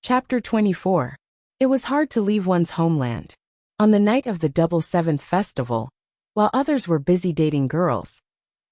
Chapter 24. It was hard to leave one's homeland. On the night of the Double Seventh Festival, while others were busy dating girls,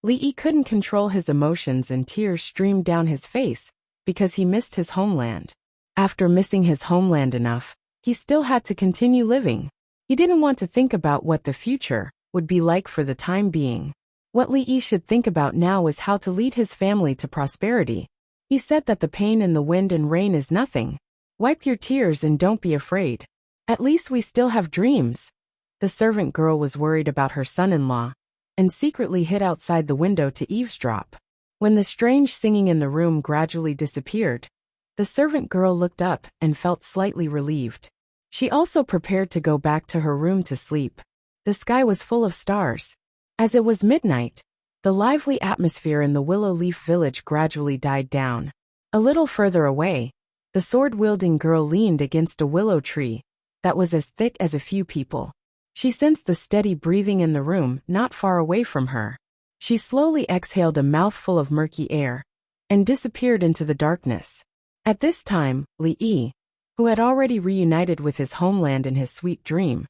Li couldn't control his emotions and tears streamed down his face because he missed his homeland. After missing his homeland enough, he still had to continue living. He didn't want to think about what the future would be like for the time being. What Li should think about now was how to lead his family to prosperity. He said that the pain in the wind and rain is nothing. Wipe your tears and don't be afraid. At least we still have dreams. The servant girl was worried about her son-in-law and secretly hid outside the window to eavesdrop. When the strange singing in the room gradually disappeared, the servant girl looked up and felt slightly relieved. She also prepared to go back to her room to sleep. The sky was full of stars. As it was midnight, the lively atmosphere in the Willow Leaf village gradually died down. A little further away, the sword-wielding girl leaned against a willow tree that was as thick as a few people. She sensed the steady breathing in the room not far away from her. She slowly exhaled a mouthful of murky air and disappeared into the darkness. At this time, Li, who had already reunited with his homeland in his sweet dream,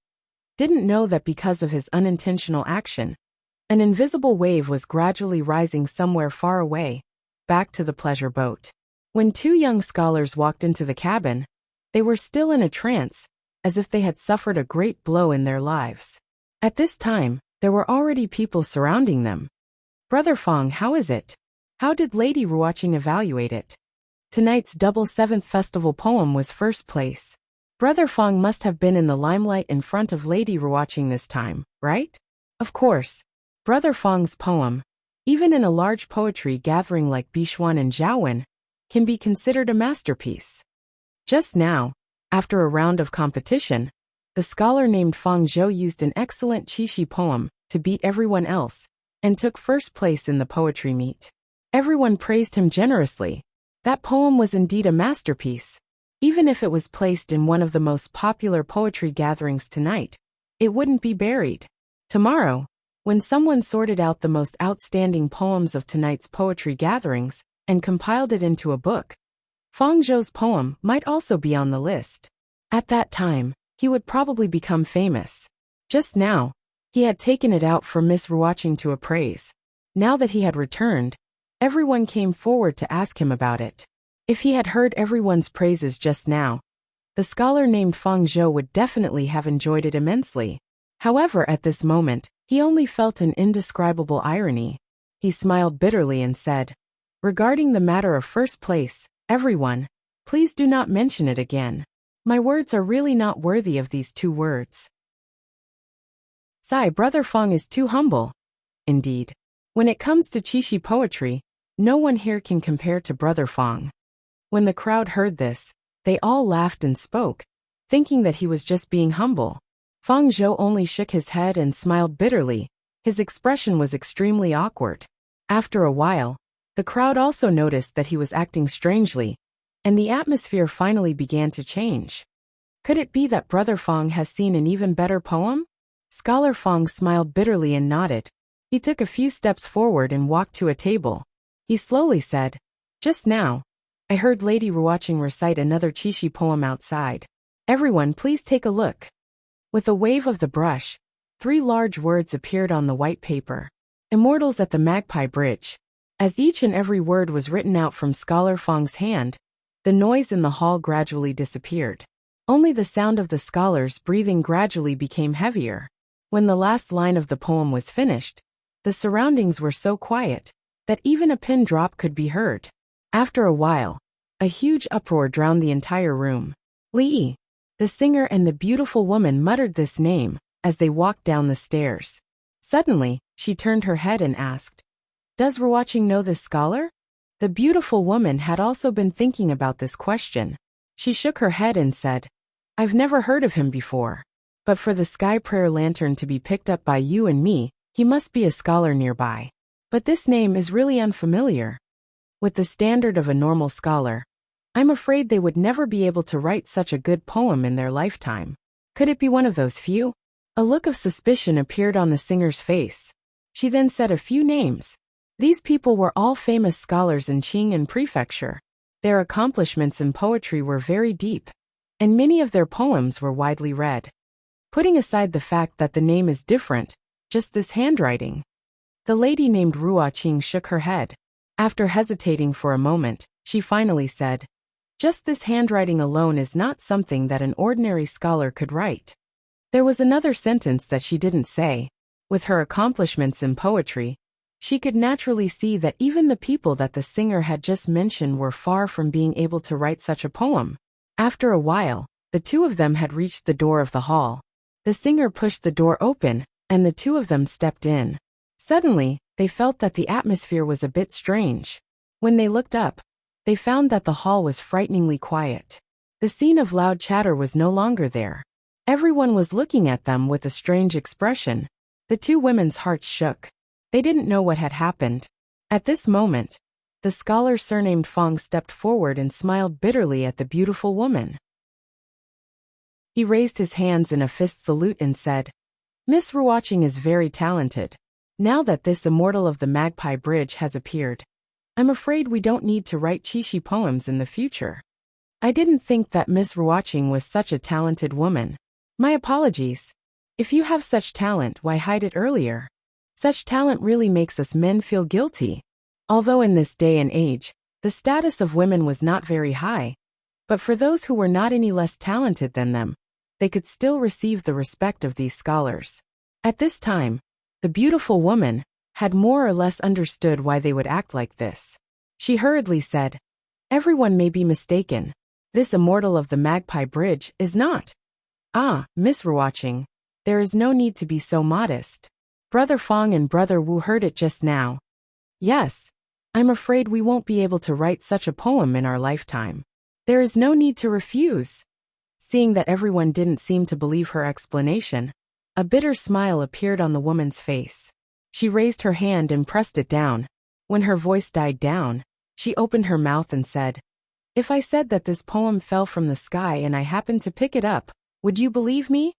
didn't know that because of his unintentional action, an invisible wave was gradually rising somewhere far away, back to the pleasure boat. When two young scholars walked into the cabin, they were still in a trance, as if they had suffered a great blow in their lives. At this time, there were already people surrounding them. "Brother Fong, how is it? How did Lady Ruoqing evaluate it?" Tonight's Double Seventh Festival poem was first place. Brother Fong must have been in the limelight in front of Lady Ruoqing this time, right? Of course. Brother Fong's poem, even in a large poetry gathering like Bishuan and Zhaowen, can be considered a masterpiece. Just now, after a round of competition, the scholar named Fang Zhou used an excellent Qixi poem to beat everyone else and took first place in the poetry meet. Everyone praised him generously. That poem was indeed a masterpiece. Even if it was placed in one of the most popular poetry gatherings tonight, it wouldn't be buried. Tomorrow, when someone sorted out the most outstanding poems of tonight's poetry gatherings and compiled it into a book, Fang Zhou's poem might also be on the list. At that time, he would probably become famous. Just now, he had taken it out for Miss Ruoqing to appraise. Now that he had returned, everyone came forward to ask him about it. If he had heard everyone's praises just now, the scholar named Fang Zhou would definitely have enjoyed it immensely. However, at this moment, he only felt an indescribable irony. He smiled bitterly and said, "Regarding the matter of first place, everyone, please do not mention it again. My words are really not worthy of these two words." Sigh, Brother Fong is too humble. Indeed. When it comes to Qixi poetry, no one here can compare to Brother Fong. When the crowd heard this, they all laughed and spoke, thinking that he was just being humble. Fang Zhou only shook his head and smiled bitterly. His expression was extremely awkward. After a while, the crowd also noticed that he was acting strangely, and the atmosphere finally began to change. Could it be that Brother Fong has seen an even better poem? Scholar Fong smiled bitterly and nodded. He took a few steps forward and walked to a table. He slowly said, "Just now, I heard Lady Ruoqing recite another Qixi poem outside. Everyone, please take a look." With a wave of the brush, 3 large words appeared on the white paper. "Immortals at the Magpie Bridge." As each and every word was written out from Scholar Fong's hand, the noise in the hall gradually disappeared. Only the sound of the scholars breathing gradually became heavier. When the last line of the poem was finished, the surroundings were so quiet that even a pin drop could be heard. After a while, a huge uproar drowned the entire room. Li, the singer and the beautiful woman muttered this name as they walked down the stairs. Suddenly, she turned her head and asked, "Does Ruoqing know this scholar?" The beautiful woman had also been thinking about this question. She shook her head and said, "I've never heard of him before. But for the sky prayer lantern to be picked up by you and me, he must be a scholar nearby. But this name is really unfamiliar. With the standard of a normal scholar, I'm afraid they would never be able to write such a good poem in their lifetime. Could it be one of those few?" A look of suspicion appeared on the singer's face. She then said a few names. These people were all famous scholars in Qing'an Prefecture. Their accomplishments in poetry were very deep, and many of their poems were widely read. Putting aside the fact that the name is different, just this handwriting. The lady named Ruoqing shook her head. After hesitating for a moment, she finally said, "Just this handwriting alone is not something that an ordinary scholar could write." There was another sentence that she didn't say. With her accomplishments in poetry, she could naturally see that even the people that the singer had just mentioned were far from being able to write such a poem. After a while, the two of them had reached the door of the hall. The singer pushed the door open, and the two of them stepped in. Suddenly, they felt that the atmosphere was a bit strange. When they looked up, they found that the hall was frighteningly quiet. The scene of loud chatter was no longer there. Everyone was looking at them with a strange expression. The two women's hearts shook. They didn't know what had happened. At this moment, the scholar surnamed Fong stepped forward and smiled bitterly at the beautiful woman. He raised his hands in a fist salute and said, "Miss Ruoqing is very talented. Now that this immortal of the Magpie Bridge has appeared, I'm afraid we don't need to write Qixi poems in the future. I didn't think that Miss Ruoqing was such a talented woman. My apologies. If you have such talent, why hide it earlier? Such talent really makes us men feel guilty." Although in this day and age, the status of women was not very high, but for those who were not any less talented than them, they could still receive the respect of these scholars. At this time, the beautiful woman had more or less understood why they would act like this. She hurriedly said, "Everyone may be mistaken. This immortal of the Magpie Bridge is not." "Ah, Miss Ruoqing, there is no need to be so modest. Brother Fong and Brother Wu heard it just now. Yes, I'm afraid we won't be able to write such a poem in our lifetime. There is no need to refuse." Seeing that everyone didn't seem to believe her explanation, a bitter smile appeared on the woman's face. She raised her hand and pressed it down. When her voice died down, she opened her mouth and said, "If I said that this poem fell from the sky and I happened to pick it up, would you believe me?"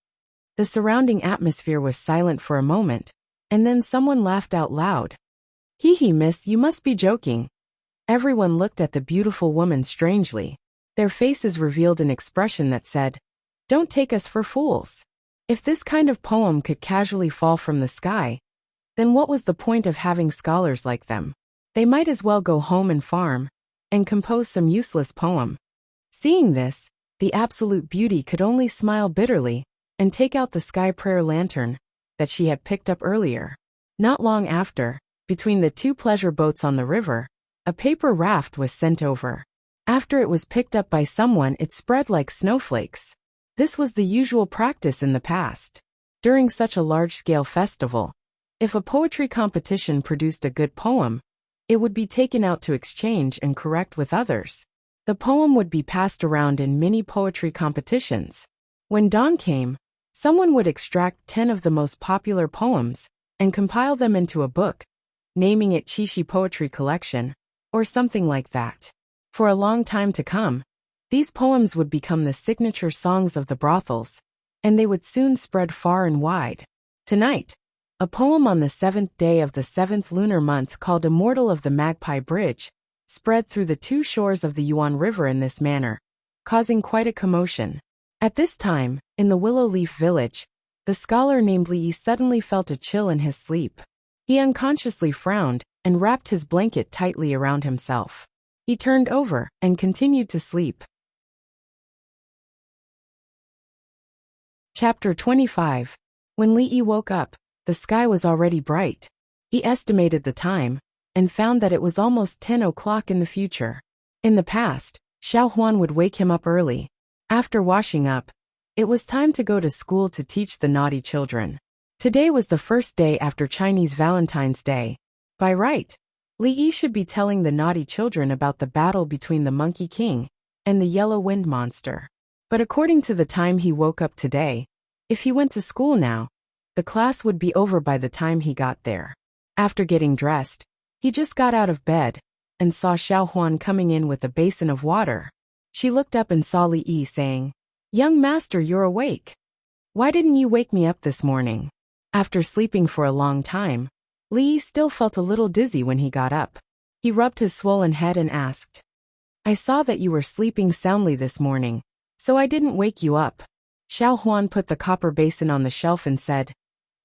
The surrounding atmosphere was silent for a moment, and then someone laughed out loud. "Hee hee, miss, you must be joking." Everyone looked at the beautiful woman strangely. Their faces revealed an expression that said, "Don't take us for fools. If this kind of poem could casually fall from the sky, then what was the point of having scholars like them? They might as well go home and farm, and compose some useless poem." Seeing this, the absolute beauty could only smile bitterly, and take out the sky prayer lantern that she had picked up earlier. Not long after, between the two pleasure boats on the river, a paper raft was sent over. After it was picked up by someone, it spread like snowflakes. This was the usual practice in the past. During such a large-scale festival, if a poetry competition produced a good poem, it would be taken out to exchange and correct with others. The poem would be passed around in many poetry competitions. When dawn came, someone would extract 10 of the most popular poems and compile them into a book, naming it Qixi Poetry Collection, or something like that. For a long time to come, these poems would become the signature songs of the brothels, and they would soon spread far and wide. Tonight, a poem on the 7th day of the 7th lunar month called Immortal of the Magpie Bridge spread through the two shores of the Yuan River in this manner, causing quite a commotion. At this time, in the Willow Leaf Village, the scholar named Li suddenly felt a chill in his sleep. He unconsciously frowned and wrapped his blanket tightly around himself. He turned over and continued to sleep. Chapter 25. When Li woke up, the sky was already bright. He estimated the time, and found that it was almost 10 o'clock in the future. In the past, Xiao Huan would wake him up early. After washing up, it was time to go to school to teach the naughty children. Today was the first day after Chinese Valentine's Day. By right, Li should be telling the naughty children about the battle between the Monkey King and the Yellow Wind Monster. But according to the time he woke up today, if he went to school now, the class would be over by the time he got there. After getting dressed, he just got out of bed and saw Xiao Huan coming in with a basin of water. She looked up and saw Li saying, "Young master, you're awake. Why didn't you wake me up this morning?" After sleeping for a long time, Li still felt a little dizzy when he got up. He rubbed his swollen head and asked, I saw that you were sleeping soundly this morning, so I didn't wake you up. Xiao Huan put the copper basin on the shelf and said,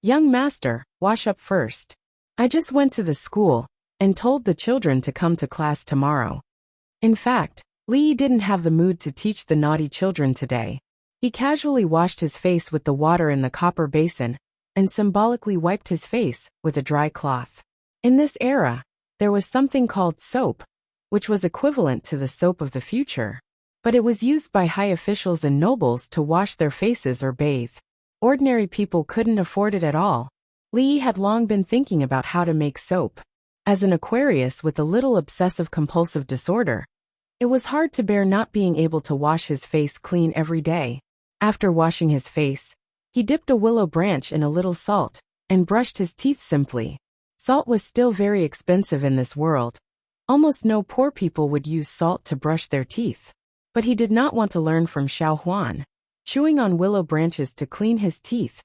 Young master, wash up first. I just went to the school and told the children to come to class tomorrow. In fact, Li didn't have the mood to teach the naughty children today. He casually washed his face with the water in the copper basin and symbolically wiped his face with a dry cloth. In this era, there was something called soap, which was equivalent to the soap of the future. But it was used by high officials and nobles to wash their faces or bathe. Ordinary people couldn't afford it at all. Li had long been thinking about how to make soap. As an Aquarius with a little obsessive-compulsive disorder, it was hard to bear not being able to wash his face clean every day. After washing his face, he dipped a willow branch in a little salt and brushed his teeth simply. Salt was still very expensive in this world. Almost no poor people would use salt to brush their teeth. But he did not want to learn from Xiao Huan. Chewing on willow branches to clean his teeth.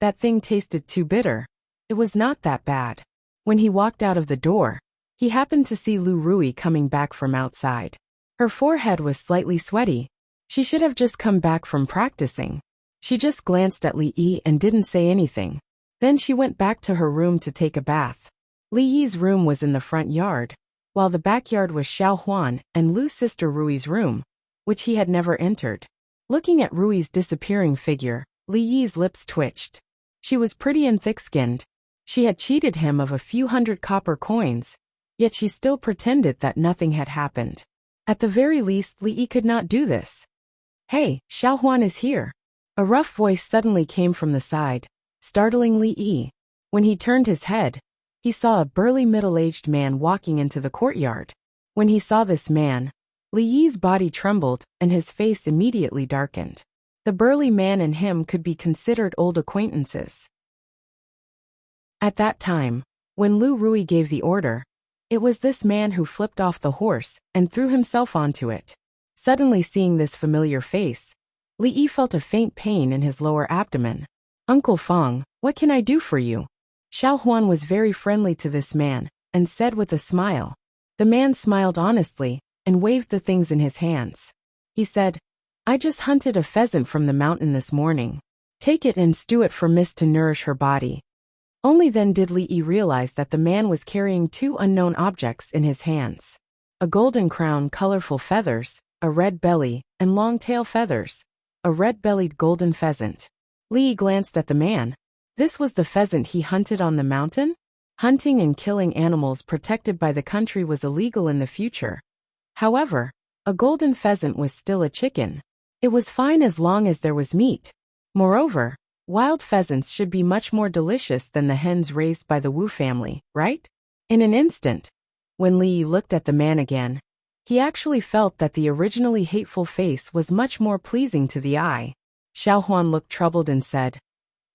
That thing tasted too bitter. It was not that bad. When he walked out of the door, he happened to see Lu Rui coming back from outside. Her forehead was slightly sweaty. She should have just come back from practicing. She just glanced at Li Yi and didn't say anything. Then she went back to her room to take a bath. Li Yi's room was in the front yard, while the backyard was Xiao Huan and Lu's sister Rui's room, which he had never entered. Looking at Rui's disappearing figure, Li Yi's lips twitched. She was pretty and thick-skinned. She had cheated him of a few hundred copper coins, yet she still pretended that nothing had happened. At the very least, Li Yi could not do this. Hey, Xiao Huan is here. A rough voice suddenly came from the side, startling Li Yi. When he turned his head, he saw a burly middle-aged man walking into the courtyard. When he saw this man, Li Yi's body trembled and his face immediately darkened. The burly man and him could be considered old acquaintances. At that time, when Lu Rui gave the order, it was this man who flipped off the horse and threw himself onto it. Suddenly seeing this familiar face, Li Yi felt a faint pain in his lower abdomen. Uncle Feng, what can I do for you? Xiao Huan was very friendly to this man and said with a smile. The man smiled honestly and waved the things in his hands. He said, I just hunted a pheasant from the mountain this morning. Take it and stew it for Miss to nourish her body. Only then did Li Yi realize that the man was carrying two unknown objects in his hands. A golden crown, colorful feathers, a red belly, and long tail feathers. A red-bellied golden pheasant. Li Yi glanced at the man. This was the pheasant he hunted on the mountain? Hunting and killing animals protected by the country was illegal in the future. However, a golden pheasant was still a chicken. It was fine as long as there was meat. Moreover, wild pheasants should be much more delicious than the hens raised by the Wu family, right? In an instant, when Li Yi looked at the man again, he actually felt that the originally hateful face was much more pleasing to the eye. Xiao Huan looked troubled and said,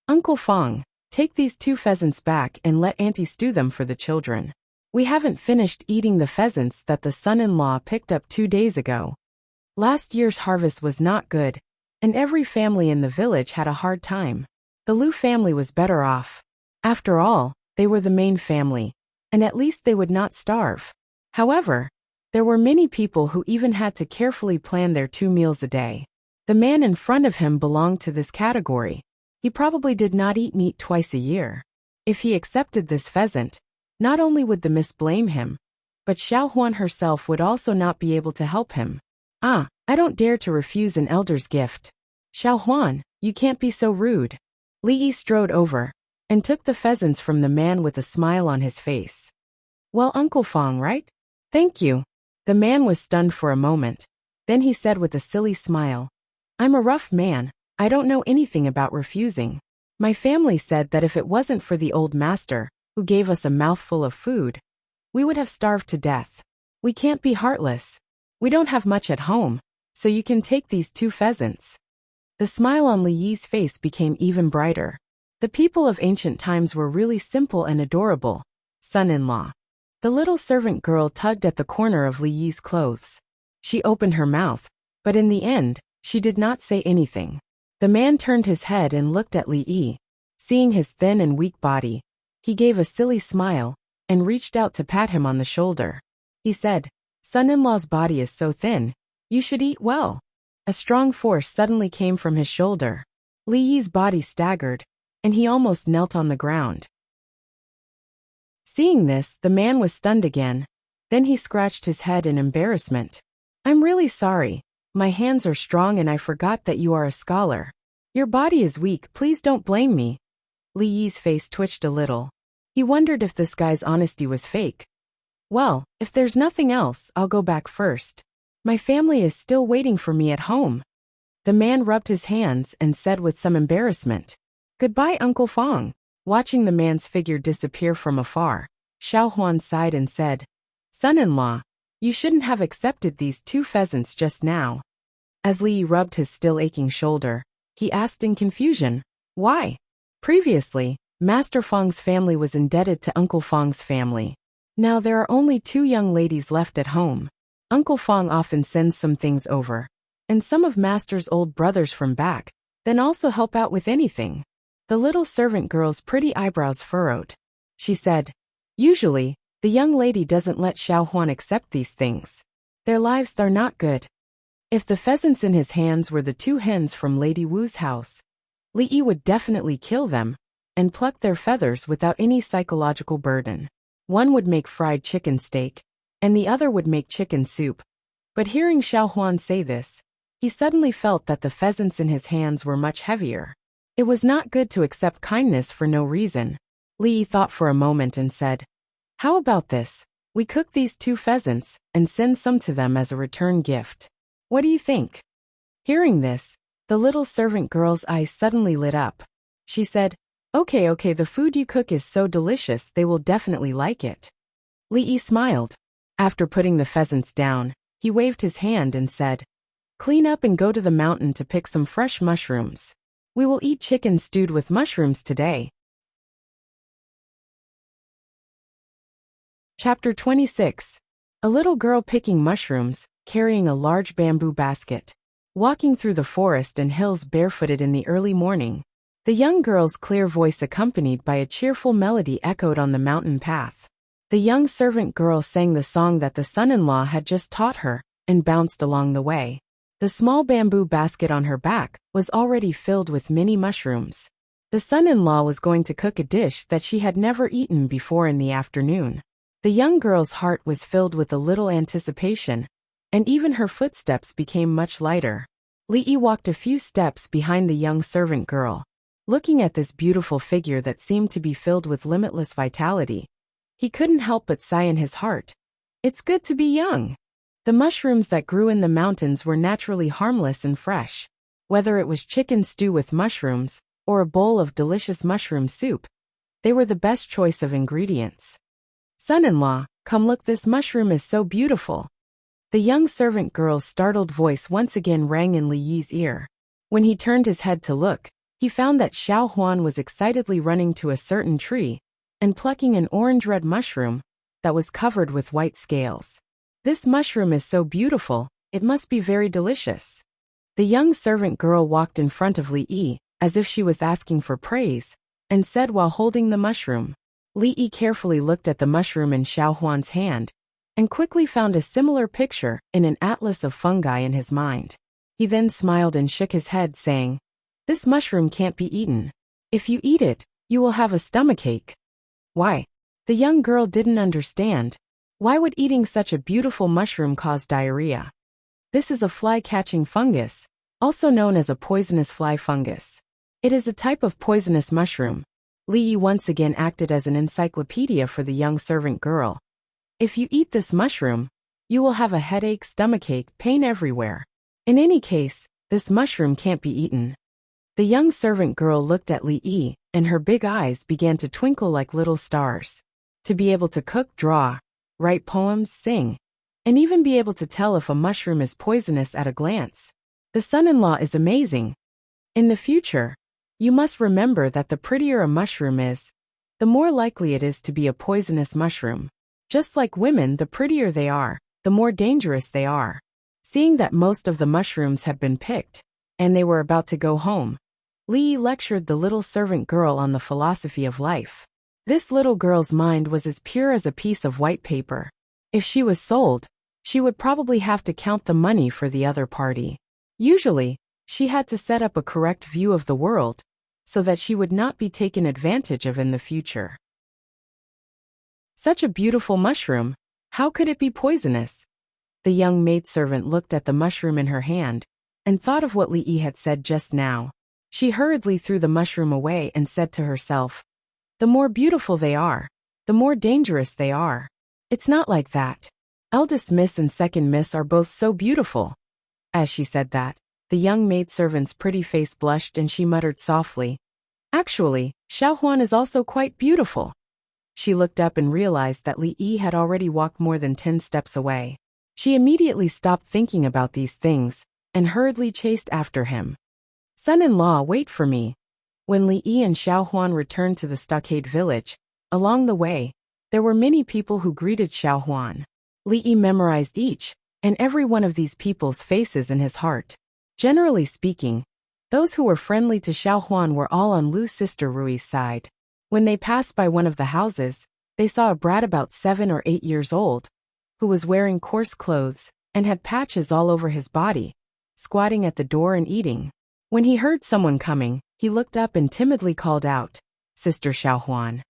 Uncle Feng, take these two pheasants back and let Auntie stew them for the children. We haven't finished eating the pheasants that the son-in-law picked up 2 days ago. Last year's harvest was not good, and every family in the village had a hard time. The Lu family was better off. After all, they were the main family, and at least they would not starve. However, there were many people who even had to carefully plan their 2 meals a day. The man in front of him belonged to this category. He probably did not eat meat twice a year. If he accepted this pheasant, not only would the miss blame him, but Xiao Huan herself would also not be able to help him. I don't dare to refuse an elder's gift. Xiao Huan, you can't be so rude. Li Yi strode over and took the pheasants from the man with a smile on his face. Well, Uncle Feng, right? Thank you. The man was stunned for a moment. Then he said with a silly smile, I'm a rough man. I don't know anything about refusing. My family said that if it wasn't for the old master, who gave us a mouthful of food, we would have starved to death. We can't be heartless. We don't have much at home, so you can take these 2 pheasants. The smile on Li Yi's face became even brighter. The people of ancient times were really simple and adorable. Son-in-law. The little servant girl tugged at the corner of Li Yi's clothes. She opened her mouth, but in the end, she did not say anything. The man turned his head and looked at Li Yi. Seeing his thin and weak body, he gave a silly smile and reached out to pat him on the shoulder. He said, Son-in-law's body is so thin. You should eat well. A strong force suddenly came from his shoulder. Li Yi's body staggered, and he almost knelt on the ground. Seeing this, the man was stunned again. Then he scratched his head in embarrassment. I'm really sorry. My hands are strong and I forgot that you are a scholar. Your body is weak, please don't blame me. Li Yi's face twitched a little. He wondered if this guy's honesty was fake. Well, if there's nothing else, I'll go back first. My family is still waiting for me at home. The man rubbed his hands and said with some embarrassment, Goodbye, Uncle Fong. Watching the man's figure disappear from afar, Xiao Huan sighed and said, Son-in-law, you shouldn't have accepted these 2 pheasants just now. As Li Yi rubbed his still aching shoulder, he asked in confusion, Why? Previously, Master Fong's family was indebted to Uncle Fong's family. Now there are only 2 young ladies left at home. Uncle Fong often sends some things over, and some of Master's old brothers from back, then also help out with anything. The little servant girl's pretty eyebrows furrowed. She said, Usually, the young lady doesn't let Xiao Huan accept these things. Their lives are not good. If the pheasants in his hands were the 2 hens from Lady Wu's house, Li Yi would definitely kill them and pluck their feathers without any psychological burden. One would make fried chicken steak, and the other would make chicken soup. But hearing Xiao Huan say this, he suddenly felt that the pheasants in his hands were much heavier. It was not good to accept kindness for no reason. Li Yi thought for a moment and said, How about this? We cook these 2 pheasants and send some to them as a return gift. What do you think? Hearing this, the little servant girl's eyes suddenly lit up. She said, Okay, the food you cook is so delicious they will definitely like it. Li Yi smiled. After putting the pheasants down, he waved his hand and said, Clean up and go to the mountain to pick some fresh mushrooms. We will eat chicken stewed with mushrooms today. Chapter 26. A little girl picking mushrooms, carrying a large bamboo basket. Walking through the forest and hills barefooted in the early morning. The young girl's clear voice accompanied by a cheerful melody echoed on the mountain path. The young servant girl sang the song that the son-in-law had just taught her, and bounced along the way. The small bamboo basket on her back was already filled with mini mushrooms. The son-in-law was going to cook a dish that she had never eaten before in the afternoon. The young girl's heart was filled with a little anticipation, and even her footsteps became much lighter. Li Yi walked a few steps behind the young servant girl. Looking at this beautiful figure that seemed to be filled with limitless vitality, he couldn't help but sigh in his heart. It's good to be young. The mushrooms that grew in the mountains were naturally harmless and fresh. Whether it was chicken stew with mushrooms, or a bowl of delicious mushroom soup, they were the best choice of ingredients. Son-in-law, come look, this mushroom is so beautiful. The young servant girl's startled voice once again rang in Li Yi's ear. When he turned his head to look, he found that Xiao Huan was excitedly running to a certain tree and plucking an orange-red mushroom that was covered with white scales. This mushroom is so beautiful, it must be very delicious. The young servant girl walked in front of Li Yi, as if she was asking for praise, and said while holding the mushroom. Li Yi carefully looked at the mushroom in Xiao Huan's hand, and quickly found a similar picture in an atlas of fungi in his mind. He then smiled and shook his head, saying, This mushroom can't be eaten. If you eat it, you will have a stomachache. Why? The young girl didn't understand. Why would eating such a beautiful mushroom cause diarrhea? This is a fly-catching fungus, also known as a poisonous fly fungus. It is a type of poisonous mushroom. Li Yi once again acted as an encyclopedia for the young servant girl. If you eat this mushroom, you will have a headache, stomachache, pain everywhere. In any case, this mushroom can't be eaten. The young servant girl looked at Li Yi, and her big eyes began to twinkle like little stars. To be able to cook, draw, write poems, sing, and even be able to tell if a mushroom is poisonous at a glance. The son-in-law is amazing. In the future, you must remember that the prettier a mushroom is, the more likely it is to be a poisonous mushroom. Just like women, the prettier they are, the more dangerous they are. Seeing that most of the mushrooms had been picked, and they were about to go home, Li Yi lectured the little servant girl on the philosophy of life. This little girl's mind was as pure as a piece of white paper. If she was sold, she would probably have to count the money for the other party. Usually, she had to set up a correct view of the world so that she would not be taken advantage of in the future. Such a beautiful mushroom, how could it be poisonous? The young maidservant looked at the mushroom in her hand and thought of what Li had said just now. She hurriedly threw the mushroom away and said to herself, "The more beautiful they are, the more dangerous they are. It's not like that. Eldest miss and second miss are both so beautiful." As she said that, the young maidservant's pretty face blushed and she muttered softly, "Actually, Xiaohuan is also quite beautiful." She looked up and realized that Li Yi had already walked more than 10 steps away. She immediately stopped thinking about these things and hurriedly chased after him. "Son-in-law, wait for me." When Li Yi and Xiaohuan returned to the stockade village, along the way, there were many people who greeted Xiaohuan. Li Yi memorized each and every one of these people's faces in his heart. Generally speaking, those who were friendly to Xiaohuan were all on Lu's sister Rui's side. When they passed by one of the houses, they saw a brat about 7 or 8 years old, who was wearing coarse clothes and had patches all over his body, squatting at the door and eating. When he heard someone coming, he looked up and timidly called out, "Sister Xiaohuan."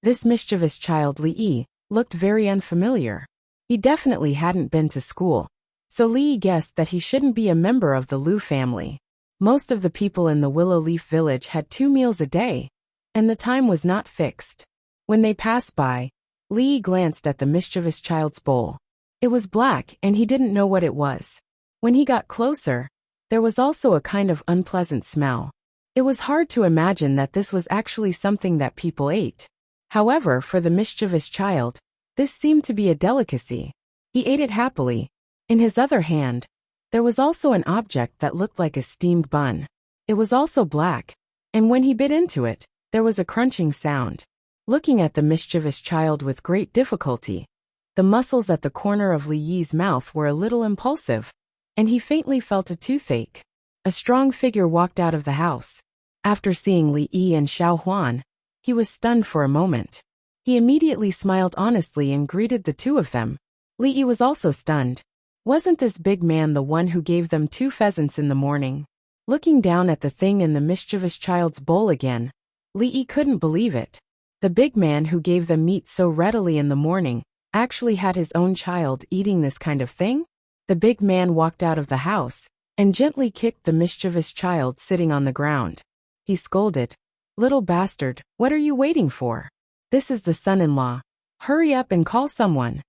This mischievous child Li Yi looked very unfamiliar. He definitely hadn't been to school, so Li Yi guessed that he shouldn't be a member of the Lu family. Most of the people in the Willow Leaf village had 2 meals a day, and the time was not fixed. When they passed by, Li Yi glanced at the mischievous child's bowl. It was black and he didn't know what it was. When he got closer, there was also a kind of unpleasant smell. It was hard to imagine that this was actually something that people ate. However, for the mischievous child, this seemed to be a delicacy. He ate it happily. In his other hand, there was also an object that looked like a steamed bun. It was also black, and when he bit into it, there was a crunching sound. Looking at the mischievous child with great difficulty, the muscles at the corner of Li Yi's mouth were a little impulsive, and he faintly felt a toothache. A strong figure walked out of the house. After seeing Li Yi and Xiaohuan, he was stunned for a moment. He immediately smiled honestly and greeted the two of them. Li Yi was also stunned. Wasn't this big man the one who gave them 2 pheasants in the morning? Looking down at the thing in the mischievous child's bowl again, Li Yi couldn't believe it. The big man who gave them meat so readily in the morning actually had his own child eating this kind of thing? The big man walked out of the house and gently kicked the mischievous child sitting on the ground. He scolded, "Little bastard, what are you waiting for? This is the son-in-law. Hurry up and call someone."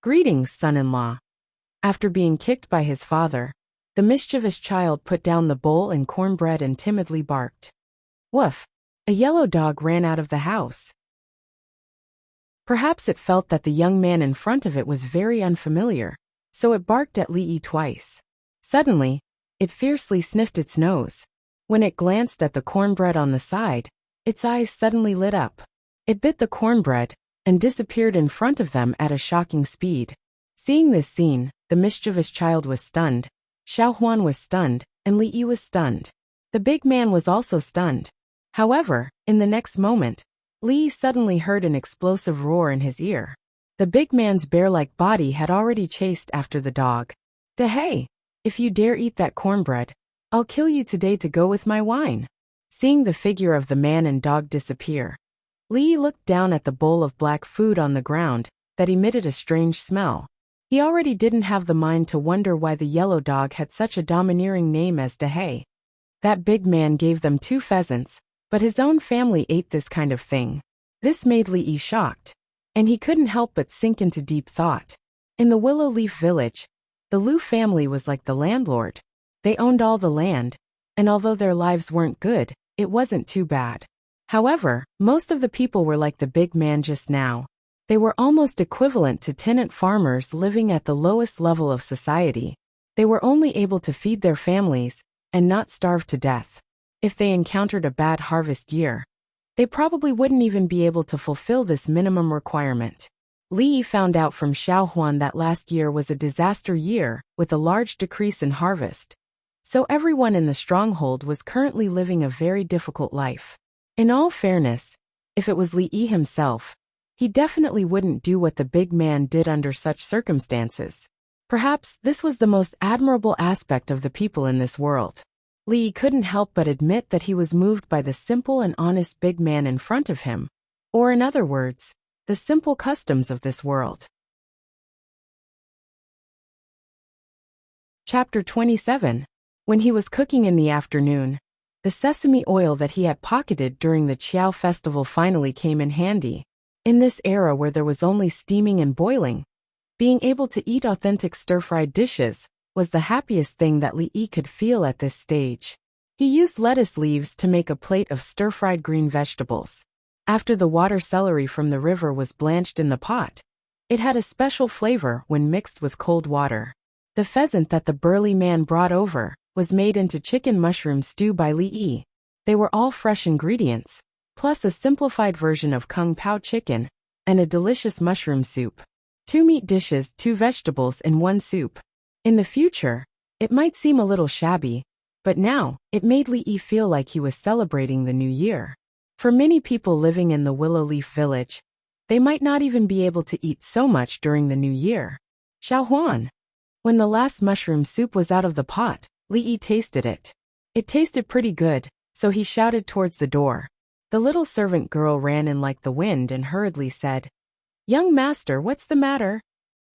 "Greetings, son-in-law." After being kicked by his father, the mischievous child put down the bowl and cornbread and timidly barked. Woof! A yellow dog ran out of the house. Perhaps it felt that the young man in front of it was very unfamiliar, so it barked at Li Yi twice. Suddenly, it fiercely sniffed its nose. When it glanced at the cornbread on the side, its eyes suddenly lit up. It bit the cornbread and disappeared in front of them at a shocking speed. Seeing this scene, the mischievous child was stunned, Xiaohuan was stunned, and Li Yi was stunned. The big man was also stunned. However, in the next moment, Li Yi suddenly heard an explosive roar in his ear. The big man's bear-like body had already chased after the dog. "Hey! If you dare eat that cornbread, I'll kill you today to go with my wine." Seeing the figure of the man and dog disappear, Li Yi looked down at the bowl of black food on the ground that emitted a strange smell. He already didn't have the mind to wonder why the yellow dog had such a domineering name as Hey. That big man gave them 2 pheasants, but his own family ate this kind of thing. This made Li Yi shocked, and he couldn't help but sink into deep thought. In the Willow Leaf village, the Lu family was like the landlord. They owned all the land, and although their lives weren't good, it wasn't too bad. However, most of the people were like the big man just now. They were almost equivalent to tenant farmers living at the lowest level of society. They were only able to feed their families and not starve to death. If they encountered a bad harvest year, they probably wouldn't even be able to fulfill this minimum requirement. Li Yi found out from Xiaohuan that last year was a disaster year with a large decrease in harvest. So everyone in the stronghold was currently living a very difficult life. In all fairness, if it was Li Yi himself, he definitely wouldn't do what the big man did under such circumstances. Perhaps this was the most admirable aspect of the people in this world. Li couldn't help but admit that he was moved by the simple and honest big man in front of him, or in other words, the simple customs of this world. Chapter 27. When he was cooking in the afternoon, the sesame oil that he had pocketed during the Qiao festival finally came in handy. In this era where there was only steaming and boiling, being able to eat authentic stir-fried dishes was the happiest thing that Li Yi could feel at this stage. He used lettuce leaves to make a plate of stir-fried green vegetables. After the water celery from the river was blanched in the pot, it had a special flavor when mixed with cold water. The pheasant that the burly man brought over was made into chicken mushroom stew by Li Yi. They were all fresh ingredients, plus a simplified version of kung pao chicken, and a delicious mushroom soup. 2 meat dishes, 2 vegetables and 1 soup. In the future, it might seem a little shabby, but now, it made Li Yi feel like he was celebrating the new year. For many people living in the Willow Leaf Village, they might not even be able to eat so much during the new year. Xiaohuan. When the last mushroom soup was out of the pot, Li Yi tasted it. It tasted pretty good, so he shouted towards the door. The little servant girl ran in like the wind and hurriedly said, "Young master, what's the matter?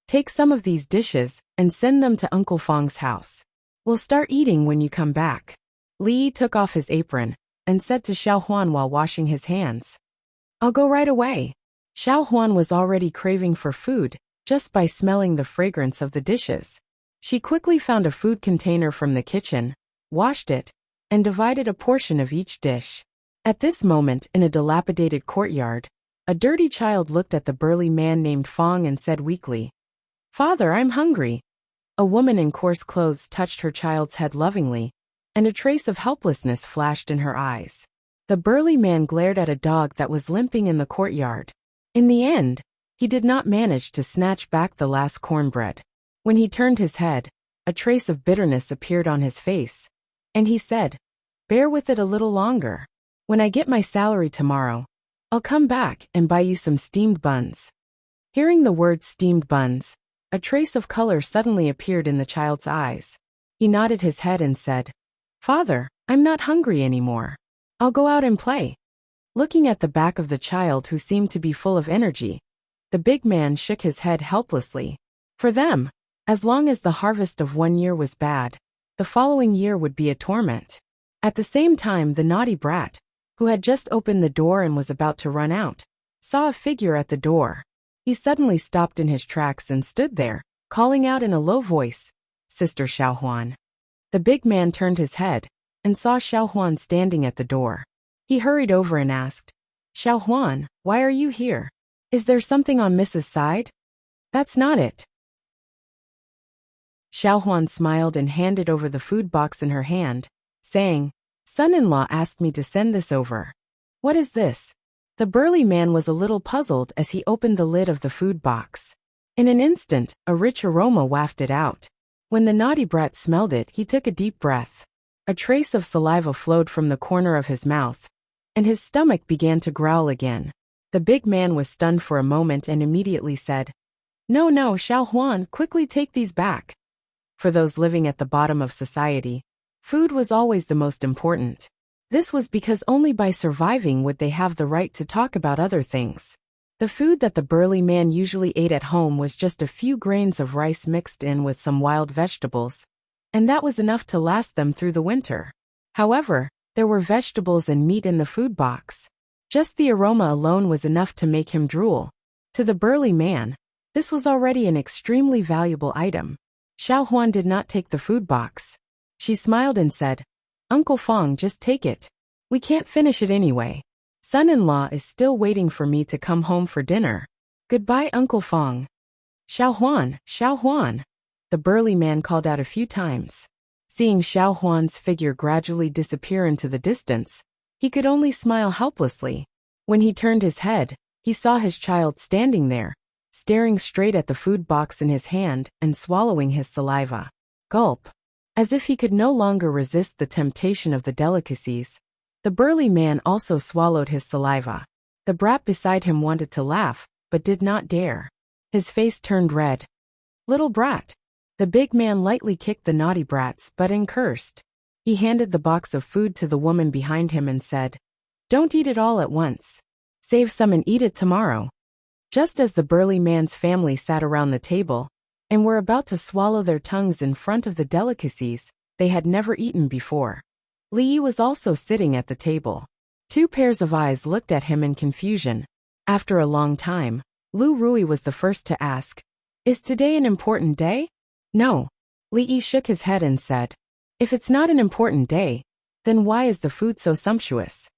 Take some of these dishes and send them to Uncle Fong's house. We'll start eating when you come back." Li Yi took off his apron and said to Xiaohuan while washing his hands, "I'll go right away." Xiaohuan was already craving for food just by smelling the fragrance of the dishes. She quickly found a food container from the kitchen, washed it, and divided a portion of each dish. At this moment, in a dilapidated courtyard, a dirty child looked at the burly man named Fong and said weakly, "Father, I'm hungry." A woman in coarse clothes touched her child's head lovingly, and a trace of helplessness flashed in her eyes. The burly man glared at a dog that was limping in the courtyard. In the end, he did not manage to snatch back the last cornbread. When he turned his head, a trace of bitterness appeared on his face, and he said, "Bear with it a little longer. When I get my salary tomorrow, I'll come back and buy you some steamed buns." Hearing the word steamed buns, a trace of color suddenly appeared in the child's eyes. He nodded his head and said, "Father, I'm not hungry anymore. I'll go out and play." Looking at the back of the child who seemed to be full of energy, the big man shook his head helplessly. For them, as long as the harvest of 1 year was bad, the following year would be a torment. At the same time, the naughty brat, who had just opened the door and was about to run out, saw a figure at the door. He suddenly stopped in his tracks and stood there, calling out in a low voice, "Sister Xiaohuan." The big man turned his head and saw Xiaohuan standing at the door. He hurried over and asked, "Xiaohuan, why are you here? Is there something on Mrs. side?" "That's not it." Xiaohuan smiled and handed over the food box in her hand, saying, "Son-in-law asked me to send this over." "What is this?" The burly man was a little puzzled as he opened the lid of the food box. In an instant, a rich aroma wafted out. When the naughty brat smelled it, he took a deep breath. A trace of saliva flowed from the corner of his mouth, and his stomach began to growl again. The big man was stunned for a moment and immediately said, "No, Xiaohuan, quickly take these back." For those living at the bottom of society, food was always the most important. This was because only by surviving would they have the right to talk about other things. The food that the burly man usually ate at home was just a few grains of rice mixed in with some wild vegetables, and that was enough to last them through the winter. However, there were vegetables and meat in the food box. Just the aroma alone was enough to make him drool. To the burly man, this was already an extremely valuable item. Xiaohuan did not take the food box. She smiled and said, "Uncle Fong, just take it. We can't finish it anyway. Son-in-law is still waiting for me to come home for dinner. Goodbye, Uncle Fong." Xiaohuan, the burly man called out a few times. Seeing Xiaohuan's figure gradually disappear into the distance, he could only smile helplessly. When he turned his head, he saw his child standing there, staring straight at the food box in his hand and swallowing his saliva. Gulp. As if he could no longer resist the temptation of the delicacies, the burly man also swallowed his saliva. The brat beside him wanted to laugh, but did not dare. His face turned red. "Little brat, The big man lightly kicked the naughty brats but cursed. He handed the box of food to the woman behind him and said, "Don't eat it all at once. Save some and eat it tomorrow." Just as the burly man's family sat around the table and were about to swallow their tongues in front of the delicacies they had never eaten before, Li Yi was also sitting at the table. Two pairs of eyes looked at him in confusion. After a long time, Lu Rui was the first to ask, "Is today an important day?" "No." Li Yi shook his head and said, "If it's not an important day, then why is the food so sumptuous?"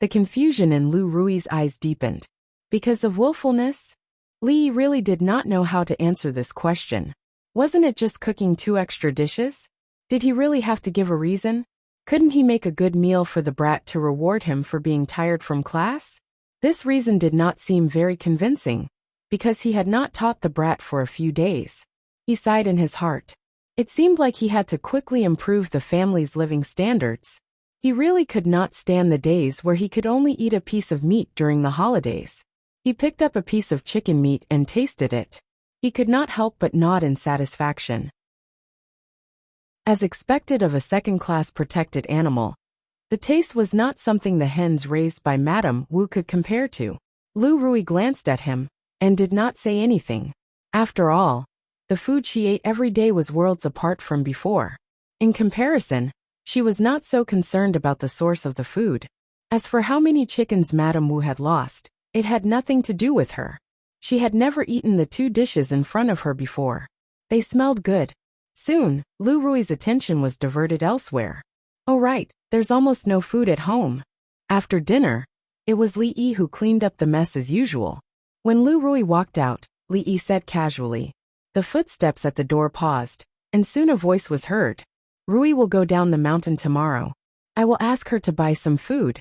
The confusion in Lu Rui's eyes deepened. Because of willfulness? Li Yi really did not know how to answer this question. Wasn't it just cooking 2 extra dishes? Did he really have to give a reason? Couldn't he make a good meal for the brat to reward him for being tired from class? This reason did not seem very convincing, because he had not taught the brat for a few days. He sighed in his heart. It seemed like he had to quickly improve the family's living standards. He really could not stand the days where he could only eat a piece of meat during the holidays. He picked up a piece of chicken meat and tasted it. He could not help but nod in satisfaction. As expected of a second-class protected animal, the taste was not something the hens raised by Madame Wu could compare to. Lu Rui glanced at him and did not say anything. After all, the food she ate every day was worlds apart from before. In comparison, she was not so concerned about the source of the food. As for how many chickens Madame Wu had lost, it had nothing to do with her. She had never eaten the 2 dishes in front of her before. They smelled good. Soon, Lu Rui's attention was diverted elsewhere. "Oh right, there's almost no food at home." After dinner, it was Li Yi who cleaned up the mess as usual. When Lu Rui walked out, Li Yi said casually. The footsteps at the door paused, and soon a voice was heard. "Rui will go down the mountain tomorrow. I will ask her to buy some food."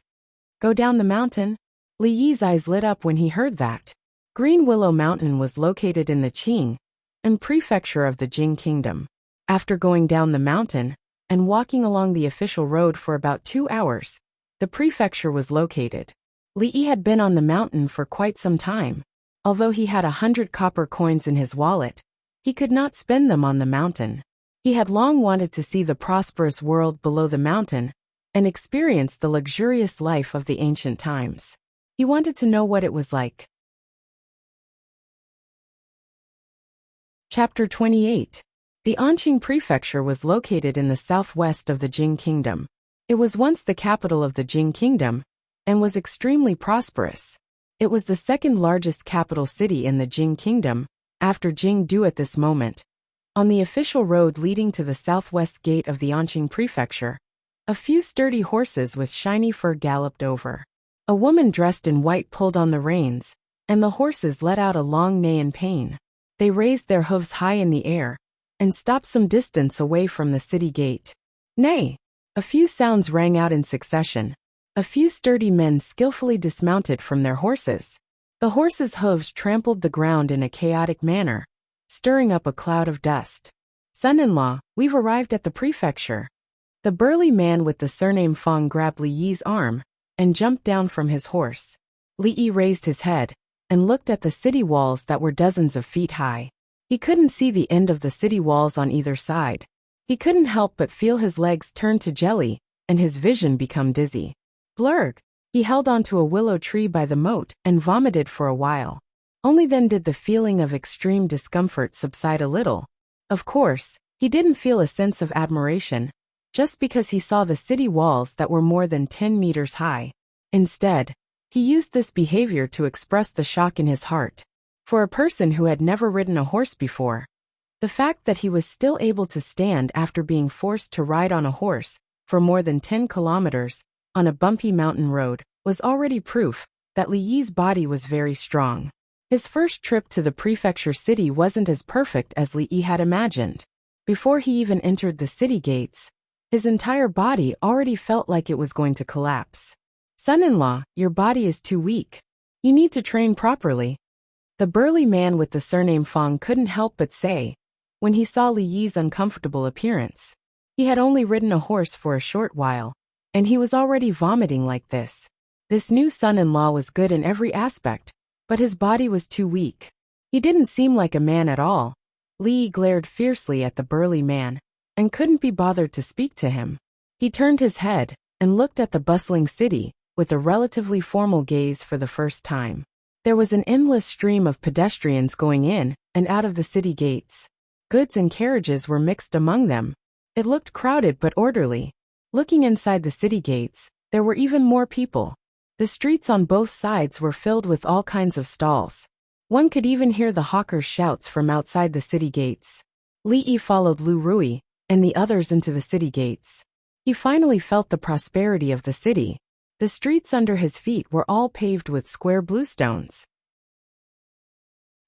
Go down the mountain? Li Yi's eyes lit up when he heard that. Green Willow Mountain was located in the Qing and prefecture of the Jing Kingdom. After going down the mountain and walking along the official road for about 2 hours, the prefecture was located. Li Yi had been on the mountain for quite some time. Although he had 100 copper coins in his wallet, he could not spend them on the mountain. He had long wanted to see the prosperous world below the mountain and experience the luxurious life of the ancient times. He wanted to know what it was like. Chapter 28. The Anqing Prefecture was located in the southwest of the Jing Kingdom. It was once the capital of the Jing Kingdom and was extremely prosperous. It was the second largest capital city in the Jing Kingdom, after Jingdu at this moment. On the official road leading to the southwest gate of the Anqing Prefecture, a few sturdy horses with shiny fur galloped over. A woman dressed in white pulled on the reins, and the horses let out a long neigh in pain. They raised their hooves high in the air and stopped some distance away from the city gate. Neigh! A few sounds rang out in succession. A few sturdy men skillfully dismounted from their horses. The horses' hooves trampled the ground in a chaotic manner, stirring up a cloud of dust. "Son-in-law, we've arrived at the prefecture." The burly man with the surname Fong grabbed Li Yi's arm and jumped down from his horse. Li Yi raised his head and looked at the city walls that were dozens of feet high. He couldn't see the end of the city walls on either side. He couldn't help but feel his legs turn to jelly and his vision become dizzy. Blurg! He held onto a willow tree by the moat and vomited for a while. Only then did the feeling of extreme discomfort subside a little. Of course, he didn't feel a sense of admiration, just because he saw the city walls that were more than 10 meters high. Instead, he used this behavior to express the shock in his heart. For a person who had never ridden a horse before, the fact that he was still able to stand after being forced to ride on a horse for more than 10 kilometers on a bumpy mountain road was already proof that Li Yi's body was very strong. His first trip to the prefecture city wasn't as perfect as Li Yi had imagined. Before he even entered the city gates, his entire body already felt like it was going to collapse. "Son-in-law, your body is too weak. You need to train properly." The burly man with the surname Fong couldn't help but say, when he saw Li Yi's uncomfortable appearance. He had only ridden a horse for a short while, and he was already vomiting like this. This new son-in-law was good in every aspect, but his body was too weak. He didn't seem like a man at all. Li glared fiercely at the burly man, and couldn't be bothered to speak to him. He turned his head, and looked at the bustling city, with a relatively formal gaze for the first time. There was an endless stream of pedestrians going in and out of the city gates. Goods and carriages were mixed among them. It looked crowded but orderly. Looking inside the city gates, there were even more people. The streets on both sides were filled with all kinds of stalls. One could even hear the hawkers' shouts from outside the city gates. Li followed Lu Rui and the others into the city gates. He finally felt the prosperity of the city. The streets under his feet were all paved with square bluestones.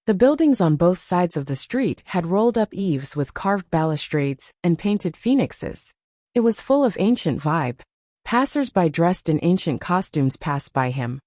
The buildings on both sides of the street had rolled-up eaves with carved balustrades and painted phoenixes. It was full of ancient vibe. Passers-by dressed in ancient costumes passed by him,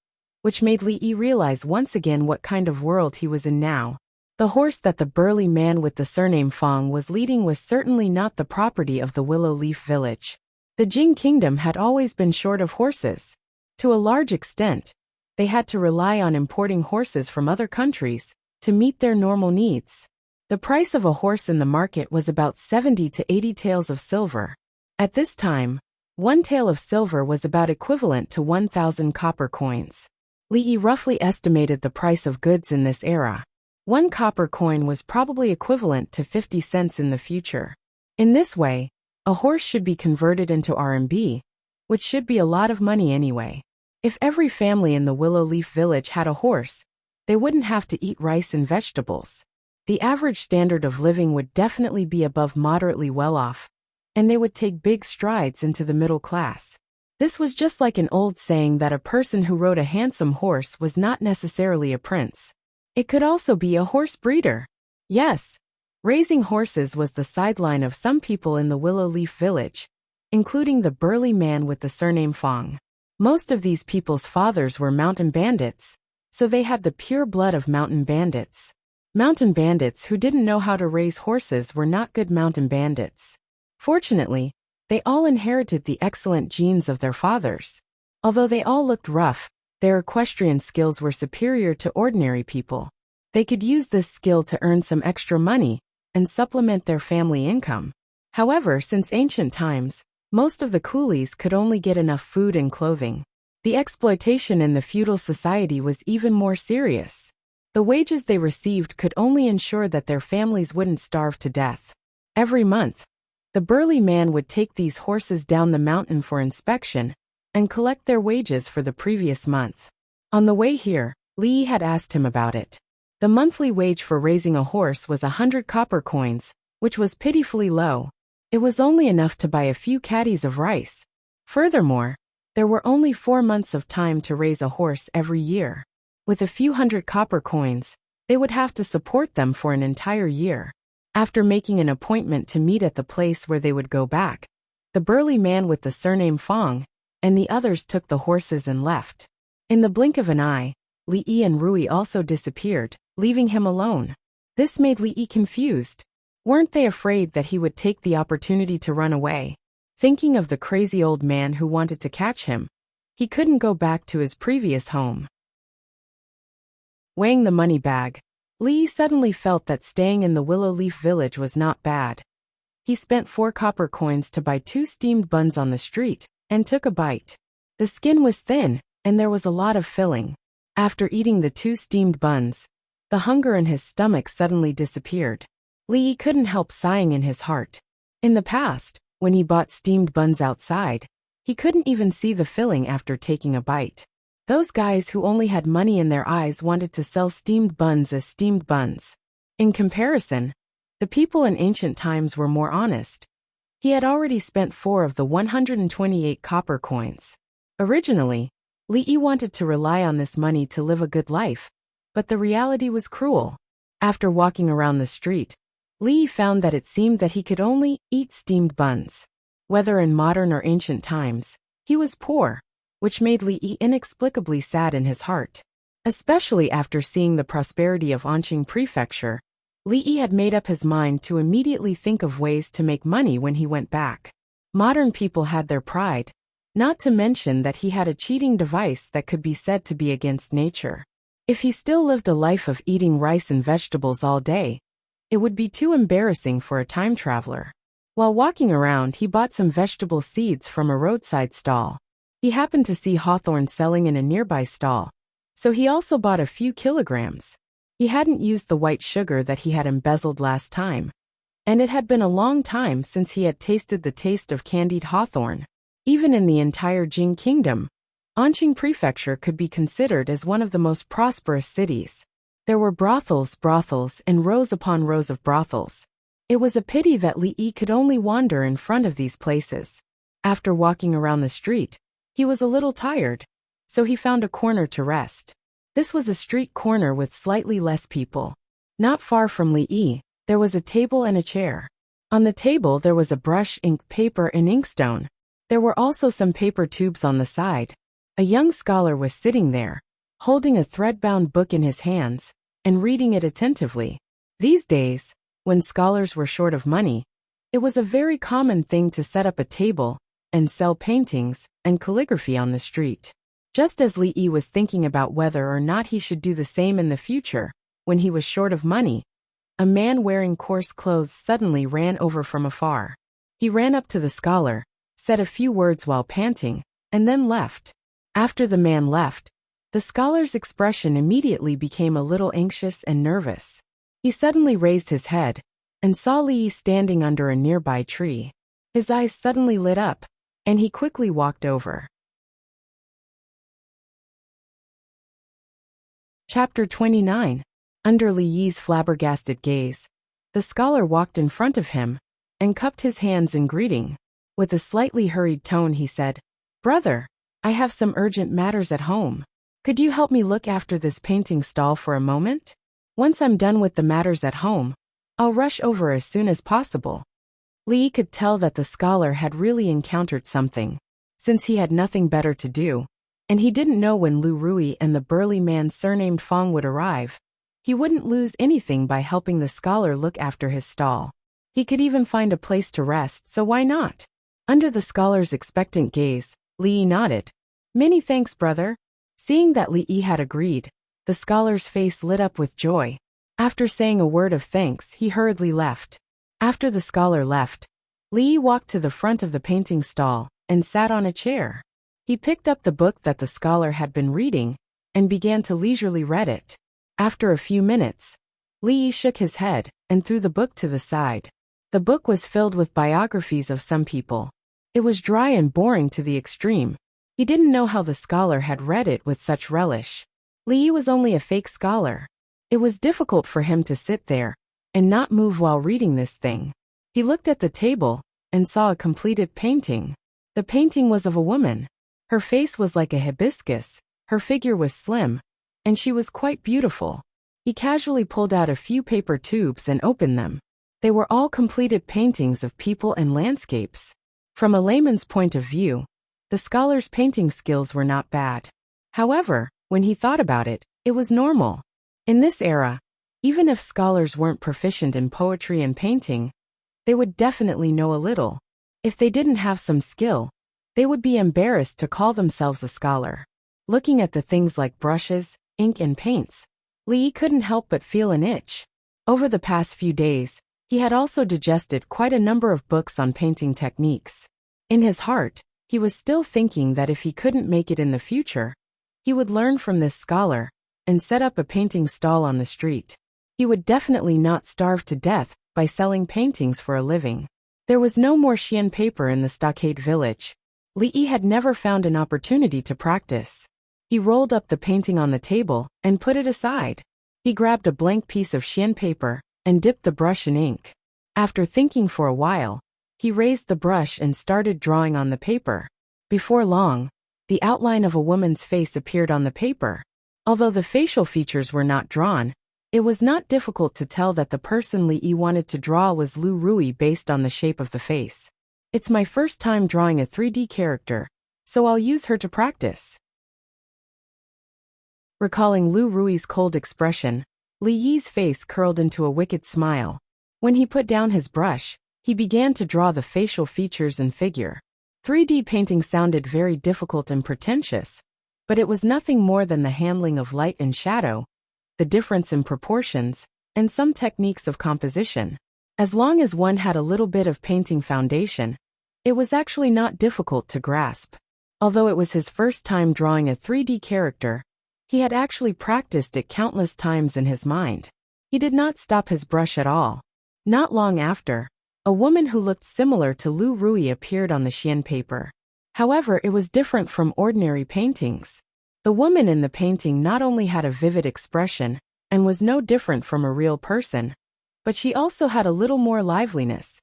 which made Li realize once again what kind of world he was in now. The horse that the burly man with the surname Fong was leading was certainly not the property of the Willow Leaf Village. The Jing Kingdom had always been short of horses. To a large extent, they had to rely on importing horses from other countries to meet their normal needs. The price of a horse in the market was about 70 to 80 taels of silver. At this time, one tael of silver was about equivalent to 1,000 copper coins. Li roughly estimated the price of goods in this era. One copper coin was probably equivalent to 50 cents in the future. In this way, a horse should be converted into RMB, which should be a lot of money anyway. If every family in the Willow Leaf Village had a horse, they wouldn't have to eat rice and vegetables. The average standard of living would definitely be above moderately well off, and they would take big strides into the middle class. This was just like an old saying that a person who rode a handsome horse was not necessarily a prince. It could also be a horse breeder. Yes, raising horses was the sideline of some people in the Willow Leaf Village, including the burly man with the surname Fong. Most of these people's fathers were mountain bandits, so they had the pure blood of mountain bandits. Mountain bandits who didn't know how to raise horses were not good mountain bandits. Fortunately, they all inherited the excellent genes of their fathers. Although they all looked rough, their equestrian skills were superior to ordinary people. They could use this skill to earn some extra money and supplement their family income. However, since ancient times, most of the coolies could only get enough food and clothing. The exploitation in the feudal society was even more serious. The wages they received could only ensure that their families wouldn't starve to death. Every month, the burly man would take these horses down the mountain for inspection and collect their wages for the previous month. On the way here, Li had asked him about it. The monthly wage for raising a horse was 100 copper coins, which was pitifully low. It was only enough to buy a few caddies of rice. Furthermore, there were only 4 months of time to raise a horse every year. With a few hundred copper coins, they would have to support them for an entire year. After making an appointment to meet at the place where they would go back, the burly man with the surname Fong and the others took the horses and left. In the blink of an eye, Li and Rui also disappeared, leaving him alone. This made Li confused. Weren't they afraid that he would take the opportunity to run away? Thinking of the crazy old man who wanted to catch him, he couldn't go back to his previous home. Weighing the money bag, Li suddenly felt that staying in the Willow Leaf Village was not bad. He spent 4 copper coins to buy 2 steamed buns on the street, and took a bite. The skin was thin, and there was a lot of filling. After eating the 2 steamed buns, the hunger in his stomach suddenly disappeared. Li couldn't help sighing in his heart. In the past, when he bought steamed buns outside, he couldn't even see the filling after taking a bite. Those guys who only had money in their eyes wanted to sell steamed buns as steamed buns. In comparison, the people in ancient times were more honest. He had already spent 4 of the 128 copper coins. Originally, Li wanted to rely on this money to live a good life, but the reality was cruel. After walking around the street, Li found that it seemed that he could only eat steamed buns. Whether in modern or ancient times, he was poor, which made Li inexplicably sad in his heart. Especially after seeing the prosperity of Anqing Prefecture, Li had made up his mind to immediately think of ways to make money when he went back. Modern people had their pride, not to mention that he had a cheating device that could be said to be against nature. If he still lived a life of eating rice and vegetables all day, It would be too embarrassing for a time traveler. While walking around, he bought some vegetable seeds from a roadside stall. He happened to see hawthorn selling in a nearby stall, so he also bought a few kilograms. He hadn't used the white sugar that he had embezzled last time, and it had been a long time since he had tasted the taste of candied hawthorn. Even in the entire Jing Kingdom, Anqing Prefecture could be considered as one of the most prosperous cities. There were brothels, and rows upon rows of brothels. It was a pity that Li Yi could only wander in front of these places. After walking around the street, he was a little tired, so he found a corner to rest. This was a street corner with slightly less people. Not far from Li Yi, there was a table and a chair. On the table there was a brush, ink, paper, and inkstone. There were also some paper tubes on the side. A young scholar was sitting there, holding a thread-bound book in his hands, and reading it attentively. These days, when scholars were short of money, it was a very common thing to set up a table and sell paintings and calligraphy on the street. Just as Li Yi was thinking about whether or not he should do the same in the future, when he was short of money, a man wearing coarse clothes suddenly ran over from afar. He ran up to the scholar, said a few words while panting, and then left. After the man left, the scholar's expression immediately became a little anxious and nervous. He suddenly raised his head and saw Li Yi standing under a nearby tree. His eyes suddenly lit up, and he quickly walked over. Chapter 29. Under Li Yi's flabbergasted gaze, the scholar walked in front of him and cupped his hands in greeting. With a slightly hurried tone he said, "Brother, I have some urgent matters at home. Could you help me look after this painting stall for a moment? Once I'm done with the matters at home, I'll rush over as soon as possible." Li Yi could tell that the scholar had really encountered something, since he had nothing better to do, and he didn't know when Lu Rui and the burly man surnamed Fong would arrive. He wouldn't lose anything by helping the scholar look after his stall. He could even find a place to rest, so why not? Under the scholar's expectant gaze, Li Yi nodded. "Many thanks, brother." Seeing that Li Yi had agreed, the scholar's face lit up with joy. After saying a word of thanks, he hurriedly left. After the scholar left, Li Yi walked to the front of the painting stall and sat on a chair. He picked up the book that the scholar had been reading and began to leisurely read it. After a few minutes, Li Yi shook his head and threw the book to the side. The book was filled with biographies of some people. It was dry and boring to the extreme. He didn't know how the scholar had read it with such relish. Li Yi was only a fake scholar. It was difficult for him to sit there and not move while reading this thing. He looked at the table and saw a completed painting. The painting was of a woman. Her face was like a hibiscus, her figure was slim, and she was quite beautiful. He casually pulled out a few paper tubes and opened them. They were all completed paintings of people and landscapes. From a layman's point of view, the scholar's painting skills were not bad. However, when he thought about it, it was normal. In this era, even if scholars weren't proficient in poetry and painting, they would definitely know a little. If they didn't have some skill, they would be embarrassed to call themselves a scholar. Looking at the things like brushes, ink, and paints, Li Yi couldn't help but feel an itch. Over the past few days, he had also digested quite a number of books on painting techniques. In his heart, he was still thinking that if he couldn't make it in the future, he would learn from this scholar and set up a painting stall on the street. He would definitely not starve to death by selling paintings for a living. There was no more Xian paper in the stockade village. Li Yi had never found an opportunity to practice. He rolled up the painting on the table and put it aside. He grabbed a blank piece of Xian paper and dipped the brush in ink. After thinking for a while, he raised the brush and started drawing on the paper. Before long, the outline of a woman's face appeared on the paper. Although the facial features were not drawn, it was not difficult to tell that the person Li Yi wanted to draw was Lu Rui based on the shape of the face. "It's my first time drawing a 3D character, so I'll use her to practice." Recalling Lu Rui's cold expression, Li Yi's face curled into a wicked smile. When he put down his brush, he began to draw the facial features and figure. 3D painting sounded very difficult and pretentious, but it was nothing more than the handling of light and shadow, the difference in proportions, and some techniques of composition. As long as one had a little bit of painting foundation, it was actually not difficult to grasp. Although it was his first time drawing a 3D character, he had actually practiced it countless times in his mind. He did not stop his brush at all. Not long after, a woman who looked similar to Lu Rui appeared on the Xian paper. However, it was different from ordinary paintings. The woman in the painting not only had a vivid expression and was no different from a real person, but she also had a little more liveliness,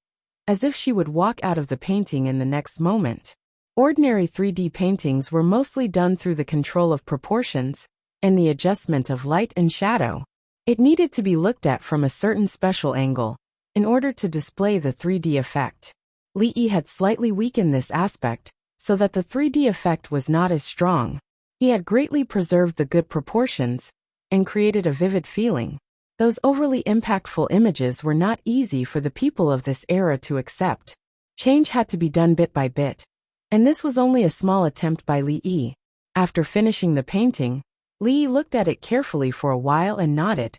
as if she would walk out of the painting in the next moment. Ordinary 3D paintings were mostly done through the control of proportions and the adjustment of light and shadow. It needed to be looked at from a certain special angle in order to display the 3D effect. Li Yi had slightly weakened this aspect so that the 3D effect was not as strong. He had greatly preserved the good proportions and created a vivid feeling. Those overly impactful images were not easy for the people of this era to accept. Change had to be done bit by bit, and this was only a small attempt by Li Yi. After finishing the painting, Li Yi looked at it carefully for a while and nodded,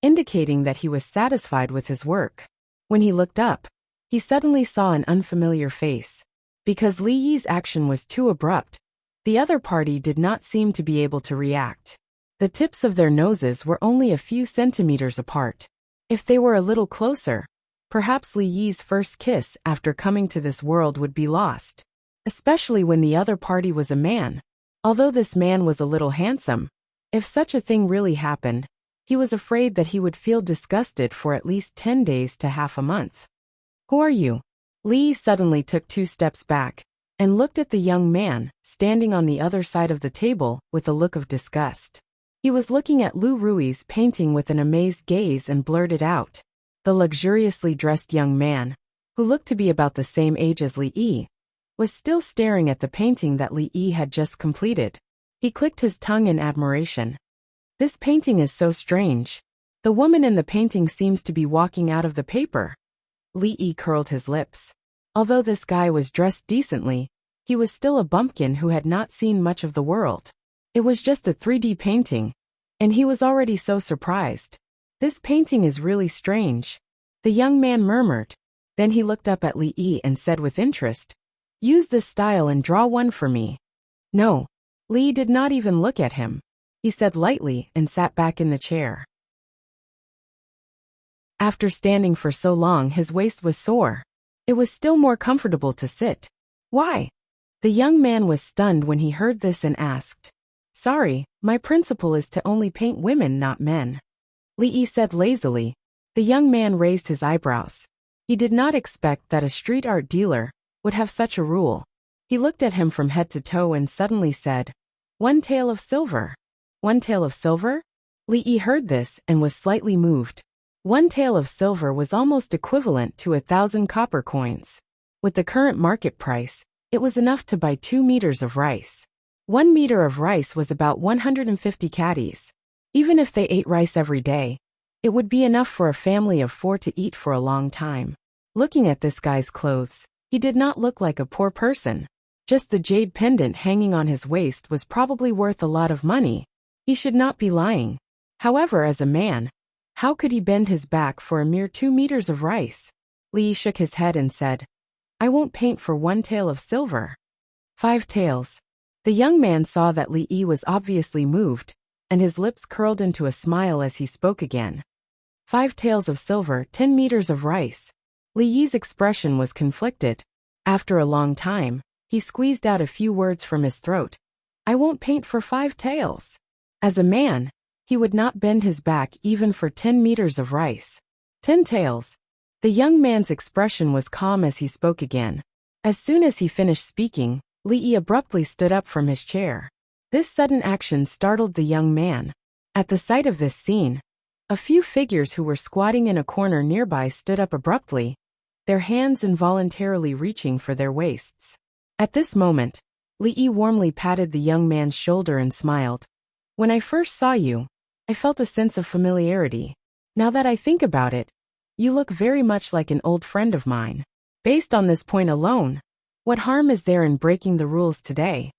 indicating that he was satisfied with his work. When he looked up, he suddenly saw an unfamiliar face. Because Li Yi's action was too abrupt, the other party did not seem to be able to react. The tips of their noses were only a few centimeters apart. If they were a little closer, perhaps Li Yi's first kiss after coming to this world would be lost. Especially when the other party was a man. Although this man was a little handsome, if such a thing really happened, he was afraid that he would feel disgusted for at least 10 days to half a month. Who are you? Li Yi suddenly took 2 steps back and looked at the young man standing on the other side of the table with a look of disgust. He was looking at Lu Rui's painting with an amazed gaze and blurted out. The luxuriously dressed young man, who looked to be about the same age as Li Yi, was still staring at the painting that Li Yi had just completed. He clicked his tongue in admiration. This painting is so strange. The woman in the painting seems to be walking out of the paper. Li Yi curled his lips. Although this guy was dressed decently, he was still a bumpkin who had not seen much of the world. It was just a 3D painting, and he was already so surprised. This painting is really strange, the young man murmured. Then he looked up at Li Yi and said with interest, "Use this style and draw one for me." No. Li did not even look at him. He said lightly and sat back in the chair. After standing for so long, his waist was sore. It was still more comfortable to sit. Why? The young man was stunned when he heard this and asked. Sorry, my principle is to only paint women, not men. Li Yi said lazily. The young man raised his eyebrows. He did not expect that a street art dealer would have such a rule. He looked at him from head to toe and suddenly said, 1 tael of silver. 1 tael of silver? Li Yi heard this and was slightly moved. 1 tael of silver was almost equivalent to 1,000 copper coins. With the current market price, it was enough to buy 2 meters of rice. 1 meter of rice was about 150 caddies. Even if they ate rice every day, it would be enough for a family of 4 to eat for a long time. Looking at this guy's clothes, he did not look like a poor person. Just the jade pendant hanging on his waist was probably worth a lot of money. He should not be lying. However, as a man, how could he bend his back for a mere 2 meters of rice? Li shook his head and said, I won't paint for 1 tael of silver. 5 taels. The young man saw that Li Yi was obviously moved, and his lips curled into a smile as he spoke again. 5 taels of silver, 10 meters of rice. Li Yi's expression was conflicted. After a long time, he squeezed out a few words from his throat. I won't paint for 5 taels. As a man, he would not bend his back even for 10 meters of rice. 10 taels. The young man's expression was calm as he spoke again. As soon as he finished speaking, Li Yi abruptly stood up from his chair. This sudden action startled the young man. At the sight of this scene, a few figures who were squatting in a corner nearby stood up abruptly, their hands involuntarily reaching for their waists. At this moment, Li Yi warmly patted the young man's shoulder and smiled. When I first saw you, I felt a sense of familiarity. Now that I think about it, you look very much like an old friend of mine. Based on this point alone, what harm is there in breaking the rules today?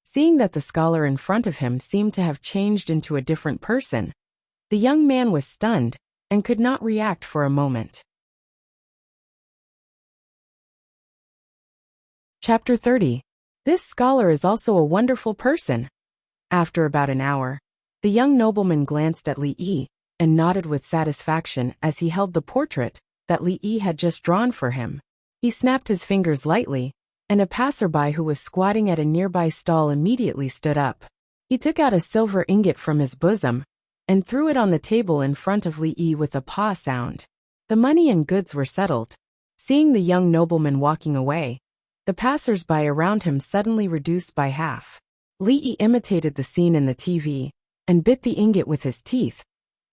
Seeing that the scholar in front of him seemed to have changed into a different person, the young man was stunned and could not react for a moment. Chapter 30. This scholar is also a wonderful person. After about an hour, the young nobleman glanced at Li Yi and nodded with satisfaction as he held the portrait that Li Yi had just drawn for him. He snapped his fingers lightly, and a passerby who was squatting at a nearby stall immediately stood up. He took out a silver ingot from his bosom and threw it on the table in front of Li Yi with a paw sound. The money and goods were settled. Seeing the young nobleman walking away, the passers-by around him suddenly reduced by half. Li Yi imitated the scene in the TV and bit the ingot with his teeth,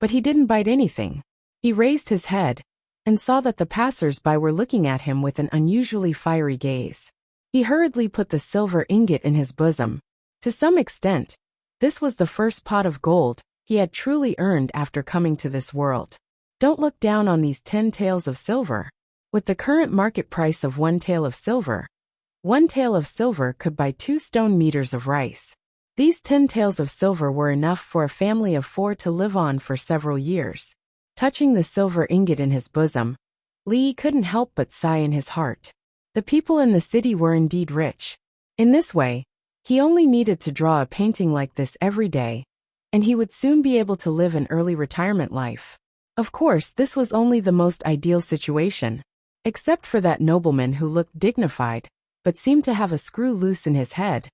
but he didn't bite anything. He raised his head and saw that the passers-by were looking at him with an unusually fiery gaze. He hurriedly put the silver ingot in his bosom. To some extent, this was the first pot of gold he had truly earned after coming to this world. Don't look down on these 10 taels of silver. With the current market price of 1 tael of silver, 1 tael of silver could buy 2 stone meters of rice. These 10 taels of silver were enough for a family of 4 to live on for several years. Touching the silver ingot in his bosom, Li Yi couldn't help but sigh in his heart. The people in the city were indeed rich. In this way, he only needed to draw a painting like this every day, and he would soon be able to live an early retirement life. Of course, this was only the most ideal situation, except for that nobleman who looked dignified, but seemed to have a screw loose in his head.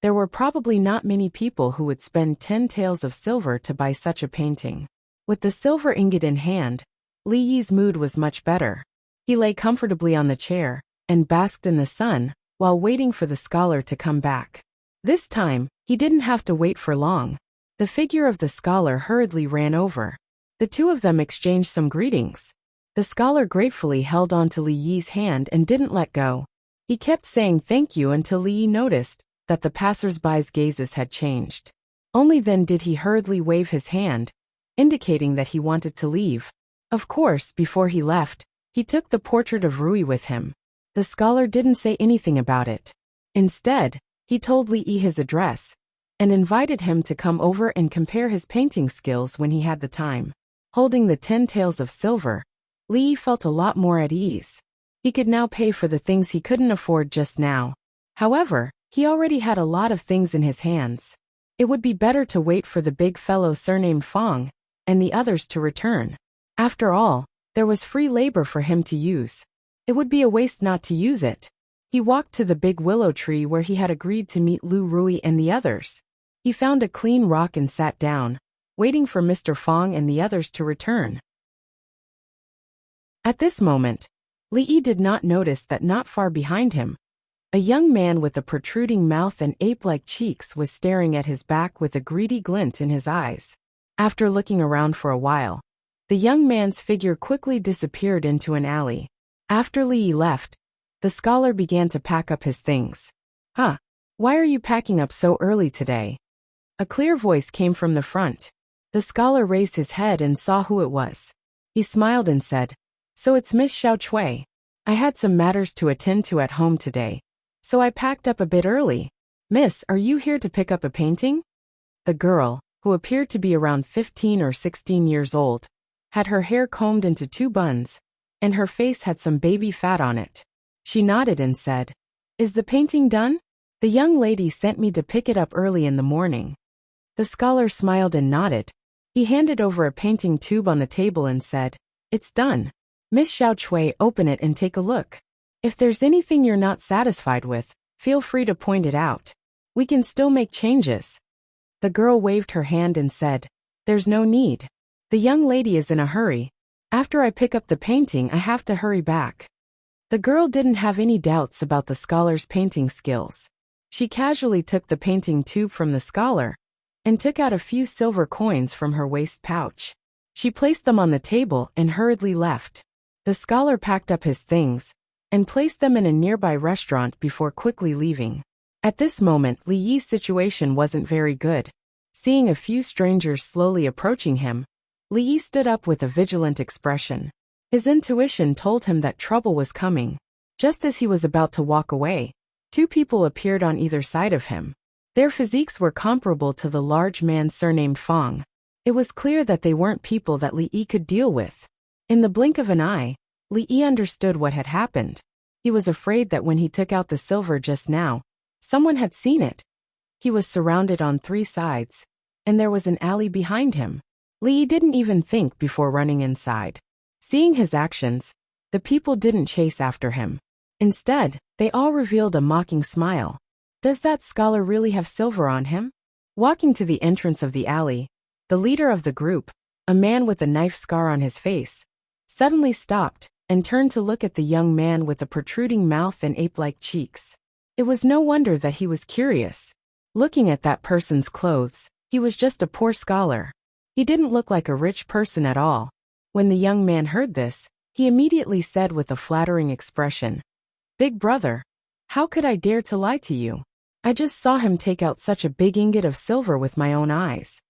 There were probably not many people who would spend 10 taels of silver to buy such a painting. With the silver ingot in hand, Li Yi's mood was much better. He lay comfortably on the chair and basked in the sun while waiting for the scholar to come back. This time, he didn't have to wait for long. The figure of the scholar hurriedly ran over. The two of them exchanged some greetings. The scholar gratefully held on to Li Yi's hand and didn't let go. He kept saying thank you until Li Yi noticed that the passers-by's gazes had changed. Only then did he hurriedly wave his hand, indicating that he wanted to leave. Of course, before he left, he took the portrait of Rui with him. The scholar didn't say anything about it. Instead, he told Li Yi his address and invited him to come over and compare his painting skills when he had the time. Holding the 10 taels of silver, Li Yi felt a lot more at ease. He could now pay for the things he couldn't afford just now. However, he already had a lot of things in his hands. It would be better to wait for the big fellow surnamed Fong and the others to return. After all, there was free labor for him to use. It would be a waste not to use it. He walked to the big willow tree where he had agreed to meet Lu Rui and the others. He found a clean rock and sat down, waiting for Mr. Fong and the others to return. At this moment, Li Yi did not notice that not far behind him, a young man with a protruding mouth and ape-like cheeks was staring at his back with a greedy glint in his eyes. After looking around for a while, the young man's figure quickly disappeared into an alley. After Li Yi left, the scholar began to pack up his things. Huh? Why are you packing up so early today? A clear voice came from the front. The scholar raised his head and saw who it was. He smiled and said, "So it's Miss Xiao Chui. I had some matters to attend to at home today, so I packed up a bit early. Miss, are you here to pick up a painting?" The girl, who appeared to be around 15 or 16 years old, had her hair combed into 2 buns, and her face had some baby fat on it. She nodded and said, "Is the painting done? The young lady sent me to pick it up early in the morning." The scholar smiled and nodded. He handed over a painting tube on the table and said, "It's done. Miss Xiao Chui, open it and take a look. If there's anything you're not satisfied with, feel free to point it out. We can still make changes." The girl waved her hand and said, "There's no need. The young lady is in a hurry. After I pick up the painting, I have to hurry back." The girl didn't have any doubts about the scholar's painting skills. She casually took the painting tube from the scholar and took out a few silver coins from her waist pouch. She placed them on the table and hurriedly left. The scholar packed up his things and placed them in a nearby restaurant before quickly leaving. At this moment, Li Yi's situation wasn't very good. Seeing a few strangers slowly approaching him, Li Yi stood up with a vigilant expression. His intuition told him that trouble was coming. Just as he was about to walk away, 2 people appeared on either side of him. Their physiques were comparable to the large man surnamed Fong. It was clear that they weren't people that Li Yi could deal with. In the blink of an eye, Li Yi understood what had happened. He was afraid that when he took out the silver just now, someone had seen it. He was surrounded on 3 sides, and there was an alley behind him. Li Yi didn't even think before running inside. Seeing his actions, the people didn't chase after him. Instead, they all revealed a mocking smile. Does that scholar really have silver on him? Walking to the entrance of the alley, the leader of the group, a man with a knife scar on his face, suddenly stopped and turned to look at the young man with the protruding mouth and ape-like cheeks. It was no wonder that he was curious. Looking at that person's clothes, he was just a poor scholar. He didn't look like a rich person at all. When the young man heard this, he immediately said with a flattering expression, "Big brother, how could I dare to lie to you? I just saw him take out such a big ingot of silver with my own eyes.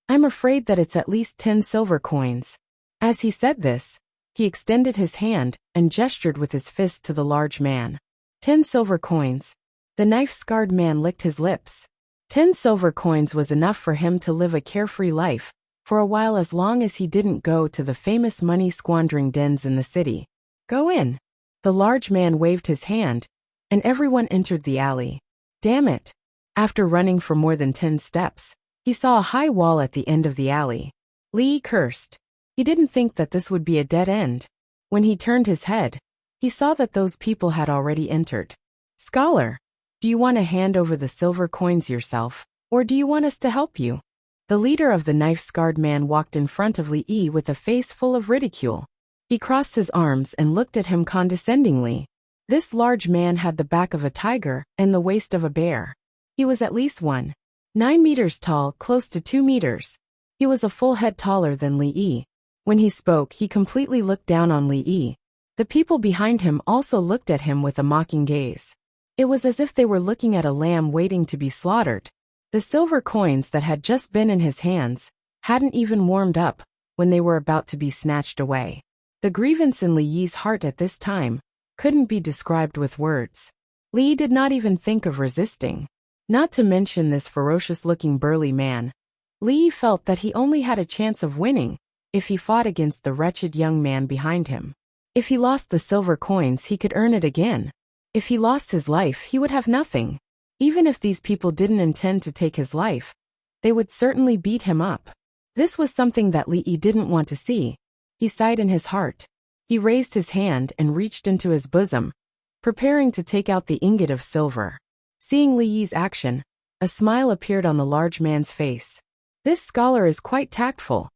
I'm afraid that it's at least 10 silver coins." As he said this, he extended his hand and gestured with his fist to the large man. 10 silver coins. The knife-scarred man licked his lips. 10 silver coins was enough for him to live a carefree life for a while, as long as he didn't go to the famous money-squandering dens in the city. "Go in." The large man waved his hand, and everyone entered the alley. Damn it. After running for more than 10 steps, he saw a high wall at the end of the alley. Li Yi cursed. He didn't think that this would be a dead end. When he turned his head, he saw that those people had already entered. "Scholar, do you want to hand over the silver coins yourself, or do you want us to help you?" The leader of the knife-scarred man walked in front of Li Yi with a face full of ridicule. He crossed his arms and looked at him condescendingly. This large man had the back of a tiger and the waist of a bear. He was at least 1.9 meters tall, close to 2 meters. He was a full head taller than Li Yi. When he spoke, he completely looked down on Li Yi. The people behind him also looked at him with a mocking gaze. It was as if they were looking at a lamb waiting to be slaughtered. The silver coins that had just been in his hands hadn't even warmed up when they were about to be snatched away. The grievance in Li Yi's heart at this time couldn't be described with words. Li Yi did not even think of resisting. Not to mention this ferocious-looking burly man. Li Yi felt that he only had a chance of winning if he fought against the wretched young man behind him. If he lost the silver coins, he could earn it again. If he lost his life, he would have nothing. Even if these people didn't intend to take his life, they would certainly beat him up. This was something that Li Yi didn't want to see. He sighed in his heart. He raised his hand and reached into his bosom, preparing to take out the ingot of silver. Seeing Li Yi's action, a smile appeared on the large man's face. This scholar is quite tactful.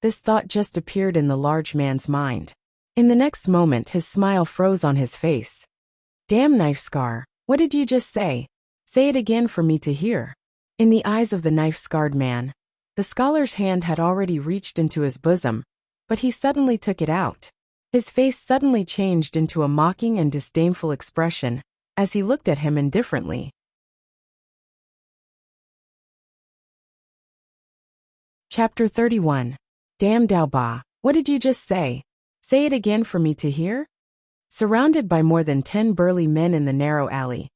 This thought just appeared in the large man's mind. In the next moment, his smile froze on his face. "Damn knife scar, what did you just say? Say it again for me to hear." In the eyes of the knife-scarred man, the scholar's hand had already reached into his bosom, but he suddenly took it out. His face suddenly changed into a mocking and disdainful expression as he looked at him indifferently. Chapter 31. Damn Dao Ba, what did you just say? Say it again for me to hear? Surrounded by more than 10 burly men in the narrow alley,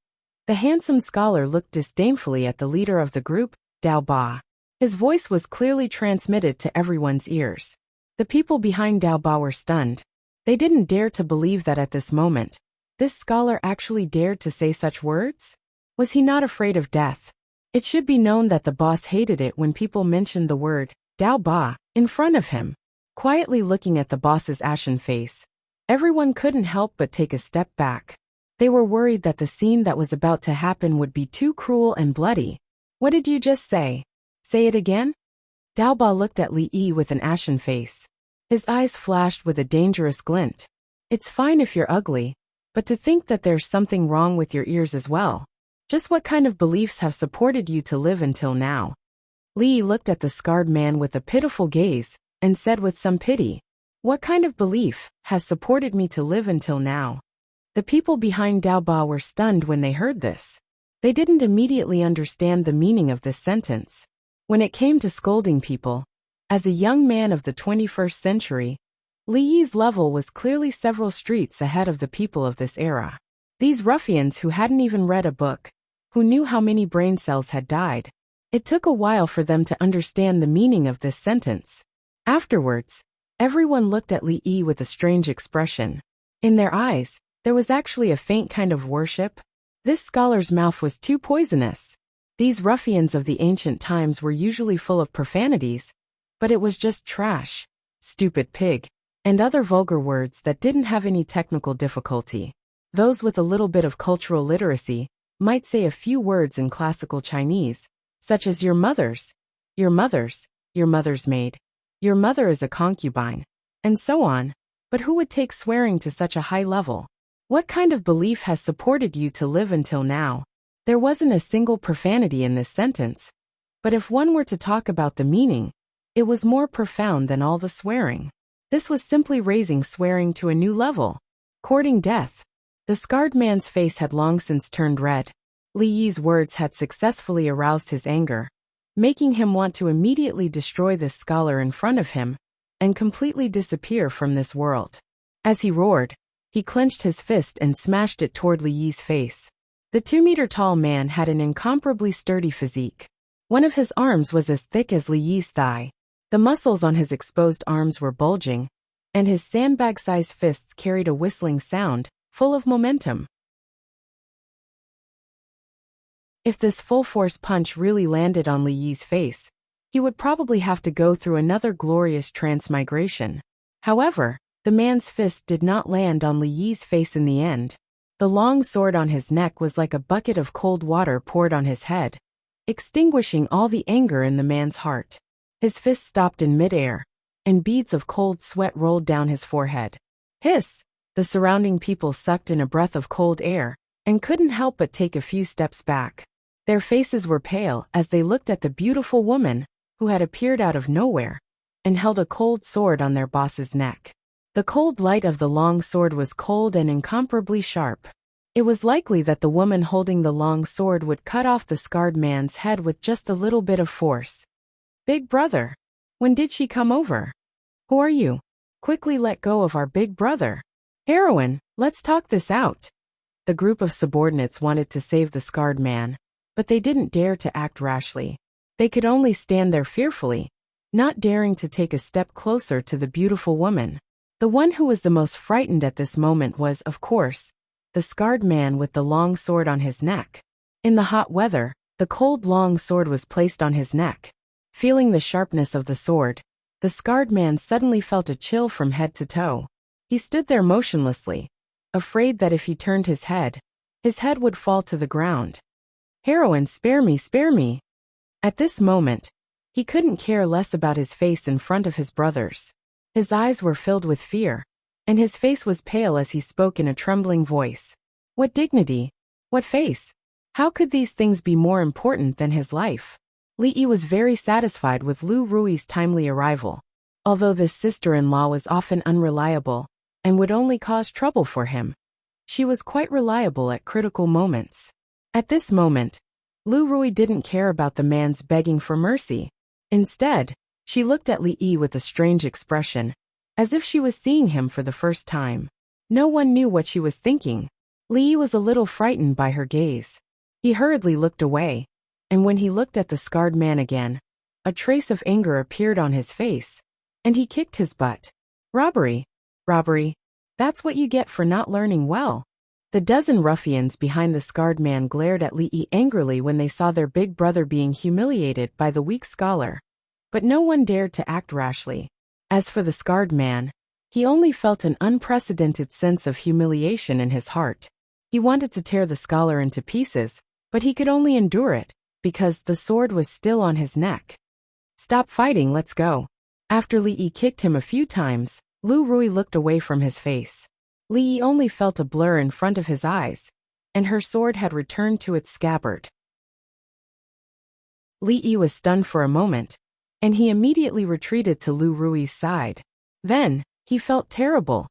the handsome scholar looked disdainfully at the leader of the group, Dao Ba. His voice was clearly transmitted to everyone's ears. The people behind Dao Ba were stunned. They didn't dare to believe that at this moment, this scholar actually dared to say such words. Was he not afraid of death? It should be known that the boss hated it when people mentioned the word Dao Ba in front of him. Quietly looking at the boss's ashen face, everyone couldn't help but take a step back. They were worried that the scene that was about to happen would be too cruel and bloody. "What did you just say? Say it again?" Dao Ba looked at Li Yi with an ashen face. His eyes flashed with a dangerous glint. "It's fine if you're ugly, but to think that there's something wrong with your ears as well. Just what kind of beliefs have supported you to live until now?" Li Yi looked at the scarred man with a pitiful gaze and said with some pity, "What kind of belief has supported me to live until now?" The people behind Dao Ba were stunned when they heard this. They didn't immediately understand the meaning of this sentence. When it came to scolding people, as a young man of the 21st century, Li Yi's level was clearly several streets ahead of the people of this era. These ruffians who hadn't even read a book, who knew how many brain cells had died, It took a while for them to understand the meaning of this sentence. Afterwards, everyone looked at Li Yi with a strange expression. In their eyes, there was actually a faint kind of worship. This scholar's mouth was too poisonous. These ruffians of the ancient times were usually full of profanities, but it was just trash, stupid pig, and other vulgar words that didn't have any technical difficulty. Those with a little bit of cultural literacy might say a few words in classical Chinese, such as your mother's maid, your mother is a concubine, and so on. But who would take swearing to such a high level? What kind of belief has supported you to live until now? There wasn't a single profanity in this sentence, but if one were to talk about the meaning, it was more profound than all the swearing. This was simply raising swearing to a new level. Courting death. The scarred man's face had long since turned red. Li Yi's words had successfully aroused his anger, making him want to immediately destroy this scholar in front of him and completely disappear from this world. As he roared, he clenched his fist and smashed it toward Li Yi's face. The 2-meter-tall man had an incomparably sturdy physique. One of his arms was as thick as Li Yi's thigh. The muscles on his exposed arms were bulging, and his sandbag-sized fists carried a whistling sound, full of momentum. If this full-force punch really landed on Li Yi's face, he would probably have to go through another glorious transmigration. However, the man's fist did not land on Li Yi's face in the end. The long sword on his neck was like a bucket of cold water poured on his head, extinguishing all the anger in the man's heart. His fist stopped in midair, and beads of cold sweat rolled down his forehead. Hiss! The surrounding people sucked in a breath of cold air, and couldn't help but take a few steps back. Their faces were pale as they looked at the beautiful woman, who had appeared out of nowhere, and held a cold sword on their boss's neck. The cold light of the long sword was cold and incomparably sharp. It was likely that the woman holding the long sword would cut off the scarred man's head with just a little bit of force. Big brother. When did she come over? Who are you? Quickly let go of our big brother. Heroine, let's talk this out. The group of subordinates wanted to save the scarred man, but they didn't dare to act rashly. They could only stand there fearfully, not daring to take a step closer to the beautiful woman. The one who was the most frightened at this moment was, of course, the scarred man with the long sword on his neck. In the hot weather, the cold long sword was placed on his neck. Feeling the sharpness of the sword, the scarred man suddenly felt a chill from head to toe. He stood there motionlessly, afraid that if he turned his head would fall to the ground. Heroine, spare me, spare me. At this moment, he couldn't care less about his face in front of his brothers. His eyes were filled with fear, and his face was pale as he spoke in a trembling voice. What dignity? What face? How could these things be more important than his life? Li Yi was very satisfied with Lu Rui's timely arrival. Although this sister-in-law was often unreliable and would only cause trouble for him, she was quite reliable at critical moments. At this moment, Lu Rui didn't care about the man's begging for mercy. Instead, she looked at Li Yi with a strange expression, as if she was seeing him for the first time. No one knew what she was thinking. Li Yi was a little frightened by her gaze. He hurriedly looked away, and when he looked at the scarred man again, a trace of anger appeared on his face, and he kicked his butt. Robbery. Robbery. That's what you get for not learning well. The dozen ruffians behind the scarred man glared at Li Yi angrily when they saw their big brother being humiliated by the weak scholar. But no one dared to act rashly. As for the scarred man, he only felt an unprecedented sense of humiliation in his heart. He wanted to tear the scholar into pieces, but he could only endure it, because the sword was still on his neck. Stop fighting, let's go. After Li Yi kicked him a few times, Lu Rui looked away from his face. Li Yi only felt a blur in front of his eyes, and her sword had returned to its scabbard. Li Yi was stunned for a moment, and he immediately retreated to Lu Rui's side. Then, he felt terrible.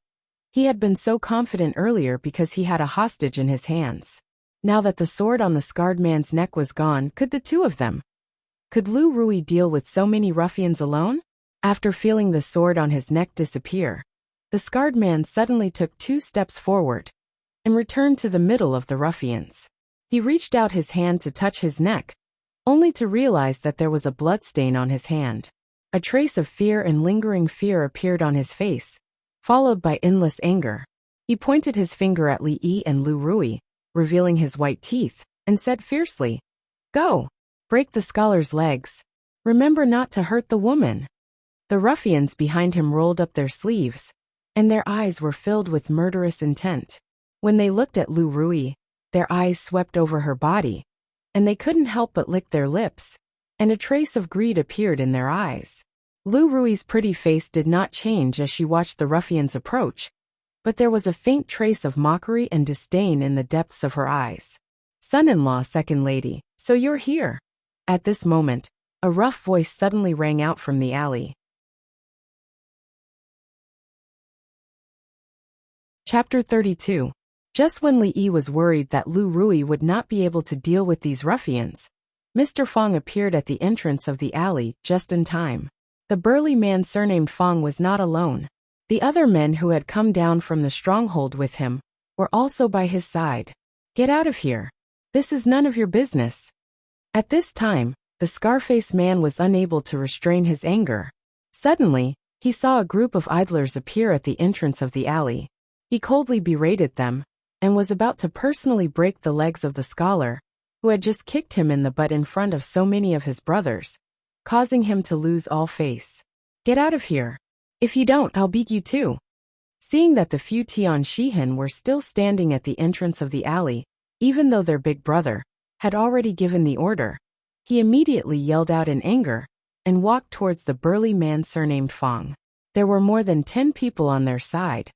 He had been so confident earlier because he had a hostage in his hands. Now that the sword on the scarred man's neck was gone, could the two of them? Could Lu Rui deal with so many ruffians alone? After feeling the sword on his neck disappear, the scarred man suddenly took 2 steps forward and returned to the middle of the ruffians. He reached out his hand to touch his neck, only to realize that there was a bloodstain on his hand. A trace of fear and lingering fear appeared on his face, followed by endless anger. He pointed his finger at Li Yi and Lu Rui, revealing his white teeth, and said fiercely, "Go! Break the scholar's legs. Remember not to hurt the woman." The ruffians behind him rolled up their sleeves, and their eyes were filled with murderous intent. When they looked at Lu Rui, their eyes swept over her body, and they couldn't help but lick their lips, and a trace of greed appeared in their eyes. Lu Rui's pretty face did not change as she watched the ruffians approach, but there was a faint trace of mockery and disdain in the depths of her eyes. "Son-in-law, second lady, so you're here." At this moment, a rough voice suddenly rang out from the alley. Chapter 32. Just when Li Yi was worried that Lu Rui would not be able to deal with these ruffians, Mr. Fong appeared at the entrance of the alley just in time. The burly man surnamed Fong was not alone. The other men who had come down from the stronghold with him were also by his side. "Get out of here. This is none of your business." At this time, the Scarface man was unable to restrain his anger. Suddenly, he saw a group of idlers appear at the entrance of the alley. He coldly berated them, and was about to personally break the legs of the scholar, who had just kicked him in the butt in front of so many of his brothers, causing him to lose all face. "Get out of here. If you don't, I'll beat you too." Seeing that the few Tian Shihan were still standing at the entrance of the alley, even though their big brother had already given the order, he immediately yelled out in anger and walked towards the burly man surnamed Fong. There were more than 10 people on their side,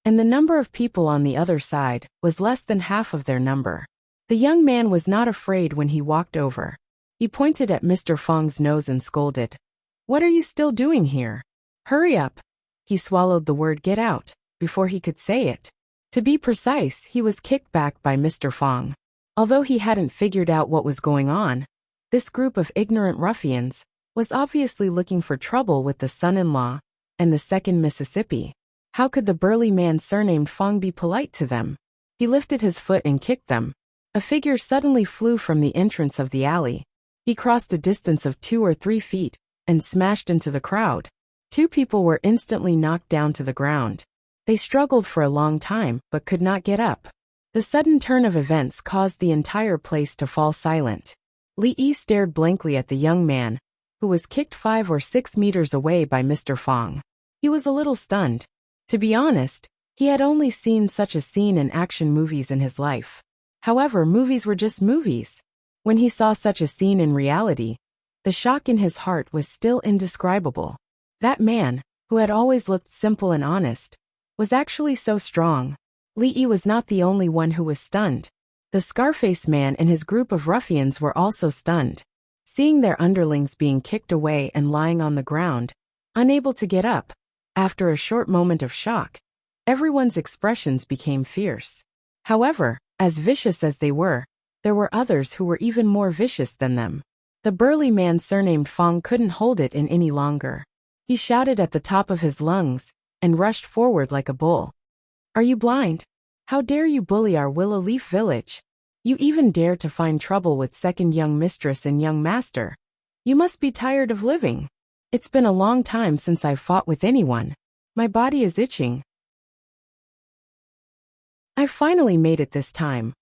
and the number of people on the other side was less than half of their number. The young man was not afraid when he walked over. He pointed at Mr. Fong's nose and scolded, "What are you still doing here? Hurry up." He swallowed the word "get out" before he could say it. To be precise, he was kicked back by Mr. Fong. Although he hadn't figured out what was going on, this group of ignorant ruffians was obviously looking for trouble with the son-in-law and the second Mississippi. How could the burly man surnamed Fong be polite to them? He lifted his foot and kicked them. A figure suddenly flew from the entrance of the alley. He crossed a distance of 2 or 3 feet and smashed into the crowd. 2 people were instantly knocked down to the ground. They struggled for a long time but could not get up. The sudden turn of events caused the entire place to fall silent. Li Yi stared blankly at the young man, who was kicked 5 or 6 meters away by Mr. Fong. He was a little stunned. To be honest, he had only seen such a scene in action movies in his life. However, movies were just movies. When he saw such a scene in reality, the shock in his heart was still indescribable. That man, who had always looked simple and honest, was actually so strong. Li Yi was not the only one who was stunned. The Scarface man and his group of ruffians were also stunned. Seeing their underlings being kicked away and lying on the ground, unable to get up, after a short moment of shock, everyone's expressions became fierce. However, as vicious as they were, there were others who were even more vicious than them. The burly man surnamed Fong couldn't hold it in any longer. He shouted at the top of his lungs and rushed forward like a bull. "Are you blind? How dare you bully our Willow Leaf village? You even dare to find trouble with second young mistress and young master. You must be tired of living. It's been a long time since I've fought with anyone. My body is itching. I finally made it this time."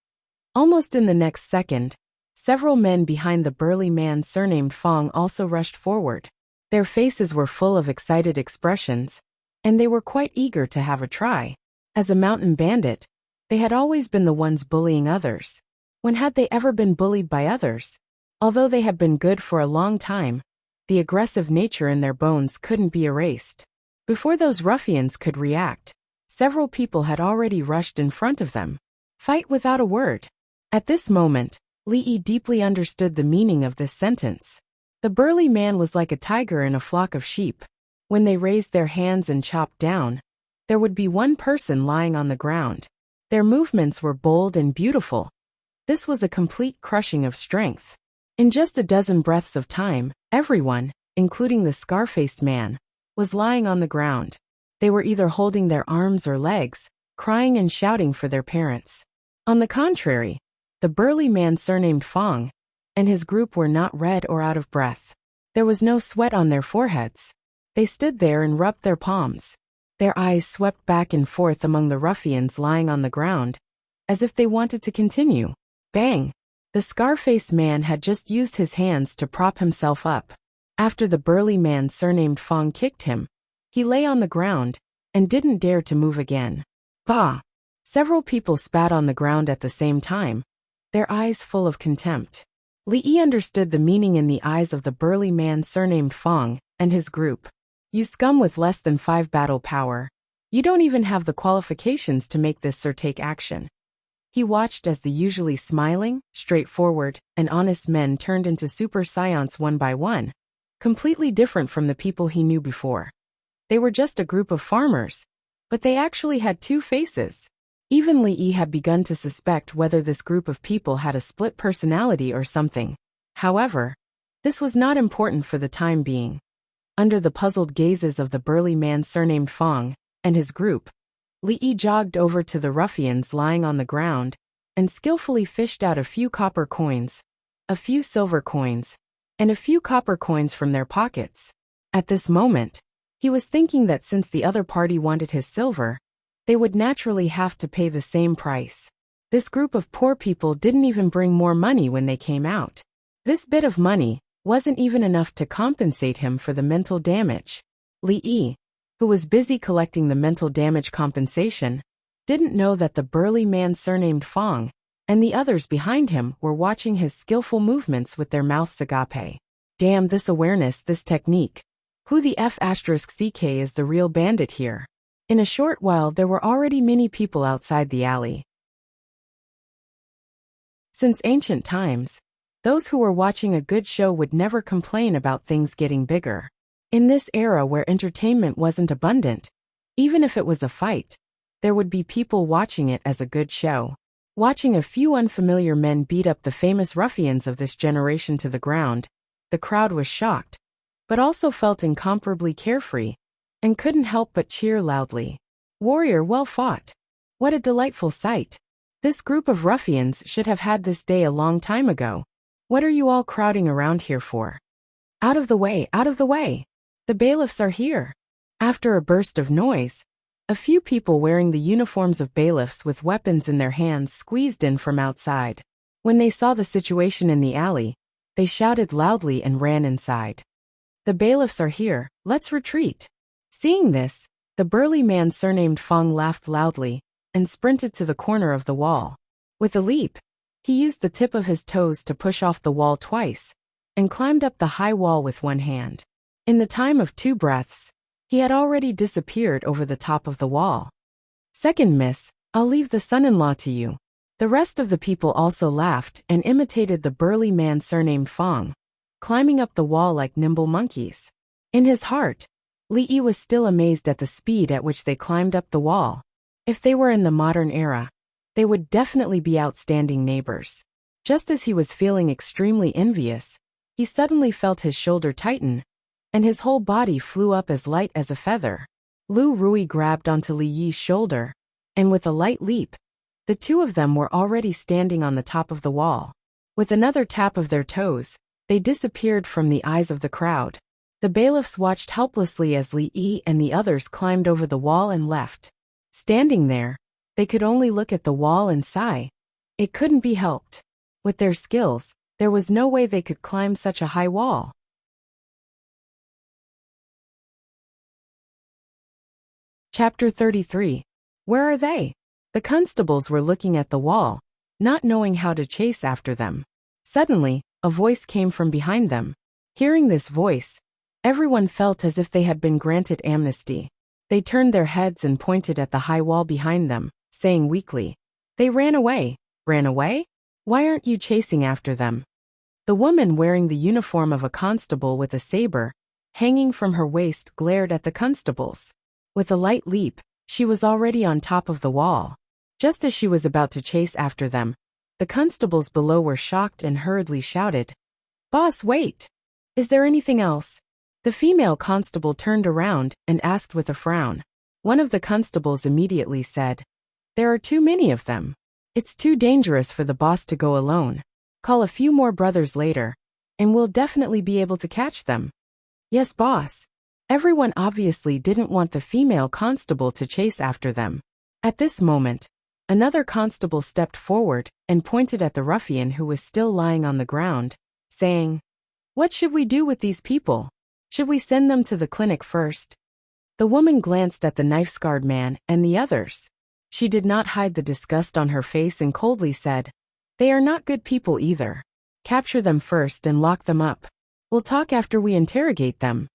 Almost in the next second, several men behind the burly man surnamed Fong also rushed forward. Their faces were full of excited expressions, and they were quite eager to have a try. As a mountain bandit, they had always been the ones bullying others. When had they ever been bullied by others? Although they had been good for a long time, the aggressive nature in their bones couldn't be erased. Before those ruffians could react, several people had already rushed in front of them. Fight without a word. At this moment, Li Yi deeply understood the meaning of this sentence. The burly man was like a tiger in a flock of sheep. When they raised their hands and chopped down, there would be one person lying on the ground. Their movements were bold and beautiful. This was a complete crushing of strength. In just a dozen breaths of time, everyone, including the scar-faced man, was lying on the ground. They were either holding their arms or legs, crying and shouting for their parents. On the contrary, the burly man surnamed Fong and his group were not red or out of breath. There was no sweat on their foreheads. They stood there and rubbed their palms. Their eyes swept back and forth among the ruffians lying on the ground, as if they wanted to continue. Bang! The scar-faced man had just used his hands to prop himself up. After the burly man surnamed Fong kicked him, he lay on the ground and didn't dare to move again. Bah! Several people spat on the ground at the same time, their eyes full of contempt. Li Yi understood the meaning in the eyes of the burly man surnamed Fong and his group. You scum with less than 5 battle power. You don't even have the qualifications to make this or take action. He watched as the usually smiling, straightforward, and honest men turned into super scions one by one, completely different from the people he knew before. They were just a group of farmers, but they actually had 2 faces. Even Li Yi had begun to suspect whether this group of people had a split personality or something. However, this was not important for the time being. Under the puzzled gazes of the burly man surnamed Fong and his group, Li Yi jogged over to the ruffians lying on the ground and skillfully fished out a few copper coins, a few silver coins, and a few copper coins from their pockets. At this moment, he was thinking that since the other party wanted his silver, they would naturally have to pay the same price. This group of poor people didn't even bring more money when they came out. This bit of money wasn't even enough to compensate him for the mental damage. Li Yi, who was busy collecting the mental damage compensation, didn't know that the burly man surnamed Fong and the others behind him were watching his skillful movements with their mouths agape. Damn, this awareness, this technique. Who the F***ck is the real bandit here? In a short while there were already many people outside the alley. Since ancient times, those who were watching a good show would never complain about things getting bigger. In this era where entertainment wasn't abundant, even if it was a fight, there would be people watching it as a good show. Watching a few unfamiliar men beat up the famous ruffians of this generation to the ground, the crowd was shocked, but also felt incomparably carefree, and couldn't help but cheer loudly. Warrior, well fought. What a delightful sight. This group of ruffians should have had this day a long time ago. What are you all crowding around here for? Out of the way, out of the way. The bailiffs are here. After a burst of noise, a few people wearing the uniforms of bailiffs with weapons in their hands squeezed in from outside. When they saw the situation in the alley, they shouted loudly and ran inside. The bailiffs are here, let's retreat. Seeing this, the burly man surnamed Fong laughed loudly and sprinted to the corner of the wall. With a leap, he used the tip of his toes to push off the wall twice and climbed up the high wall with one hand. In the time of 2 breaths, he had already disappeared over the top of the wall. Second miss, I'll leave the son-in-law to you. The rest of the people also laughed and imitated the burly man surnamed Fong, climbing up the wall like nimble monkeys. In his heart, Li Yi was still amazed at the speed at which they climbed up the wall. If they were in the modern era, they would definitely be outstanding neighbors. Just as he was feeling extremely envious, he suddenly felt his shoulder tighten, and his whole body flew up as light as a feather. Lu Rui grabbed onto Li Yi's shoulder, and with a light leap, the 2 of them were already standing on the top of the wall. With another tap of their toes, they disappeared from the eyes of the crowd. The bailiffs watched helplessly as Li Yi and the others climbed over the wall and left. Standing there, they could only look at the wall and sigh. It couldn't be helped. With their skills, there was no way they could climb such a high wall. Chapter 33. Where are they? The constables were looking at the wall, not knowing how to chase after them. Suddenly, a voice came from behind them. Hearing this voice, everyone felt as if they had been granted amnesty. They turned their heads and pointed at the high wall behind them, saying weakly, "They ran away." Ran away? Why aren't you chasing after them? The woman wearing the uniform of a constable with a saber, hanging from her waist, glared at the constables. With a light leap, she was already on top of the wall. Just as she was about to chase after them, the constables below were shocked and hurriedly shouted, "Boss, wait! Is there anything else?" The female constable turned around and asked with a frown. One of the constables immediately said, "There are too many of them. It's too dangerous for the boss to go alone." Call a few more brothers later, and we'll definitely be able to catch them. Yes, boss. Everyone obviously didn't want the female constable to chase after them. At this moment, another constable stepped forward and pointed at the ruffian who was still lying on the ground, saying, "What should we do with these people? Should we send them to the clinic first?" The woman glanced at the knife-scarred man and the others. She did not hide the disgust on her face and coldly said, "They are not good people either. Capture them first and lock them up. We'll talk after we interrogate them."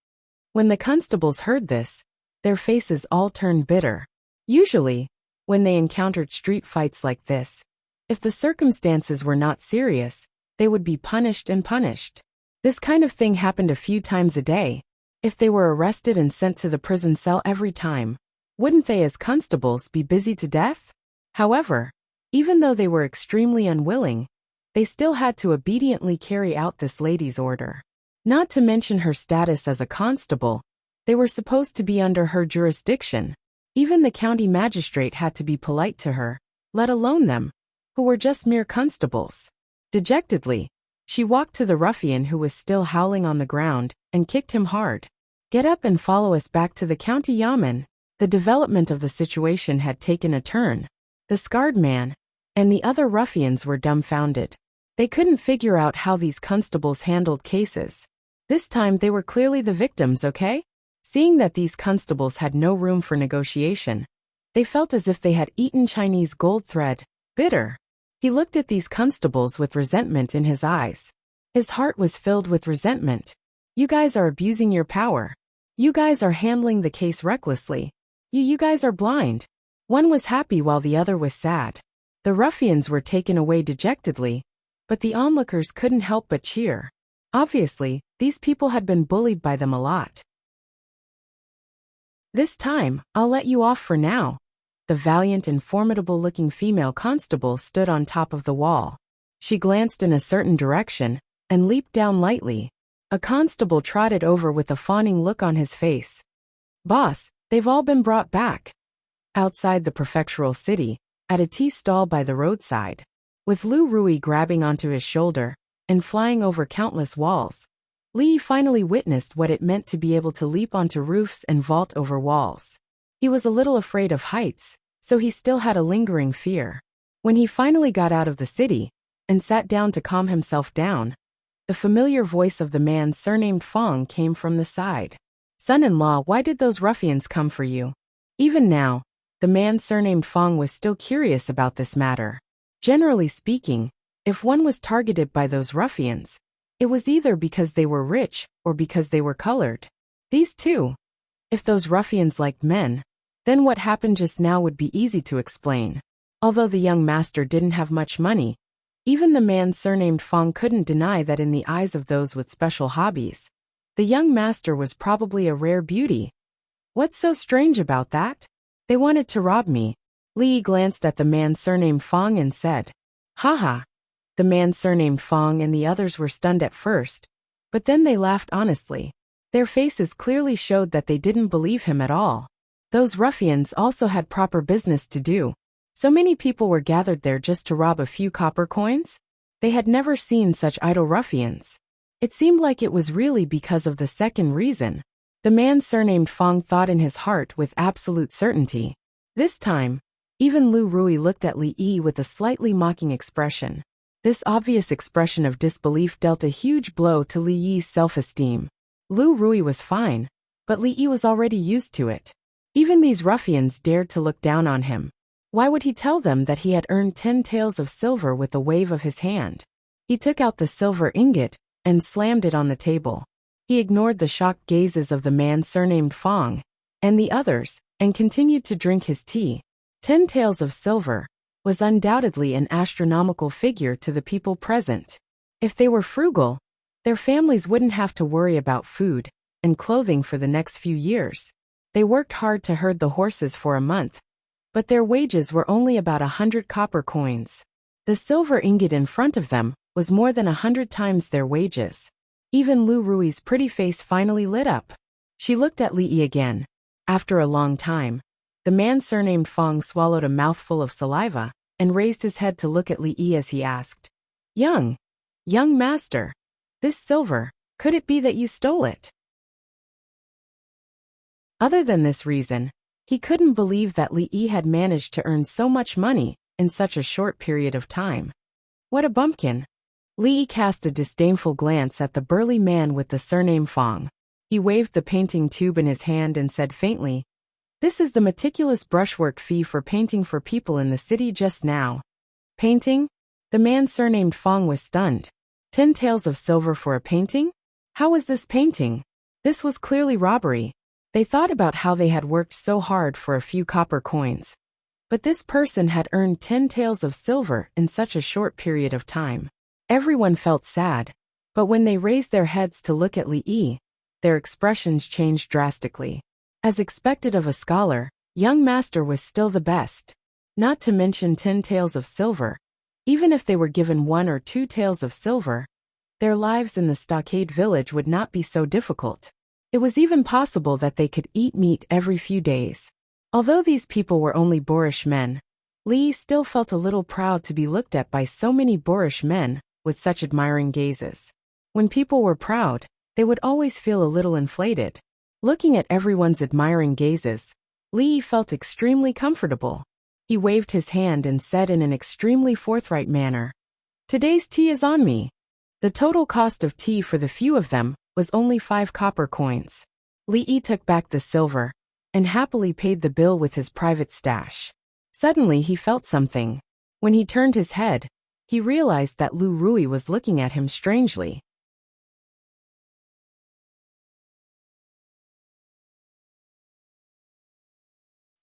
When the constables heard this, their faces all turned bitter. Usually, when they encountered street fights like this, if the circumstances were not serious, they would be punished and punished. This kind of thing happened a few times a day. If they were arrested and sent to the prison cell every time, wouldn't they as constables be busy to death? However, even though they were extremely unwilling, they still had to obediently carry out this lady's order. Not to mention her status as a constable, they were supposed to be under her jurisdiction. Even the county magistrate had to be polite to her, let alone them, who were just mere constables. Dejectedly, she walked to the ruffian who was still howling on the ground and kicked him hard. "Get up and follow us back to the county yamen." The development of the situation had taken a turn. The scarred man and the other ruffians were dumbfounded. They couldn't figure out how these constables handled cases. This time they were clearly the victims, okay? Seeing that these constables had no room for negotiation, they felt as if they had eaten Chinese gold thread, bitter. He looked at these constables with resentment in his eyes. His heart was filled with resentment. "You guys are abusing your power. You guys are handling the case recklessly. You guys are blind." One was happy while the other was sad. The ruffians were taken away dejectedly, but the onlookers couldn't help but cheer. Obviously, these people had been bullied by them a lot. "This time, I'll let you off for now." The valiant and formidable-looking female constable stood on top of the wall. She glanced in a certain direction and leaped down lightly. A constable trotted over with a fawning look on his face. "Boss, they've all been brought back." Outside the prefectural city, at a tea stall by the roadside, with Lu Rui grabbing onto his shoulder and flying over countless walls, Li finally witnessed what it meant to be able to leap onto roofs and vault over walls. He was a little afraid of heights, so he still had a lingering fear. When he finally got out of the city and sat down to calm himself down, the familiar voice of the man surnamed Fong came from the side. "Son-in-law, why did those ruffians come for you?" Even now, the man surnamed Fong was still curious about this matter. Generally speaking, if one was targeted by those ruffians, it was either because they were rich or because they were colored. These two. If those ruffians liked men, then what happened just now would be easy to explain. Although the young master didn't have much money, even the man surnamed Fong couldn't deny that in the eyes of those with special hobbies, the young master was probably a rare beauty. "What's so strange about that? They wanted to rob me." Li glanced at the man surnamed Fong and said, "Haha." The man surnamed Fong and the others were stunned at first, but then they laughed honestly. Their faces clearly showed that they didn't believe him at all. Those ruffians also had proper business to do. So many people were gathered there just to rob a few copper coins? They had never seen such idle ruffians. It seemed like it was really because of the second reason. The man surnamed Fong thought in his heart with absolute certainty. This time, even Lu Rui looked at Li Yi with a slightly mocking expression. This obvious expression of disbelief dealt a huge blow to Li Yi's self-esteem. Lu Rui was fine, but Li Yi was already used to it. Even these ruffians dared to look down on him. Why would he tell them that he had earned 10 taels of silver with a wave of his hand? He took out the silver ingot and slammed it on the table. He ignored the shocked gazes of the man surnamed Fong and the others and continued to drink his tea. 10 taels of silver was undoubtedly an astronomical figure to the people present. If they were frugal, their families wouldn't have to worry about food and clothing for the next few years. They worked hard to herd the horses for a month, but their wages were only about 100 copper coins. The silver ingot in front of them was more than 100 times their wages. Even Lu Rui's pretty face finally lit up. She looked at Li Yi again. After a long time, the man surnamed Fong swallowed a mouthful of saliva and raised his head to look at Li Yi as he asked, "Young, "Young master, this silver, could it be that you stole it?" Other than this reason, he couldn't believe that Li Yi had managed to earn so much money in such a short period of time. What a bumpkin! Li Yi cast a disdainful glance at the burly man with the surname Fang. He waved the painting tube in his hand and said faintly, "This is the meticulous brushwork fee for painting for people in the city just now." Painting? The man surnamed Fang was stunned. 10 taels of silver for a painting? How was this painting? This was clearly robbery. They thought about how they had worked so hard for a few copper coins. But this person had earned 10 taels of silver in such a short period of time. Everyone felt sad, but when they raised their heads to look at Li Yi, their expressions changed drastically. As expected of a scholar, young master was still the best. Not to mention 10 taels of silver. Even if they were given 1 or 2 taels of silver, their lives in the stockade village would not be so difficult. It was even possible that they could eat meat every few days. Although these people were only boorish men, Li still felt a little proud to be looked at by so many boorish men with such admiring gazes. When people were proud, they would always feel a little inflated. Looking at everyone's admiring gazes, Li felt extremely comfortable. He waved his hand and said in an extremely forthright manner, "Today's tea is on me." The total cost of tea for the few of them was only 5 copper coins. Li Yi took back the silver and happily paid the bill with his private stash. Suddenly he felt something. When he turned his head, he realized that Lu Rui was looking at him strangely.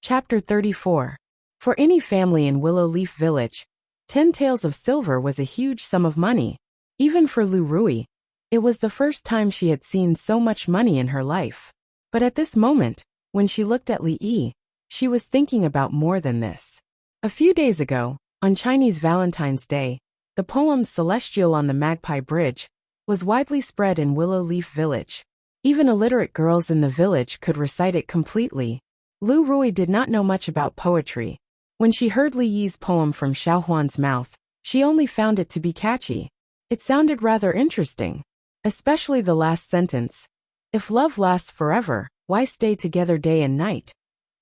Chapter 34. For any family in Willow Leaf Village, 10 taels of silver was a huge sum of money. Even for Lu Rui, it was the first time she had seen so much money in her life. But at this moment, when she looked at Li Yi, she was thinking about more than this. A few days ago, on Chinese Valentine's Day, the poem Celestial on the Magpie Bridge was widely spread in Willow Leaf Village. Even illiterate girls in the village could recite it completely. Lu Rui did not know much about poetry. When she heard Li Yi's poem from Xiaohuan's mouth, she only found it to be catchy. It sounded rather interesting. Especially the last sentence. "If love lasts forever, why stay together day and night?"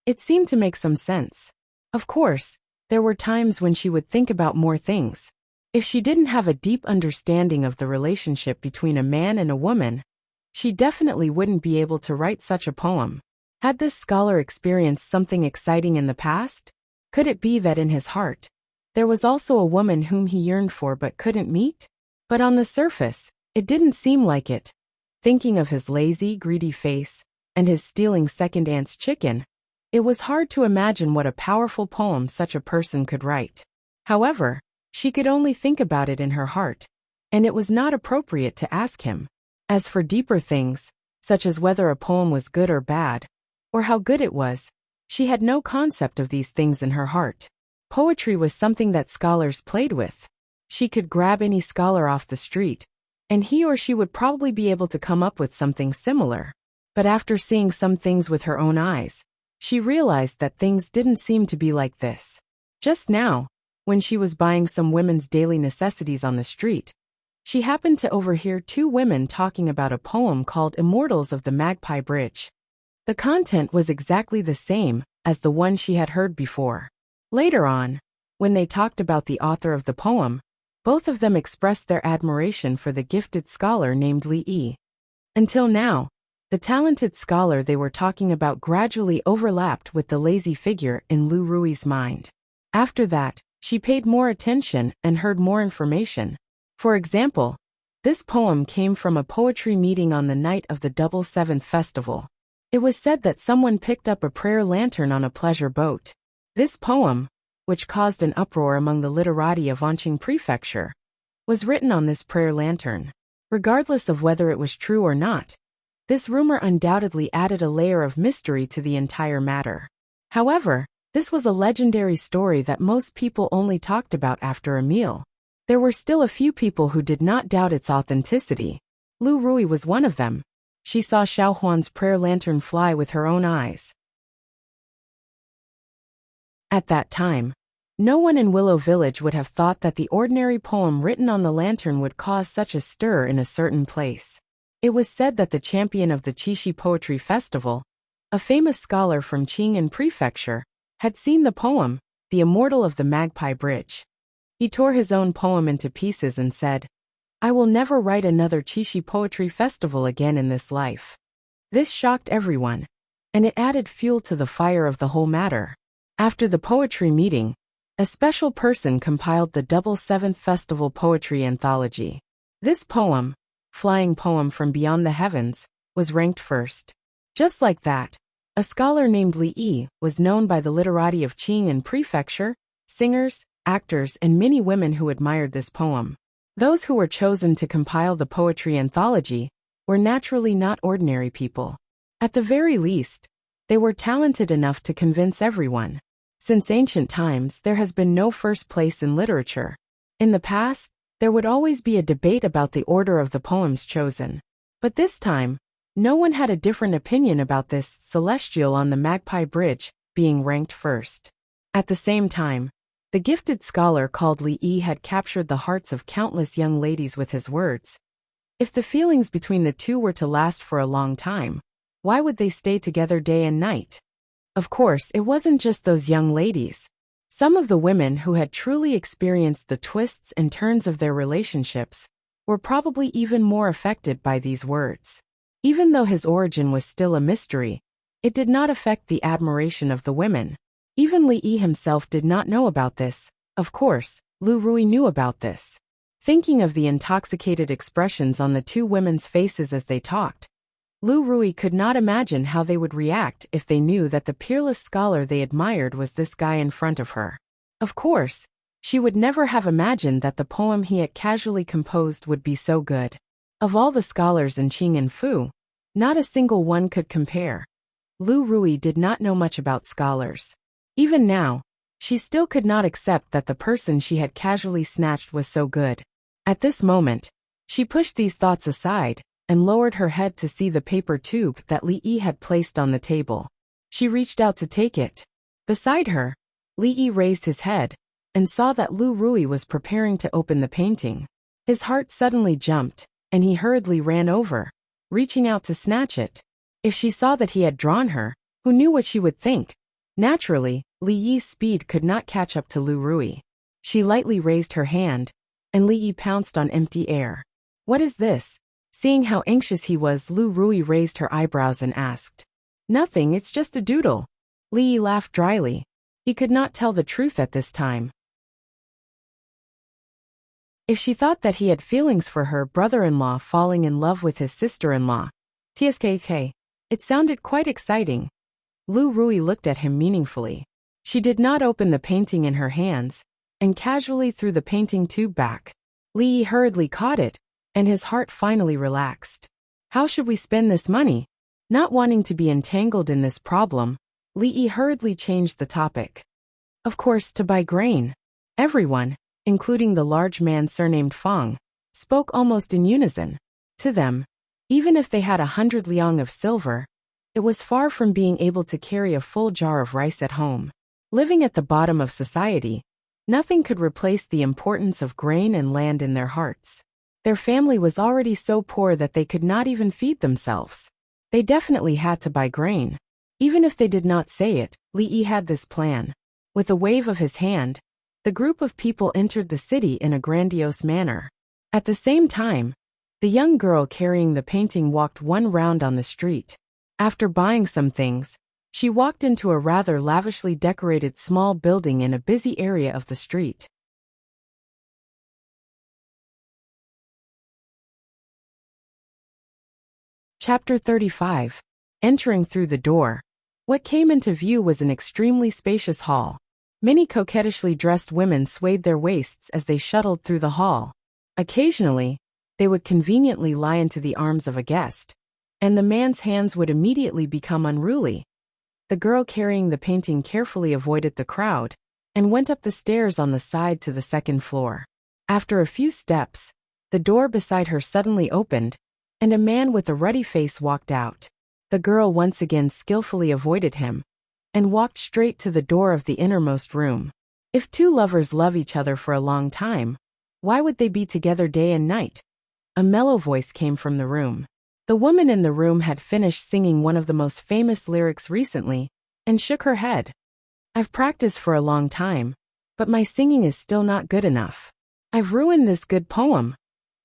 It seemed to make some sense. Of course, there were times when she would think about more things. If she didn't have a deep understanding of the relationship between a man and a woman, she definitely wouldn't be able to write such a poem. Had this scholar experienced something exciting in the past? Could it be that in his heart, there was also a woman whom he yearned for but couldn't meet? But on the surface, it didn't seem like it. Thinking of his lazy, greedy face, and his stealing second aunt's chicken, it was hard to imagine what a powerful poem such a person could write. However, she could only think about it in her heart, and it was not appropriate to ask him. As for deeper things, such as whether a poem was good or bad, or how good it was, she had no concept of these things in her heart. Poetry was something that scholars played with. She could grab any scholar off the street, and he or she would probably be able to come up with something similar. But after seeing some things with her own eyes, she realized that things didn't seem to be like this. Just now, when she was buying some women's daily necessities on the street, she happened to overhear 2 women talking about a poem called Immortals of the Magpie Bridge. The content was exactly the same as the one she had heard before. Later on, when they talked about the author of the poem, both of them expressed their admiration for the gifted scholar named Li Yi. Until now, the talented scholar they were talking about gradually overlapped with the lazy figure in Lu Rui's mind. After that, she paid more attention and heard more information. For example, this poem came from a poetry meeting on the night of the Double Seventh Festival. It was said that someone picked up a prayer lantern on a pleasure boat. This poem, which caused an uproar among the Literati of Anqing Prefecture, was written on this prayer lantern. Regardless of whether it was true or not, this rumor undoubtedly added a layer of mystery to the entire matter. However, this was a legendary story that most people only talked about after a meal. There were still a few people who did not doubt its authenticity. Lu Rui was one of them. She saw Xiaohuan's prayer lantern fly with her own eyes. At that time, No one in Willow Village would have thought that the ordinary poem written on the lantern would cause such a stir in a certain place. It was said that the champion of the Qixi Poetry Festival, a famous scholar from Qing'an Prefecture, had seen the poem, The Immortal of the Magpie Bridge. He tore his own poem into pieces and said, "I will never write another Qixi Poetry Festival again in this life." This shocked everyone, and it added fuel to the fire of the whole matter. After the poetry meeting, a special person compiled the Double Seventh Festival Poetry Anthology. This poem, Flying Poem from Beyond the Heavens, was ranked first. Just like that, a scholar named Li Yi was known by the literati of Qing'an Prefecture, singers, actors, and many women who admired this poem. Those who were chosen to compile the poetry anthology were naturally not ordinary people. At the very least, they were talented enough to convince everyone. Since ancient times, there has been no first place in literature. In the past, there would always be a debate about the order of the poems chosen. But this time, no one had a different opinion about this celestial on the Magpie Bridge being ranked first. At the same time, the gifted scholar called Li Yi had captured the hearts of countless young ladies with his words. If the feelings between the two were to last for a long time, why would they stay together day and night? Of course, it wasn't just those young ladies. Some of the women who had truly experienced the twists and turns of their relationships were probably even more affected by these words. Even though his origin was still a mystery, it did not affect the admiration of the women. Even Li Yi himself did not know about this. Of course, Lu Rui knew about this. Thinking of the intoxicated expressions on the two women's faces as they talked, Lu Rui could not imagine how they would react if they knew that the peerless scholar they admired was this guy in front of her. Of course, she would never have imagined that the poem he had casually composed would be so good. Of all the scholars in Qing'an Fu, not a single one could compare. Lu Rui did not know much about scholars. Even now, she still could not accept that the person she had casually snatched was so good. At this moment, she pushed these thoughts aside and lowered her head to see the paper tube that Li Yi had placed on the table. She reached out to take it. Beside her, Li Yi raised his head and saw that Lu Rui was preparing to open the painting. His heart suddenly jumped, and he hurriedly ran over, reaching out to snatch it. If she saw that he had drawn her, who knew what she would think? Naturally, Li Yi's speed could not catch up to Lu Rui. She lightly raised her hand, and Li Yi pounced on empty air. "What is this?" Seeing how anxious he was, Lu Rui raised her eyebrows and asked. "Nothing, it's just a doodle." Li Yi laughed dryly. He could not tell the truth at this time. If she thought that he had feelings for her brother-in-law falling in love with his sister-in-law, tsk, it sounded quite exciting. Lu Rui looked at him meaningfully. She did not open the painting in her hands, and casually threw the painting tube back. Li Yi hurriedly caught it, and his heart finally relaxed. How should we spend this money? Not wanting to be entangled in this problem, Li Yi hurriedly changed the topic. Of course, to buy grain. Everyone, including the large man surnamed Fang, spoke almost in unison. To them, even if they had 100 liang of silver, it was far from being able to carry a full jar of rice at home. Living at the bottom of society, nothing could replace the importance of grain and land in their hearts. Their family was already so poor that they could not even feed themselves. They definitely had to buy grain. Even if they did not say it, Li Yi had this plan. With a wave of his hand, the group of people entered the city in a grandiose manner. At the same time, the young girl carrying the painting walked one round on the street. After buying some things, she walked into a rather lavishly decorated small building in a busy area of the street. Chapter 35. Entering through the door. What came into view was an extremely spacious hall. Many coquettishly dressed women swayed their waists as they shuttled through the hall. Occasionally, they would conveniently lie into the arms of a guest, and the man's hands would immediately become unruly. The girl carrying the painting carefully avoided the crowd and went up the stairs on the side to the second floor. After a few steps, the door beside her suddenly opened, and a man with a ruddy face walked out. The girl once again skillfully avoided him and walked straight to the door of the innermost room. If two lovers love each other for a long time, why would they be together day and night? A mellow voice came from the room. The woman in the room had finished singing one of the most famous lyrics recently, and shook her head. I've practiced for a long time, but my singing is still not good enough. I've ruined this good poem.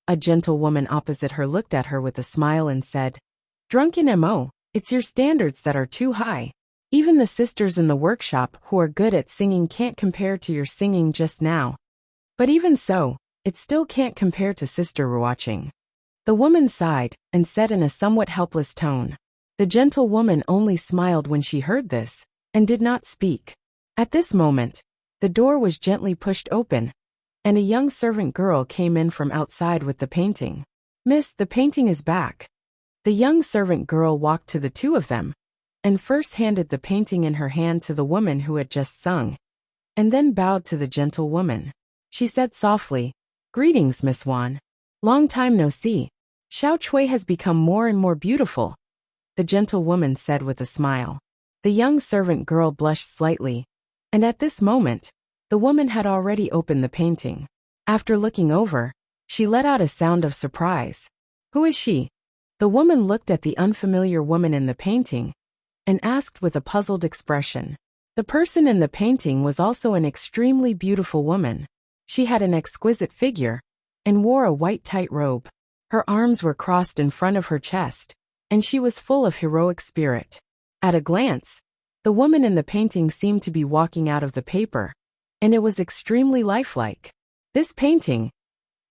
A gentle woman opposite her looked at her with a smile and said, Drunken Mo, it's your standards that are too high. Even the sisters in the workshop who are good at singing can't compare to your singing just now. But even so, it still can't compare to sister watching. The woman sighed and said in a somewhat helpless tone. The gentle woman only smiled when she heard this, and did not speak. At this moment, the door was gently pushed open, and a young servant girl came in from outside with the painting. Miss, the painting is back. The young servant girl walked to the two of them, and first handed the painting in her hand to the woman who had just sung, and then bowed to the gentle woman. She said softly, Greetings, Miss Wan. Long time no see. Xiao Chui has become more and more beautiful, the gentle woman said with a smile. The young servant girl blushed slightly, and at this moment, the woman had already opened the painting. After looking over, she let out a sound of surprise. Who is she? The woman looked at the unfamiliar woman in the painting, and asked with a puzzled expression. The person in the painting was also an extremely beautiful woman. She had an exquisite figure, and wore a white tight robe. Her arms were crossed in front of her chest, and she was full of heroic spirit. At a glance, the woman in the painting seemed to be walking out of the paper, and it was extremely lifelike. This painting.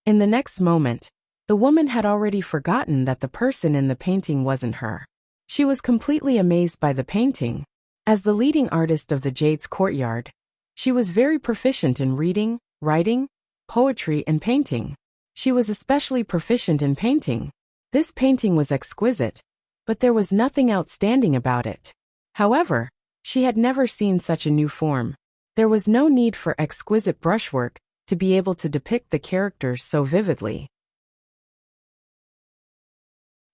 In the next moment, the woman had already forgotten that the person in the painting wasn't her. She was completely amazed by the painting. As the leading artist of the Jade's Courtyard, she was very proficient in reading, writing, poetry, and painting. She was especially proficient in painting. This painting was exquisite, but there was nothing outstanding about it. However, she had never seen such a new form. There was no need for exquisite brushwork to be able to depict the characters so vividly.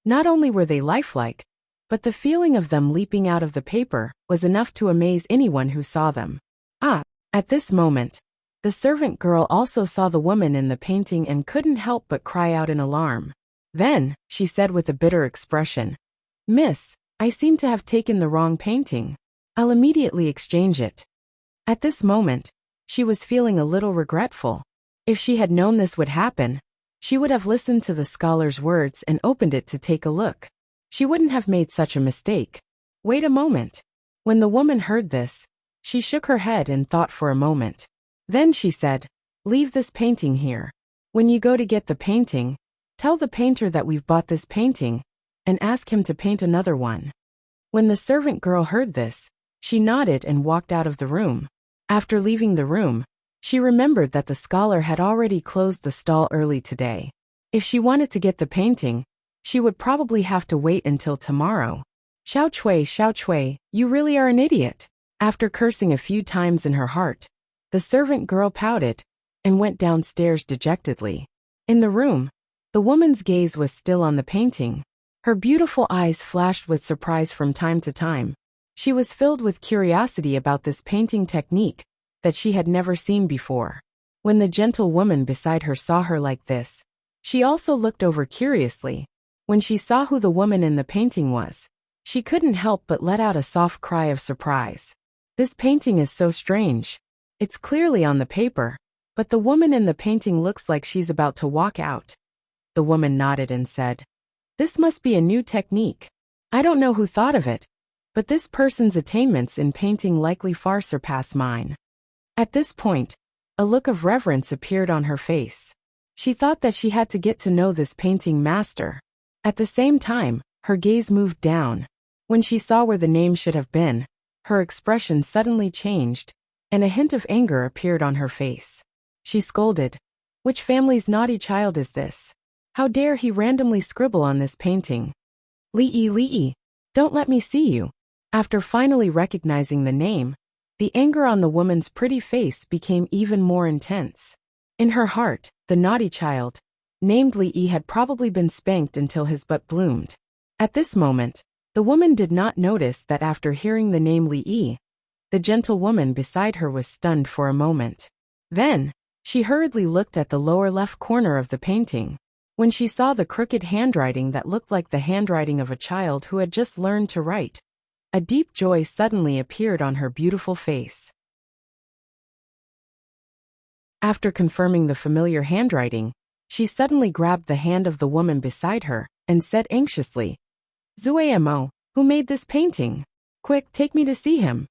Not only were they lifelike, but the feeling of them leaping out of the paper was enough to amaze anyone who saw them. At this moment, the servant girl also saw the woman in the painting and couldn't help but cry out in alarm. Then, she said with a bitter expression, Miss, I seem to have taken the wrong painting. I'll immediately exchange it. At this moment, she was feeling a little regretful. If she had known this would happen, she would have listened to the scholar's words and opened it to take a look. She wouldn't have made such a mistake. Wait a moment. When the woman heard this, she shook her head and thought for a moment. Then she said, Leave this painting here. When you go to get the painting, tell the painter that we've bought this painting, and ask him to paint another one. When the servant girl heard this, she nodded and walked out of the room. After leaving the room, she remembered that the scholar had already closed the stall early today. If she wanted to get the painting, she would probably have to wait until tomorrow. Xiao Chui, you really are an idiot. After cursing a few times in her heart, the servant girl pouted and went downstairs dejectedly. In the room, the woman's gaze was still on the painting. Her beautiful eyes flashed with surprise from time to time. She was filled with curiosity about this painting technique that she had never seen before. When the gentle woman beside her saw her like this, she also looked over curiously. When she saw who the woman in the painting was, she couldn't help but let out a soft cry of surprise. This painting is so strange. It's clearly on the paper, but the woman in the painting looks like she's about to walk out. The woman nodded and said, This must be a new technique. I don't know who thought of it, but this person's attainments in painting likely far surpass mine. At this point, a look of reverence appeared on her face. She thought that she had to get to know this painting master. At the same time, her gaze moved down. When she saw where the name should have been, her expression suddenly changed, and a hint of anger appeared on her face. She scolded, Which family's naughty child is this? How dare he randomly scribble on this painting? Li, don't let me see you. After finally recognizing the name, the anger on the woman's pretty face became even more intense. In her heart, the naughty child, named Li, had probably been spanked until his butt bloomed. At this moment, the woman did not notice that after hearing the name Li, The gentlewoman beside her was stunned for a moment. Then, she hurriedly looked at the lower left corner of the painting. When she saw the crooked handwriting that looked like the handwriting of a child who had just learned to write, a deep joy suddenly appeared on her beautiful face. After confirming the familiar handwriting, she suddenly grabbed the hand of the woman beside her and said anxiously, "Zuemo, who made this painting? Quick, take me to see him."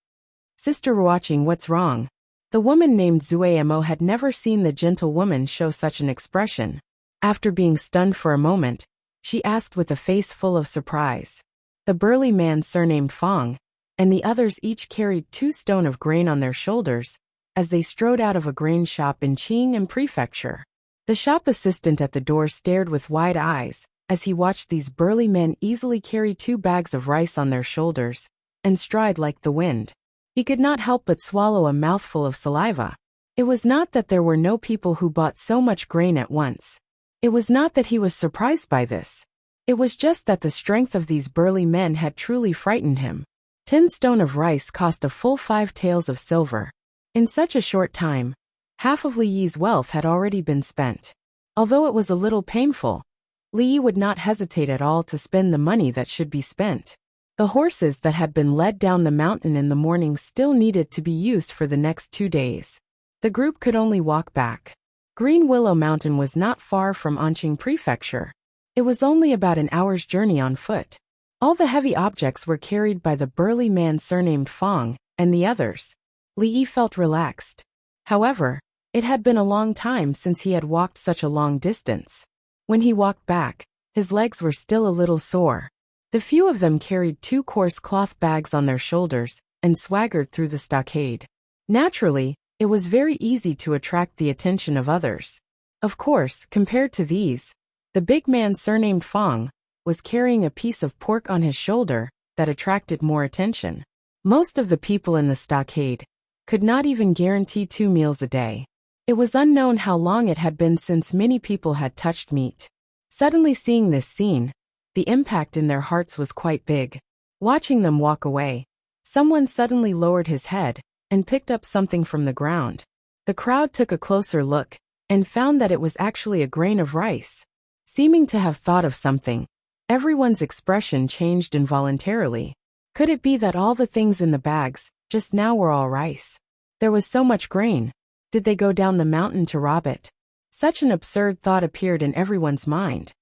Sister, watching what's wrong. The woman named Zuemo had never seen the gentlewoman show such an expression. After being stunned for a moment, she asked with a face full of surprise. The burly man surnamed Fong, and the others each carried 2 stone of grain on their shoulders, as they strode out of a grain shop in Qing Prefecture. The shop assistant at the door stared with wide eyes, as he watched these burly men easily carry 2 bags of rice on their shoulders, and stride like the wind. He could not help but swallow a mouthful of saliva. It was not that there were no people who bought so much grain at once. It was not that he was surprised by this. It was just that the strength of these burly men had truly frightened him. 10 stone of rice cost a full 5 taels of silver. In such a short time, half of Li Yi's wealth had already been spent. Although it was a little painful, Li Yi would not hesitate at all to spend the money that should be spent. The horses that had been led down the mountain in the morning still needed to be used for the next 2 days. The group could only walk back. Green Willow Mountain was not far from Anqing Prefecture. It was only about an hour's journey on foot. All the heavy objects were carried by the burly man surnamed Fong, and the others. Li Yi felt relaxed. However, it had been a long time since he had walked such a long distance. When he walked back, his legs were still a little sore. The few of them carried 2 coarse cloth bags on their shoulders, and swaggered through the stockade. Naturally, it was very easy to attract the attention of others. Of course, compared to these, the big man surnamed Fong was carrying a piece of pork on his shoulder that attracted more attention. Most of the people in the stockade could not even guarantee 2 meals a day. It was unknown how long it had been since many people had touched meat. Suddenly seeing this scene, the impact in their hearts was quite big. Watching them walk away, someone suddenly lowered his head and picked up something from the ground. The crowd took a closer look and found that it was actually a grain of rice. Seeming to have thought of something, everyone's expression changed involuntarily. Could it be that all the things in the bags just now were all rice? There was so much grain. Did they go down the mountain to rob it? Such an absurd thought appeared in everyone's mind.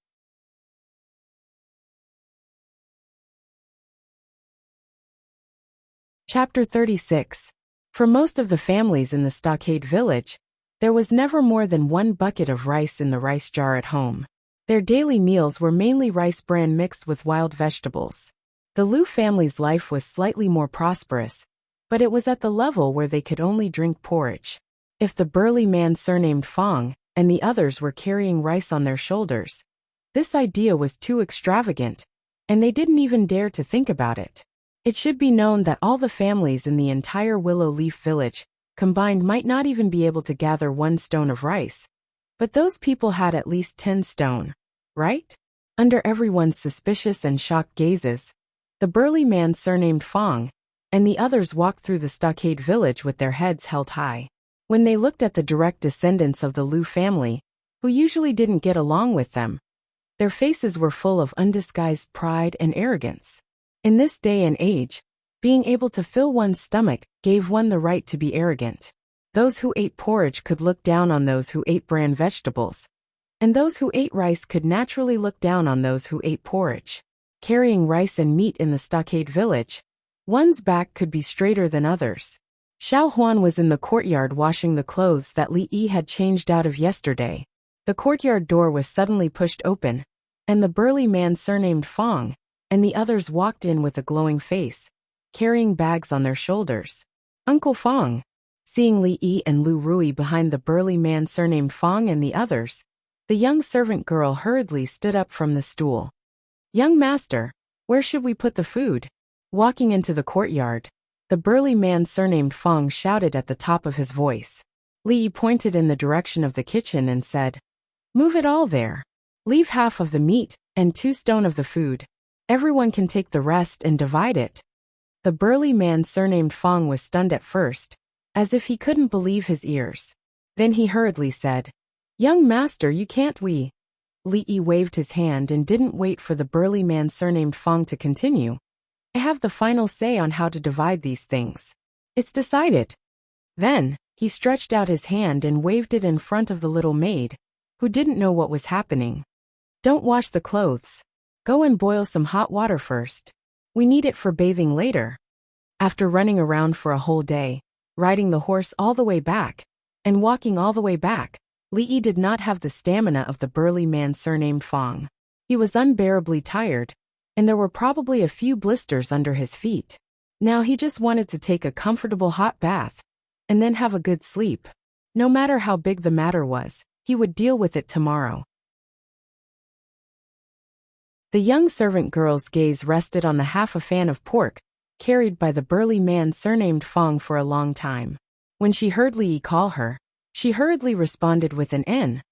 Chapter 36. For most of the families in the stockade village, there was never more than 1 bucket of rice in the rice jar at home. Their daily meals were mainly rice bran mixed with wild vegetables. The Lu family's life was slightly more prosperous, but it was at the level where they could only drink porridge. If the burly man surnamed Fong and the others were carrying rice on their shoulders, this idea was too extravagant, and they didn't even dare to think about it. It should be known that all the families in the entire Willow Leaf village combined might not even be able to gather 1 stone of rice, but those people had at least 10 stone, right? Under everyone's suspicious and shocked gazes, the burly man surnamed Fong and the others walked through the stockade village with their heads held high. When they looked at the direct descendants of the Lu family, who usually didn't get along with them, their faces were full of undisguised pride and arrogance. In this day and age, being able to fill one's stomach gave one the right to be arrogant. Those who ate porridge could look down on those who ate bran vegetables, and those who ate rice could naturally look down on those who ate porridge. Carrying rice and meat in the stockade village, one's back could be straighter than others. Xiao Huan was in the courtyard washing the clothes that Li Yi had changed out of yesterday. The courtyard door was suddenly pushed open, and the burly man surnamed Fong and the others walked in with a glowing face, carrying bags on their shoulders. Uncle Fong. Seeing Li Yi and Lu Rui behind the burly man surnamed Fong and the others, the young servant girl hurriedly stood up from the stool. "Young master, where should we put the food?" Walking into the courtyard, the burly man surnamed Fong shouted at the top of his voice. Li Yi pointed in the direction of the kitchen and said, "Move it all there. Leave half of the meat and 2 stone of the food. Everyone can take the rest and divide it." The burly man surnamed Fong was stunned at first, as if he couldn't believe his ears. Then he hurriedly said, "Young master, you can't we?" Li Yi waved his hand and didn't wait for the burly man surnamed Fong to continue. "I have the final say on how to divide these things. It's decided." Then, he stretched out his hand and waved it in front of the little maid, who didn't know what was happening. "Don't wash the clothes. Go and boil some hot water first. We need it for bathing later." After running around for a whole day, riding the horse all the way back, and walking all the way back, Li Yi did not have the stamina of the burly man surnamed Fong. He was unbearably tired, and there were probably a few blisters under his feet. Now he just wanted to take a comfortable hot bath, and then have a good sleep. No matter how big the matter was, he would deal with it tomorrow. The young servant girl's gaze rested on the half a fan of pork, carried by the burly man surnamed Fong for a long time. When she heard Li Yi call her, she hurriedly responded with an N,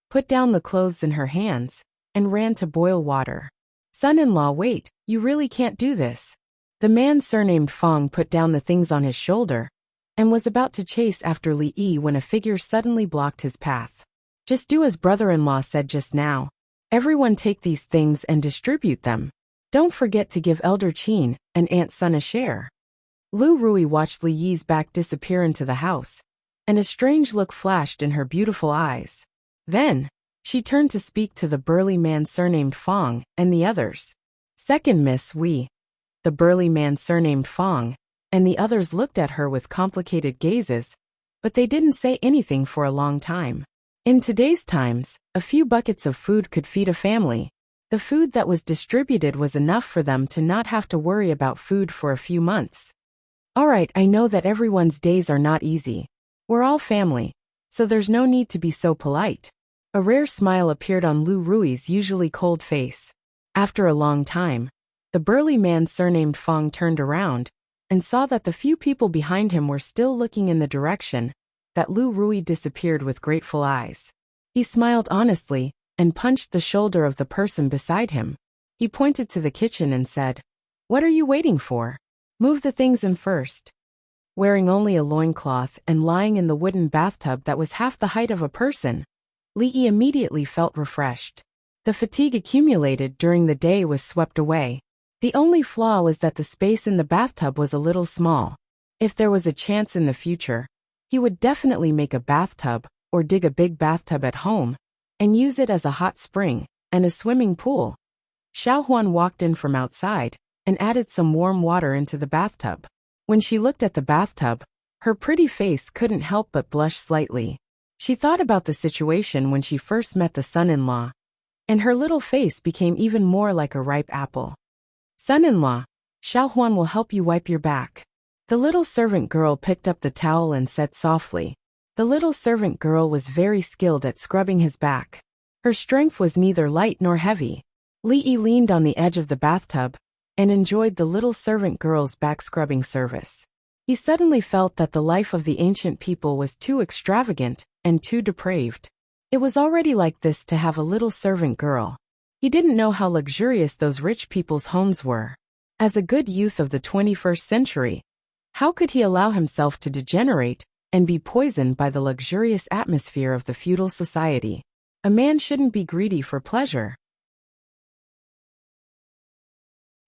put down the clothes in her hands, and ran to boil water. "Son-in-law, wait, you really can't do this." The man surnamed Fong put down the things on his shoulder, and was about to chase after Li Yi when a figure suddenly blocked his path. "Just do as brother-in-law said just now. Everyone take these things and distribute them. Don't forget to give Elder Qin and Aunt Sun a share." Lu Rui watched Li Yi's back disappear into the house, and a strange look flashed in her beautiful eyes. Then, she turned to speak to the burly man surnamed Fong and the others. "Second Miss Wei." The burly man surnamed Fong and the others looked at her with complicated gazes, but they didn't say anything for a long time. In today's times, a few buckets of food could feed a family. The food that was distributed was enough for them to not have to worry about food for a few months. "All right, I know that everyone's days are not easy. We're all family, so there's no need to be so polite." A rare smile appeared on Lu Rui's usually cold face. After a long time, the burly man surnamed Fong turned around and saw that the few people behind him were still looking in the direction that Lu Rui disappeared with grateful eyes. He smiled honestly and punched the shoulder of the person beside him. He pointed to the kitchen and said, "What are you waiting for? Move the things in first." Wearing only a loincloth and lying in the wooden bathtub that was half the height of a person, Li Yi immediately felt refreshed. The fatigue accumulated during the day was swept away. The only flaw was that the space in the bathtub was a little small. If there was a chance in the future, he would definitely make a bathtub or dig a big bathtub at home and use it as a hot spring and a swimming pool. Xiao Huan walked in from outside and added some warm water into the bathtub. When she looked at the bathtub, her pretty face couldn't help but blush slightly. She thought about the situation when she first met the son-in-law, and her little face became even more like a ripe apple. "Son-in-law, Xiao Huan will help you wipe your back." The little servant girl picked up the towel and said softly. The little servant girl was very skilled at scrubbing his back. Her strength was neither light nor heavy. Li Yi leaned on the edge of the bathtub and enjoyed the little servant girl's back scrubbing service. He suddenly felt that the life of the ancient people was too extravagant and too depraved. It was already like this to have a little servant girl. He didn't know how luxurious those rich people's homes were. As a good youth of the 21st century, how could he allow himself to degenerate and be poisoned by the luxurious atmosphere of the feudal society? A man shouldn't be greedy for pleasure.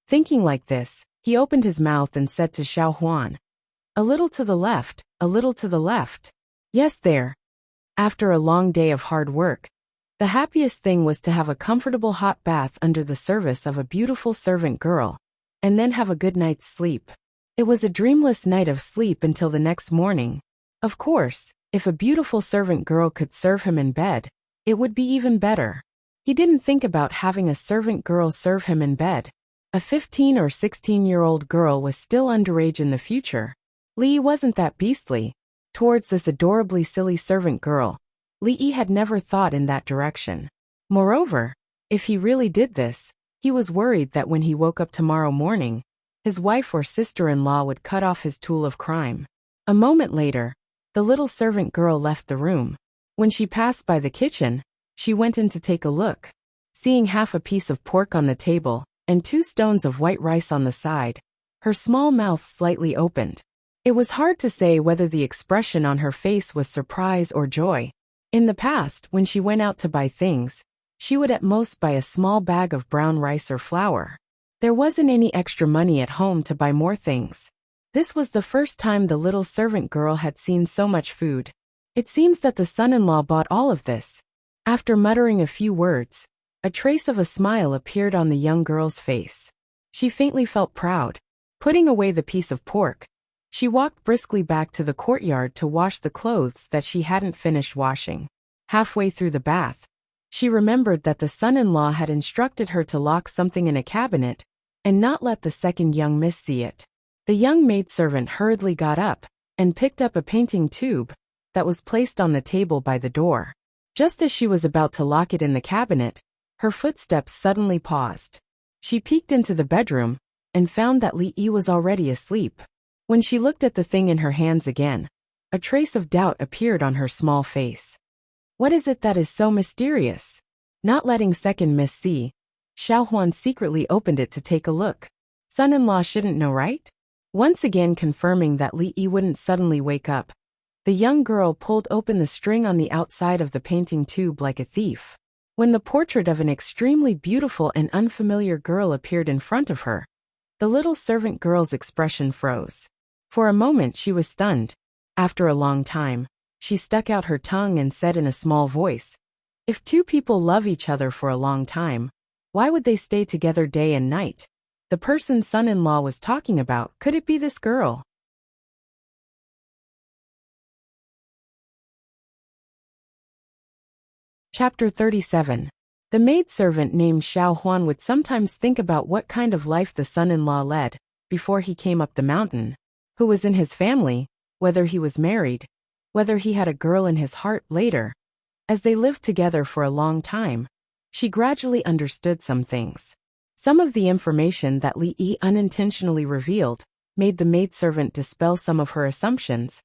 Thinking like this, he opened his mouth and said to Xiao Huan, "A little to the left, a little to the left." Yes, there. After a long day of hard work, the happiest thing was to have a comfortable hot bath under the service of a beautiful servant girl, and then have a good night's sleep. It was a dreamless night of sleep until the next morning. Of course, if a beautiful servant girl could serve him in bed, it would be even better. He didn't think about having a servant girl serve him in bed. A 15 or 16-year-old girl was still underage in the future. Li Yi wasn't that beastly. Towards this adorably silly servant girl, Li Yi had never thought in that direction. Moreover, if he really did this, he was worried that when he woke up tomorrow morning, his wife or sister-in-law would cut off his tool of crime. A moment later, the little servant girl left the room. When she passed by the kitchen, she went in to take a look. Seeing half a piece of pork on the table and 2 stones of white rice on the side, her small mouth slightly opened. It was hard to say whether the expression on her face was surprise or joy. In the past, when she went out to buy things, she would at most buy a small bag of brown rice or flour. There wasn't any extra money at home to buy more things. This was the first time the little servant girl had seen so much food. It seems that the son-in-law bought all of this. After muttering a few words, a trace of a smile appeared on the young girl's face. She faintly felt proud. Putting away the piece of pork, she walked briskly back to the courtyard to wash the clothes that she hadn't finished washing. Halfway through the bath, she remembered that the son-in-law had instructed her to lock something in a cabinet and not let the second young miss see it. The young maidservant hurriedly got up and picked up a painting tube that was placed on the table by the door. Just as she was about to lock it in the cabinet, her footsteps suddenly paused. She peeked into the bedroom and found that Li Yi was already asleep. When she looked at the thing in her hands again, a trace of doubt appeared on her small face. What is it that is so mysterious? Not letting second miss see, Xiao Huan secretly opened it to take a look. Son-in-law shouldn't know, right? Once again confirming that Li Yi wouldn't suddenly wake up, the young girl pulled open the string on the outside of the painting tube like a thief. When the portrait of an extremely beautiful and unfamiliar girl appeared in front of her, the little servant girl's expression froze. For a moment she was stunned. After a long time, she stuck out her tongue and said in a small voice, "If two people love each other for a long time, why would they stay together day and night?" The person son-in-law was talking about, could it be this girl? Chapter 37. The maidservant named Xiao Huan would sometimes think about what kind of life the son-in-law led before he came up the mountain, who was in his family, whether he was married, whether he had a girl in his heart later. As they lived together for a long time, she gradually understood some things. Some of the information that Li Yi unintentionally revealed made the maidservant dispel some of her assumptions,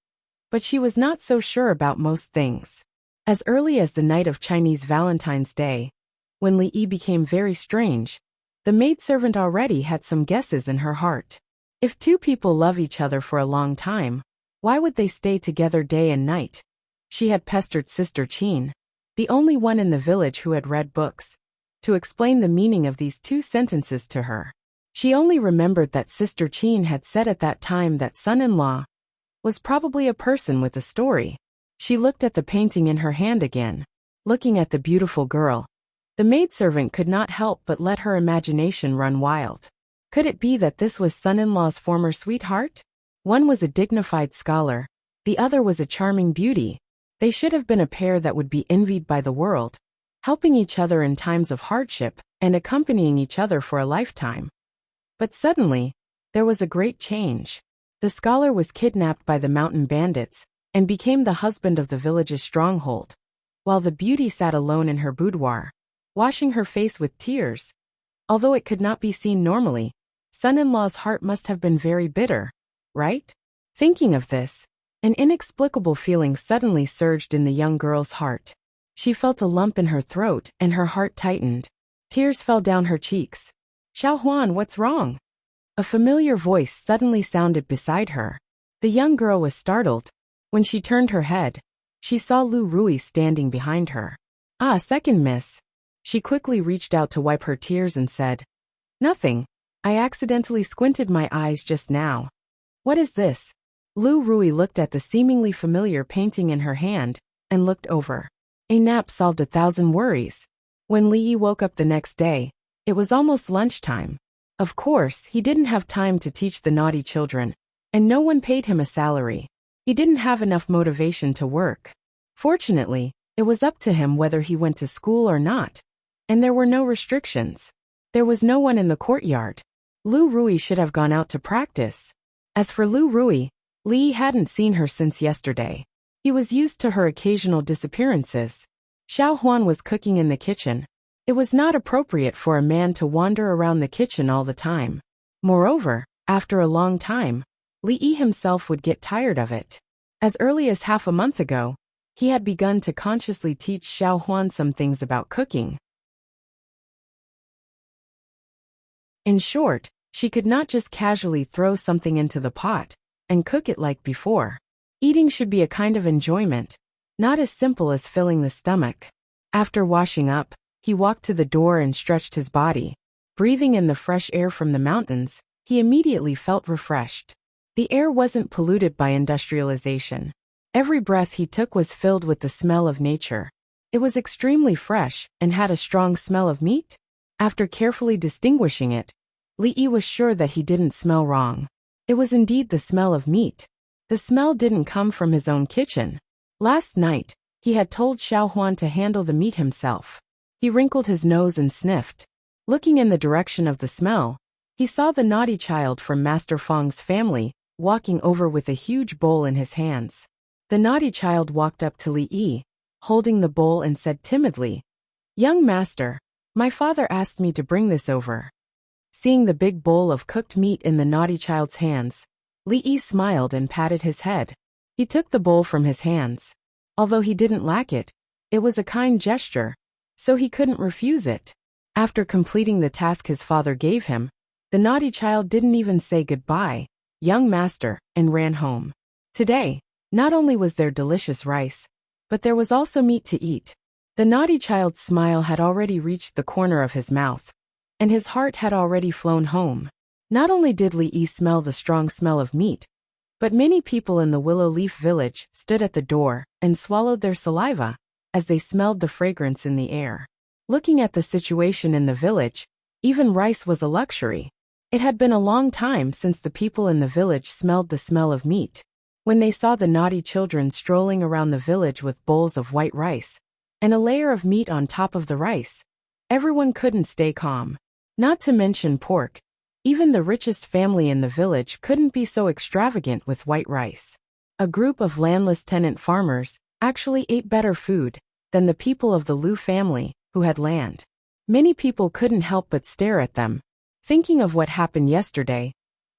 but she was not so sure about most things. As early as the night of Chinese Valentine's Day, when Li Yi became very strange, the maidservant already had some guesses in her heart. If two people love each other for a long time, why would they stay together day and night? She had pestered Sister Qin, the only one in the village who had read books, to explain the meaning of these two sentences to her. She only remembered that Sister Qin had said at that time that son-in-law was probably a person with a story. She looked at the painting in her hand again. Looking at the beautiful girl, the maidservant could not help but let her imagination run wild. Could it be that this was son-in-law's former sweetheart? One was a dignified scholar, the other was a charming beauty. They should have been a pair that would be envied by the world, helping each other in times of hardship and accompanying each other for a lifetime. But suddenly, there was a great change. The scholar was kidnapped by the mountain bandits and became the husband of the village's stronghold, while the beauty sat alone in her boudoir, washing her face with tears. Although it could not be seen normally, son-in-law's heart must have been very bitter, right? Thinking of this, an inexplicable feeling suddenly surged in the young girl's heart. She felt a lump in her throat and her heart tightened. Tears fell down her cheeks. "Xiao Huan, what's wrong?" A familiar voice suddenly sounded beside her. The young girl was startled. When she turned her head, she saw Lu Rui standing behind her. "Ah, second miss." She quickly reached out to wipe her tears and said, "Nothing. I accidentally squinted my eyes just now." "What is this?" Lu Rui looked at the seemingly familiar painting in her hand and looked over. A nap solved 1,000 worries. When Li Yi woke up the next day, it was almost lunchtime. Of course, he didn't have time to teach the naughty children, and no one paid him a salary. He didn't have enough motivation to work. Fortunately, it was up to him whether he went to school or not, and there were no restrictions. There was no one in the courtyard. Lu Rui should have gone out to practice. As for Lu Rui, Li hadn't seen her since yesterday. He was used to her occasional disappearances. Xiao Huan was cooking in the kitchen. It was not appropriate for a man to wander around the kitchen all the time. Moreover, after a long time, Li Yi himself would get tired of it. As early as half a month ago, he had begun to consciously teach Xiao Huan some things about cooking. In short, She could not just casually throw something into the pot and cook it like before. Eating should be a kind of enjoyment, not as simple as filling the stomach. After washing up, he walked to the door and stretched his body. Breathing in the fresh air from the mountains, he immediately felt refreshed. The air wasn't polluted by industrialization. Every breath he took was filled with the smell of nature. It was extremely fresh and had a strong smell of meat. After carefully distinguishing it, Li Yi was sure that he didn't smell wrong. It was indeed the smell of meat. The smell didn't come from his own kitchen. Last night, he had told Xiao Huan to handle the meat himself. He wrinkled his nose and sniffed. Looking in the direction of the smell, he saw the naughty child from Master Fang's family walking over with a huge bowl in his hands. The naughty child walked up to Li Yi, holding the bowl, and said timidly, "Young master, my father asked me to bring this over." Seeing the big bowl of cooked meat in the naughty child's hands, Li Yi smiled and patted his head. He took the bowl from his hands. Although he didn't lack it, it was a kind gesture, so he couldn't refuse it. After completing the task his father gave him, the naughty child didn't even say goodbye, "Young master," and ran home. Today, not only was there delicious rice, but there was also meat to eat. The naughty child's smile had already reached the corner of his mouth, and his heart had already flown home. Not only did Li Yi smell the strong smell of meat, but many people in the Willow Leaf village stood at the door and swallowed their saliva as they smelled the fragrance in the air. Looking at the situation in the village, even rice was a luxury. It had been a long time since the people in the village smelled the smell of meat. When they saw the naughty children strolling around the village with bowls of white rice and a layer of meat on top of the rice, everyone couldn't stay calm. Not to mention pork. Even the richest family in the village couldn't be so extravagant with white rice. A group of landless tenant farmers actually ate better food than the people of the Lu family who had land. Many people couldn't help but stare at them. Thinking of what happened yesterday,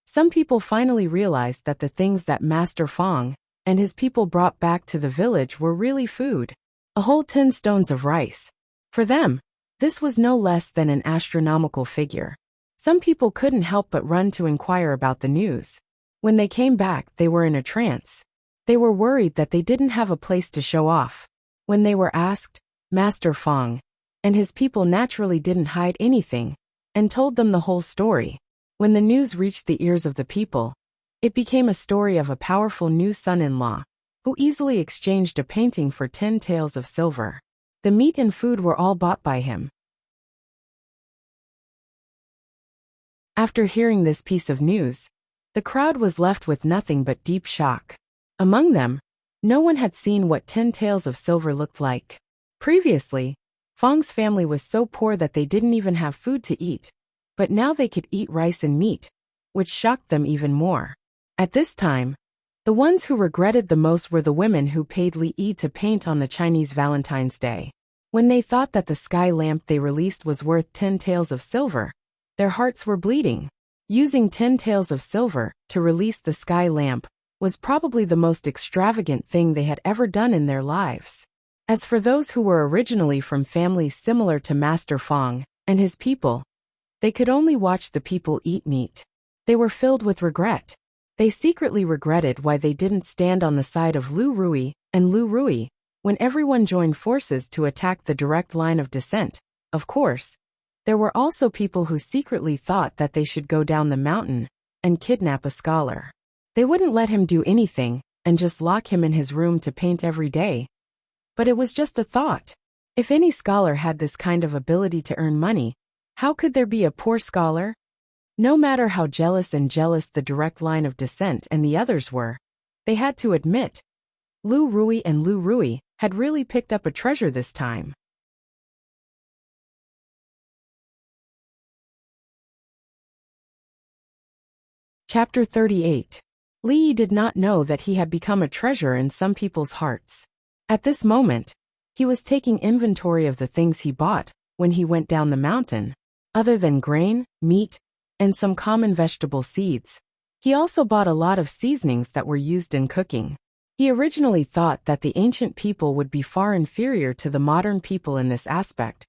some people finally realized that the things that Master Fang and his people brought back to the village were really food. A whole 10 stones of rice. For them, this was no less than an astronomical figure. Some people couldn't help but run to inquire about the news. When they came back, they were in a trance. They were worried that they didn't have a place to show off. When they were asked, Master Fang and his people naturally didn't hide anything and told them the whole story. When the news reached the ears of the people, it became a story of a powerful new son-in-law who easily exchanged a painting for 10 taels of silver. The meat and food were all bought by him. After hearing this piece of news, the crowd was left with nothing but deep shock. Among them, no one had seen what 10 taels of silver looked like. Previously, Fang's family was so poor that they didn't even have food to eat, but now they could eat rice and meat, which shocked them even more. At this time, the ones who regretted the most were the women who paid Li Yi to paint on the Chinese Valentine's Day. When they thought that the sky lamp they released was worth 10 taels of silver, their hearts were bleeding. Using 10 taels of silver to release the sky lamp was probably the most extravagant thing they had ever done in their lives. As for those who were originally from families similar to Master Fang and his people, they could only watch the people eat meat. They were filled with regret. They secretly regretted why they didn't stand on the side of Lu Rui and Lu Rui when everyone joined forces to attack the direct line of descent. Of course, there were also people who secretly thought that they should go down the mountain and kidnap a scholar. They wouldn't let him do anything and just lock him in his room to paint every day. But it was just a thought. If any scholar had this kind of ability to earn money, how could there be a poor scholar? No matter how jealous the direct line of descent and the others were, they had to admit, Lu Rui and Lu Rui had really picked up a treasure this time. Chapter 38. Li Yi did not know that he had become a treasure in some people's hearts. At this moment, he was taking inventory of the things he bought when he went down the mountain. Other than grain, meat, and some common vegetable seeds, he also bought a lot of seasonings that were used in cooking. He originally thought that the ancient people would be far inferior to the modern people in this aspect,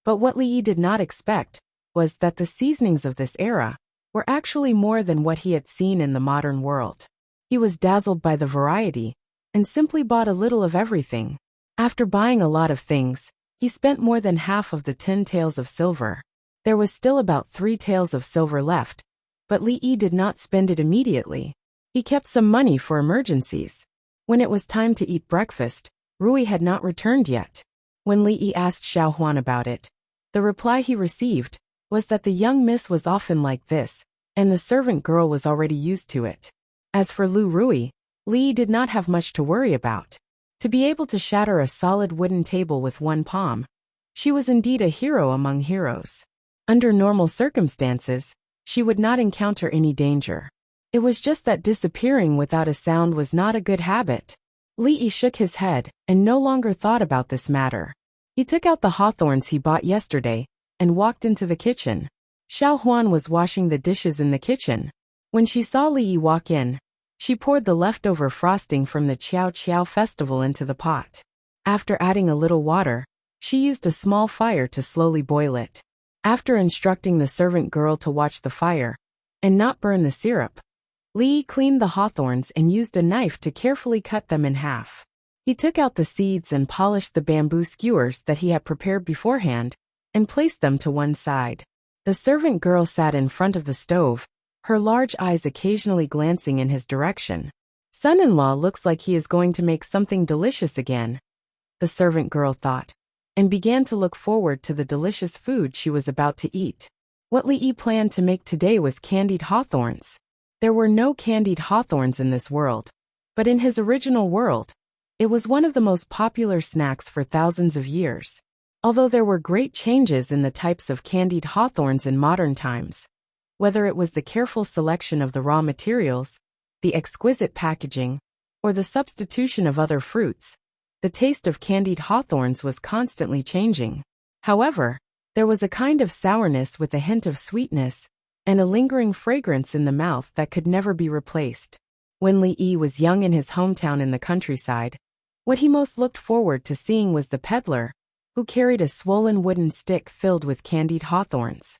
but what Li Yi did not expect was that the seasonings of this era were actually more than what he had seen in the modern world. He was dazzled by the variety, and simply bought a little of everything. After buying a lot of things, he spent more than half of the 10 taels of silver. There was still about 3 taels of silver left, but Li Yi did not spend it immediately. He kept some money for emergencies. When it was time to eat breakfast, Rui had not returned yet. When Li Yi asked Xiao Huan about it, the reply he received was that the young miss was often like this, and the servant girl was already used to it. As for Lu Rui, Li Yi did not have much to worry about. To be able to shatter a solid wooden table with one palm, she was indeed a hero among heroes. Under normal circumstances, she would not encounter any danger. It was just that disappearing without a sound was not a good habit. Li Yi shook his head and no longer thought about this matter. He took out the hawthorns he bought yesterday and walked into the kitchen. Xiao Huan was washing the dishes in the kitchen. When she saw Li Yi walk in, she poured the leftover frosting from the Qiao Qiao festival into the pot. After adding a little water, she used a small fire to slowly boil it. After instructing the servant girl to watch the fire and not burn the syrup, Li Yi cleaned the hawthorns and used a knife to carefully cut them in half. He took out the seeds and polished the bamboo skewers that he had prepared beforehand and placed them to one side. The servant girl sat in front of the stove, her large eyes occasionally glancing in his direction. Son-in-law looks like he is going to make something delicious again, the servant girl thought, and began to look forward to the delicious food she was about to eat. What Li Yi planned to make today was candied hawthorns. There were no candied hawthorns in this world, but in his original world, it was one of the most popular snacks for thousands of years. Although there were great changes in the types of candied hawthorns in modern times, whether it was the careful selection of the raw materials, the exquisite packaging, or the substitution of other fruits, the taste of candied hawthorns was constantly changing. However, there was a kind of sourness with a hint of sweetness, and a lingering fragrance in the mouth that could never be replaced. When Li Yi was young in his hometown in the countryside, what he most looked forward to seeing was the peddler, who carried a swollen wooden stick filled with candied hawthorns.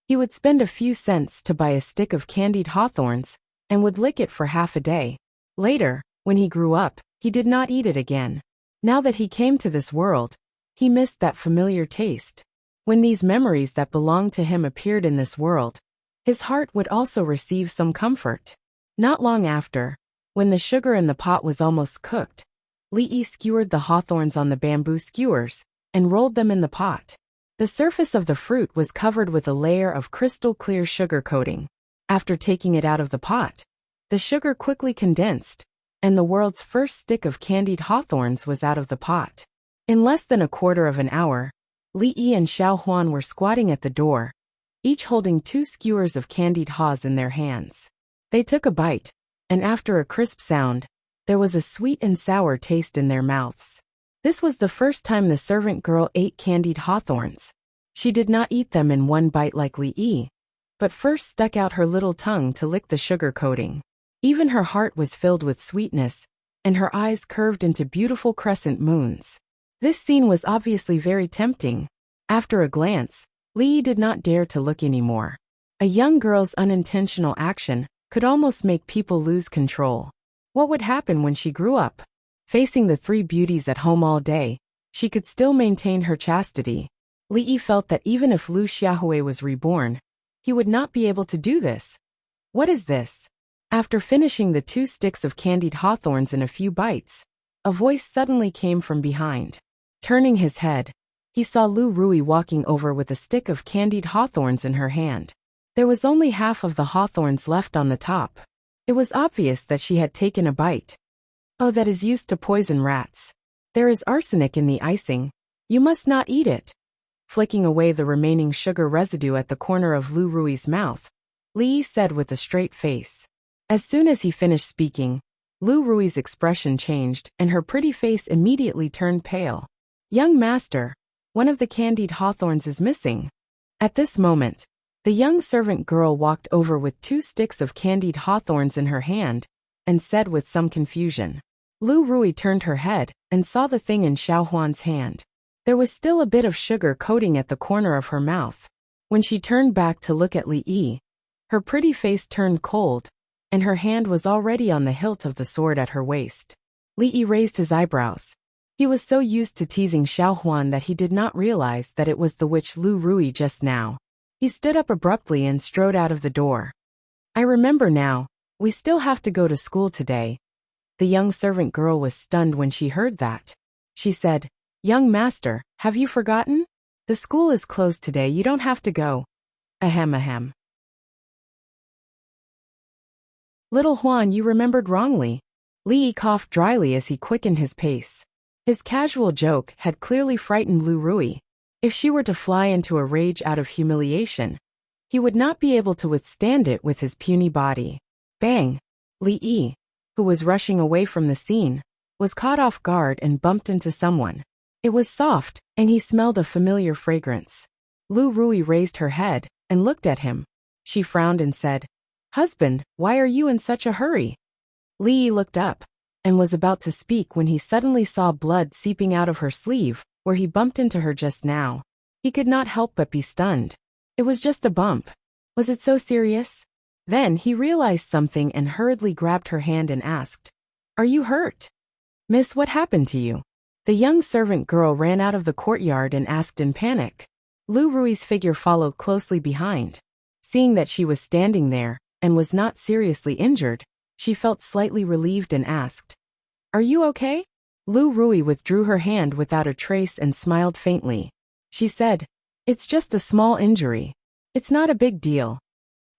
He would spend a few cents to buy a stick of candied hawthorns, and would lick it for half a day. Later, when he grew up, he did not eat it again. Now that he came to this world, he missed that familiar taste. When these memories that belonged to him appeared in this world, his heart would also receive some comfort. Not long after, when the sugar in the pot was almost cooked, Li Yi skewered the hawthorns on the bamboo skewers and rolled them in the pot. The surface of the fruit was covered with a layer of crystal-clear sugar coating. After taking it out of the pot, the sugar quickly condensed, and the world's first stick of candied hawthorns was out of the pot. In less than a quarter of an hour, Li Yi and Xiao Huan were squatting at the door, each holding 2 skewers of candied haws in their hands. They took a bite, and after a crisp sound, there was a sweet and sour taste in their mouths. This was the first time the servant girl ate candied hawthorns. She did not eat them in one bite like Li Yi, but first stuck out her little tongue to lick the sugar coating. Even her heart was filled with sweetness, and her eyes curved into beautiful crescent moons. This scene was obviously very tempting. After a glance, Li Yi did not dare to look anymore. A young girl's unintentional action could almost make people lose control. What would happen when she grew up? Facing the 3 beauties at home all day, she could still maintain her chastity. Li Yi felt that even if Lu Xiaohui was reborn, he would not be able to do this. What is this? After finishing the 2 sticks of candied hawthorns in a few bites, a voice suddenly came from behind. Turning his head, he saw Lu Rui walking over with a stick of candied hawthorns in her hand. There was only half of the hawthorns left on the top. It was obvious that she had taken a bite. Oh, that is used to poison rats. There is arsenic in the icing. You must not eat it. Flicking away the remaining sugar residue at the corner of Lu Rui's mouth, Li Yi said with a straight face. As soon as he finished speaking, Lu Rui's expression changed and her pretty face immediately turned pale. Young master, one of the candied hawthorns is missing. At this moment, the young servant girl walked over with 2 sticks of candied hawthorns in her hand, and said with some confusion. Lu Rui turned her head and saw the thing in Xiao Huan's hand. There was still a bit of sugar coating at the corner of her mouth. When she turned back to look at Li Yi, her pretty face turned cold, and her hand was already on the hilt of the sword at her waist. Li Yi raised his eyebrows. He was so used to teasing Xiao Huan that he did not realize that it was the witch Lu Rui just now. He stood up abruptly and strode out of the door. I remember now, we still have to go to school today. The young servant girl was stunned when she heard that. She said, Young master, have you forgotten? The school is closed today, you don't have to go. Ahem ahem. Little Huan, you remembered wrongly. Li Yi coughed dryly as he quickened his pace. His casual joke had clearly frightened Lu Rui. If she were to fly into a rage out of humiliation, he would not be able to withstand it with his puny body. Bang! Li Yi, who was rushing away from the scene, was caught off guard and bumped into someone. It was soft, and he smelled a familiar fragrance. Lu Rui raised her head and looked at him. She frowned and said, Husband, why are you in such a hurry? Li Yi looked up and was about to speak when he suddenly saw blood seeping out of her sleeve, where he bumped into her just now. He could not help but be stunned. It was just a bump. Was it so serious? Then he realized something and hurriedly grabbed her hand and asked, Are you hurt? Miss, what happened to you? The young servant girl ran out of the courtyard and asked in panic. Lu Rui's figure followed closely behind. Seeing that she was standing there and was not seriously injured, she felt slightly relieved and asked, Are you okay? Lu Rui withdrew her hand without a trace and smiled faintly. She said, It's just a small injury. It's not a big deal.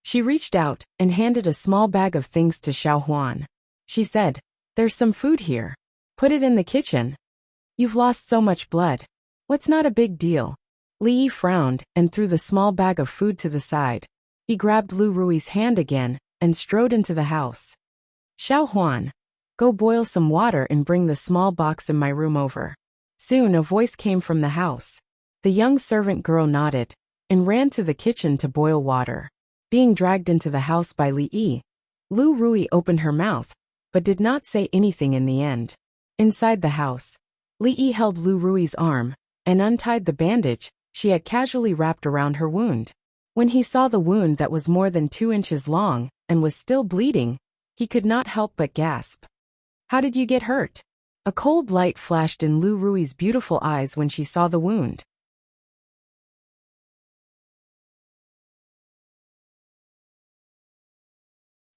She reached out and handed a small bag of things to Xiao Huan. She said, There's some food here. Put it in the kitchen. You've lost so much blood. What's not a big deal? Li Yi frowned and threw the small bag of food to the side. He grabbed Lu Rui's hand again and strode into the house. Xiao Huan, go boil some water and bring the small box in my room over. Soon a voice came from the house. The young servant girl nodded and ran to the kitchen to boil water. Being dragged into the house by Li Yi, Lu Rui opened her mouth, but did not say anything in the end. Inside the house, Li Yi held Lu Rui's arm and untied the bandage she had casually wrapped around her wound. When he saw the wound that was more than 2 inches long and was still bleeding, he could not help but gasp. How did you get hurt? A cold light flashed in Lu Rui's beautiful eyes when she saw the wound.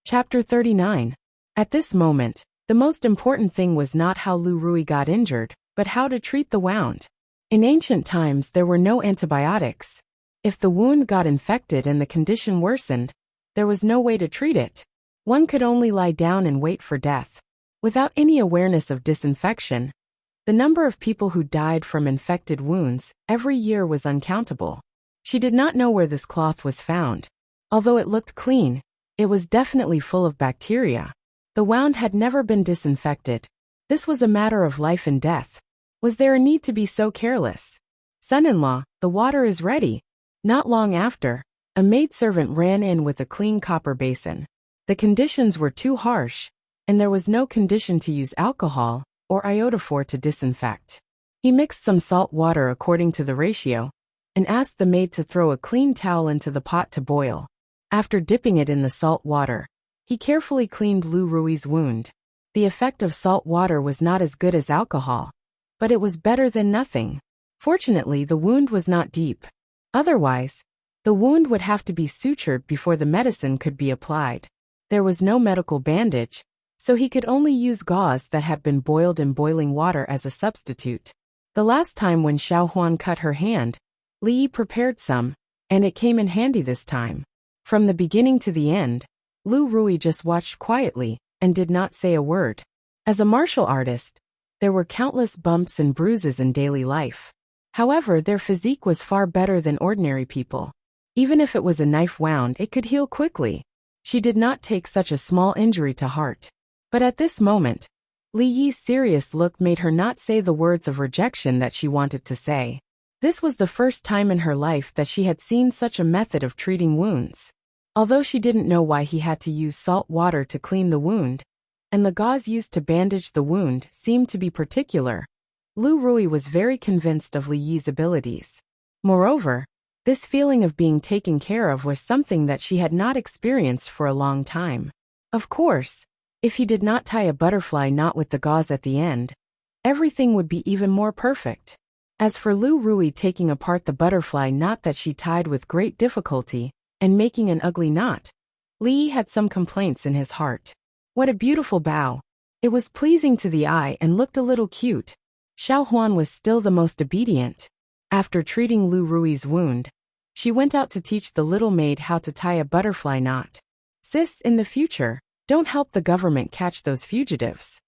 Chapter 39. At this moment, the most important thing was not how Lu Rui got injured, but how to treat the wound. In ancient times there were no antibiotics. If the wound got infected and the condition worsened, there was no way to treat it. One could only lie down and wait for death. Without any awareness of disinfection, the number of people who died from infected wounds every year was uncountable. She did not know where this cloth was found. Although it looked clean, it was definitely full of bacteria. The wound had never been disinfected. This was a matter of life and death. Was there a need to be so careless? Son-in-law, the water is ready. Not long after, a maidservant ran in with a clean copper basin. The conditions were too harsh, and there was no condition to use alcohol or iodophor to disinfect. He mixed some salt water according to the ratio, and asked the maid to throw a clean towel into the pot to boil. After dipping it in the salt water, he carefully cleaned Lu Rui's wound. The effect of salt water was not as good as alcohol, but it was better than nothing. Fortunately, the wound was not deep. Otherwise, the wound would have to be sutured before the medicine could be applied. There was no medical bandage, so he could only use gauze that had been boiled in boiling water as a substitute. The last time when Xiao Huan cut her hand, Li Yi prepared some, and it came in handy this time. From the beginning to the end, Lu Rui just watched quietly and did not say a word. As a martial artist, there were countless bumps and bruises in daily life. However, their physique was far better than ordinary people. Even if it was a knife wound, it could heal quickly. She did not take such a small injury to heart. But at this moment, Li Yi's serious look made her not say the words of rejection that she wanted to say. This was the first time in her life that she had seen such a method of treating wounds. Although she didn't know why he had to use salt water to clean the wound, and the gauze used to bandage the wound seemed to be particular, Lu Rui was very convinced of Li Yi's abilities. Moreover, This feeling of being taken care of was something that she had not experienced for a long time. Of course, if he did not tie a butterfly knot with the gauze at the end, everything would be even more perfect. As for Lu Rui taking apart the butterfly knot that she tied with great difficulty, and making an ugly knot, Li had some complaints in his heart. What a beautiful bow. It was pleasing to the eye and looked a little cute. Xiao Huan was still the most obedient. After treating Lu Rui's wound, she went out to teach the little maid how to tie a butterfly knot. Sis, in the future, don't help the government catch those fugitives.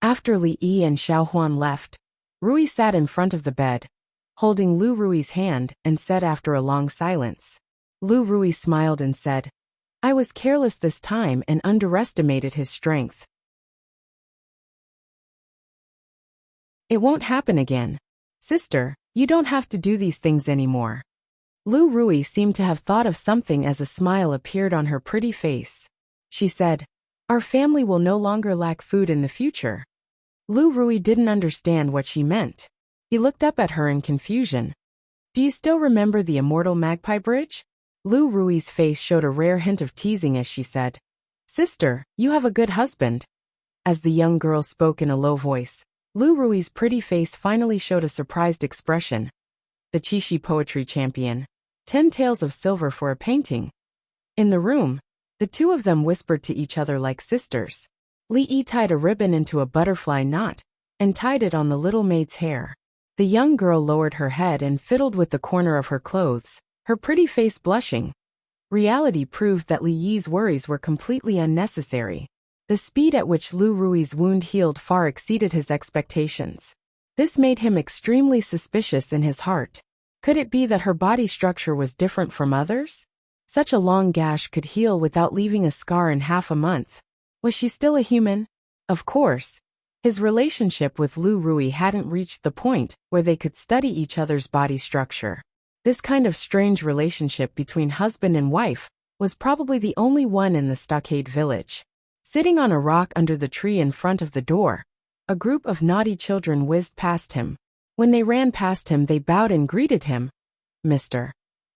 After Li Yi and Xiao Huan left, Rui sat in front of the bed, holding Lu Rui's hand, and said after a long silence. Lu Rui smiled and said, I was careless this time and underestimated his strength. It won't happen again. Sister, you don't have to do these things anymore. Lu Rui seemed to have thought of something as a smile appeared on her pretty face. She said, Our family will no longer lack food in the future. Lu Rui didn't understand what she meant. He looked up at her in confusion. Do you still remember the immortal magpie bridge? Lu Rui's face showed a rare hint of teasing as she said, Sister, you have a good husband. As the young girl spoke in a low voice, Lu Rui's pretty face finally showed a surprised expression. The Qishi poetry champion. 10 taels of silver for a painting. In the room, the two of them whispered to each other like sisters. Li Yi tied a ribbon into a butterfly knot, and tied it on the little maid's hair. The young girl lowered her head and fiddled with the corner of her clothes, her pretty face blushing. Reality proved that Li Yi's worries were completely unnecessary. The speed at which Lu Rui's wound healed far exceeded his expectations. This made him extremely suspicious in his heart. Could it be that her body structure was different from others? Such a long gash could heal without leaving a scar in half a month. Was she still a human? Of course. His relationship with Lu Rui hadn't reached the point where they could study each other's body structure. This kind of strange relationship between husband and wife was probably the only one in the stockade village. Sitting on a rock under the tree in front of the door, a group of naughty children whizzed past him. When they ran past him, they bowed and greeted him, Mr.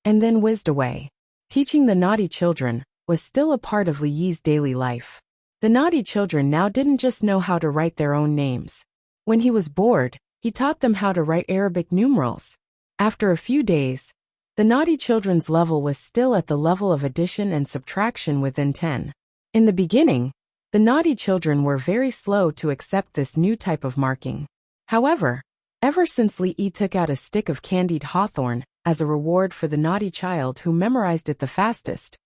and then whizzed away. Teaching the naughty children was still a part of Li Yi's daily life. The naughty children now didn't just know how to write their own names. When he was bored, he taught them how to write Arabic numerals. After a few days, the naughty children's level was still at the level of addition and subtraction within 10. In the beginning, the naughty children were very slow to accept this new type of marking. However, ever since Li Yi took out a stick of candied hawthorn as a reward for the naughty child who memorized it the fastest,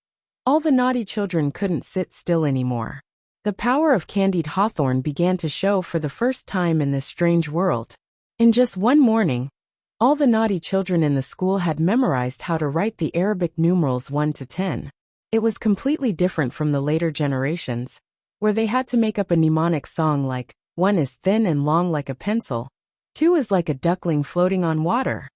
all the naughty children couldn't sit still anymore. The power of candied hawthorn began to show for the first time in this strange world. In just one morning, all the naughty children in the school had memorized how to write the Arabic numerals 1 to 10. It was completely different from the later generations, where they had to make up a mnemonic song like, 1 is thin and long like a pencil, 2 is like a duckling floating on water.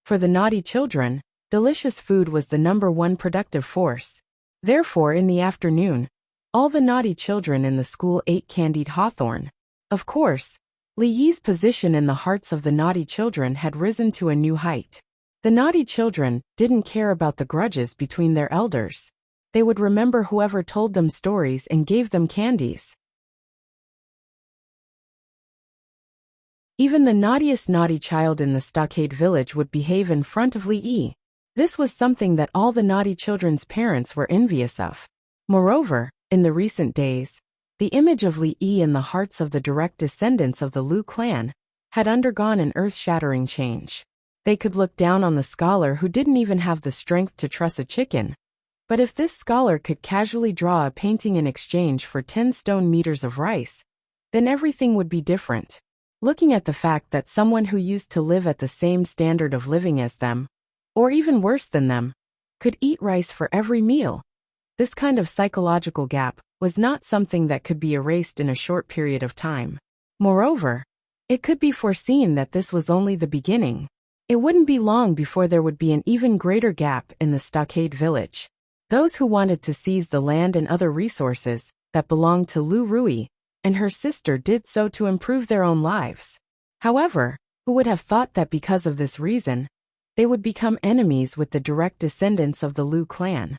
For the naughty children, delicious food was the #1 productive force. Therefore, in the afternoon, all the naughty children in the school ate candied hawthorn. Of course, Li Yi's position in the hearts of the naughty children had risen to a new height. The naughty children didn't care about the grudges between their elders. They would remember whoever told them stories and gave them candies. Even the naughtiest naughty child in the stockade village would behave in front of Li Yi. This was something that all the naughty children's parents were envious of. Moreover, in the recent days, the image of Li Yi in the hearts of the direct descendants of the Lu clan had undergone an earth-shattering change. They could look down on the scholar who didn't even have the strength to truss a chicken. But if this scholar could casually draw a painting in exchange for 10 stone meters of rice, then everything would be different. Looking at the fact that someone who used to live at the same standard of living as them, or even worse than them, could eat rice for every meal, this kind of psychological gap was not something that could be erased in a short period of time. Moreover, it could be foreseen that this was only the beginning. It wouldn't be long before there would be an even greater gap in the stockade village. Those who wanted to seize the land and other resources that belonged to Lu Rui and her sister did so to improve their own lives. However, who would have thought that because of this reason, they would become enemies with the direct descendants of the Lu clan,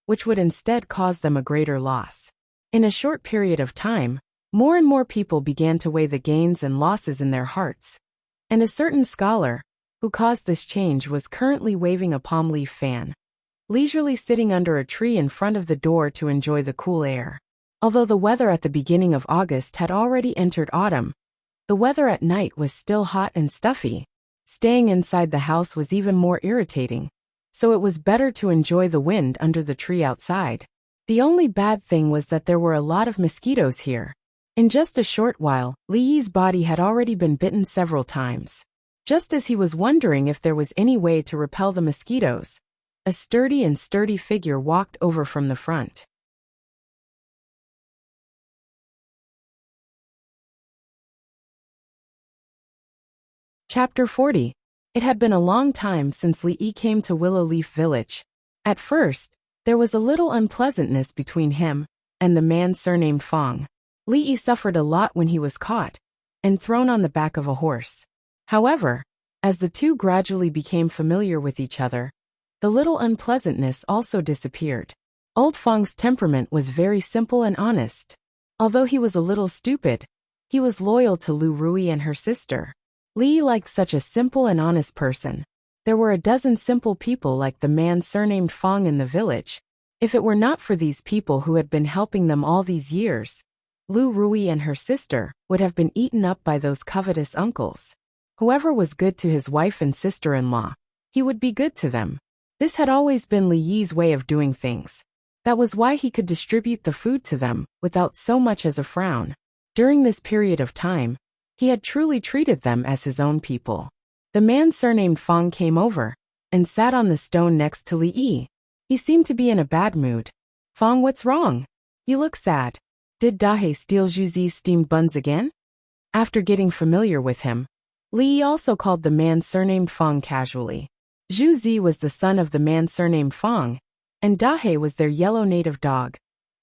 which would instead cause them a greater loss. In a short period of time, more and more people began to weigh the gains and losses in their hearts. And a certain scholar, who caused this change, was currently waving a palm leaf fan, leisurely sitting under a tree in front of the door to enjoy the cool air. Although the weather at the beginning of August had already entered autumn, the weather at night was still hot and stuffy. Staying inside the house was even more irritating, so it was better to enjoy the wind under the tree outside. The only bad thing was that there were a lot of mosquitoes here. In just a short while, Li Yi's body had already been bitten several times. Just as he was wondering if there was any way to repel the mosquitoes, a sturdy figure walked over from the front. Chapter 40. It had been a long time since Li Yi came to Willow Leaf Village. At first, there was a little unpleasantness between him and the man surnamed Fong. Li Yi suffered a lot when he was caught and thrown on the back of a horse. However, as the two gradually became familiar with each other, the little unpleasantness also disappeared. Old Fong's temperament was very simple and honest. Although he was a little stupid, he was loyal to Lu Rui and her sister. Li Yi liked such a simple and honest person. There were a dozen simple people like the man surnamed Fong in the village. If it were not for these people who had been helping them all these years, Lu Rui and her sister would have been eaten up by those covetous uncles. Whoever was good to his wife and sister-in-law, he would be good to them. This had always been Li Yi's way of doing things. That was why he could distribute the food to them without so much as a frown. During this period of time, he had truly treated them as his own people. The man surnamed Fong came over and sat on the stone next to Li Yi. He seemed to be in a bad mood. "Fong, what's wrong? You look sad. Did Dahe steal Zhuzi's steamed buns again?" After getting familiar with him, Li Yi also called the man surnamed Fong casually. Zhuzi was the son of the man surnamed Fong, and Dahe was their yellow native dog,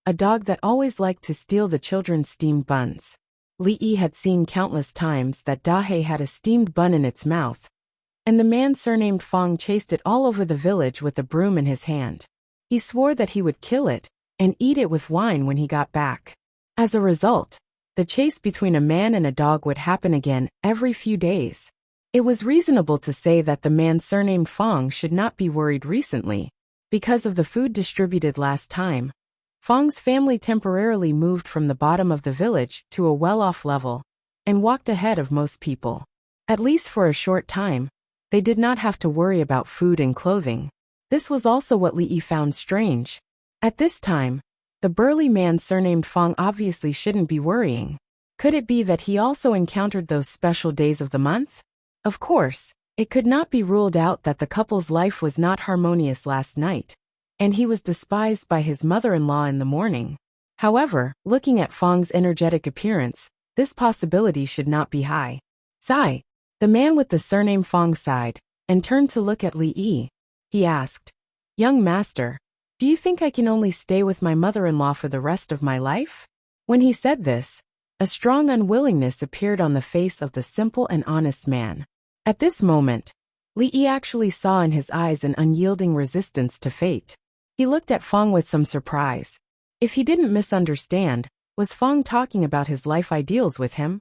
a dog that always liked to steal the children's steamed buns. Li Yi had seen countless times that Dahe had a steamed bun in its mouth, and the man surnamed Fong chased it all over the village with a broom in his hand. He swore that he would kill it and eat it with wine when he got back. As a result, the chase between a man and a dog would happen again every few days. It was reasonable to say that the man surnamed Fong should not be worried recently. Because of the food distributed last time, Fong's family temporarily moved from the bottom of the village to a well-off level and walked ahead of most people. At least for a short time, they did not have to worry about food and clothing. This was also what Li Yi found strange. At this time, the burly man surnamed Fong obviously shouldn't be worrying. Could it be that he also encountered those special days of the month? Of course, it could not be ruled out that the couple's life was not harmonious last night, and he was despised by his mother-in-law in the morning. However, looking at Fong's energetic appearance, this possibility should not be high. Sigh. The man with the surname Fong sighed and turned to look at Li Yi. He asked, "Young master, do you think I can only stay with my mother-in-law for the rest of my life?" When he said this, a strong unwillingness appeared on the face of the simple and honest man. At this moment, Li Yi actually saw in his eyes an unyielding resistance to fate. He looked at Fong with some surprise. If he didn't misunderstand, was Fong talking about his life ideals with him?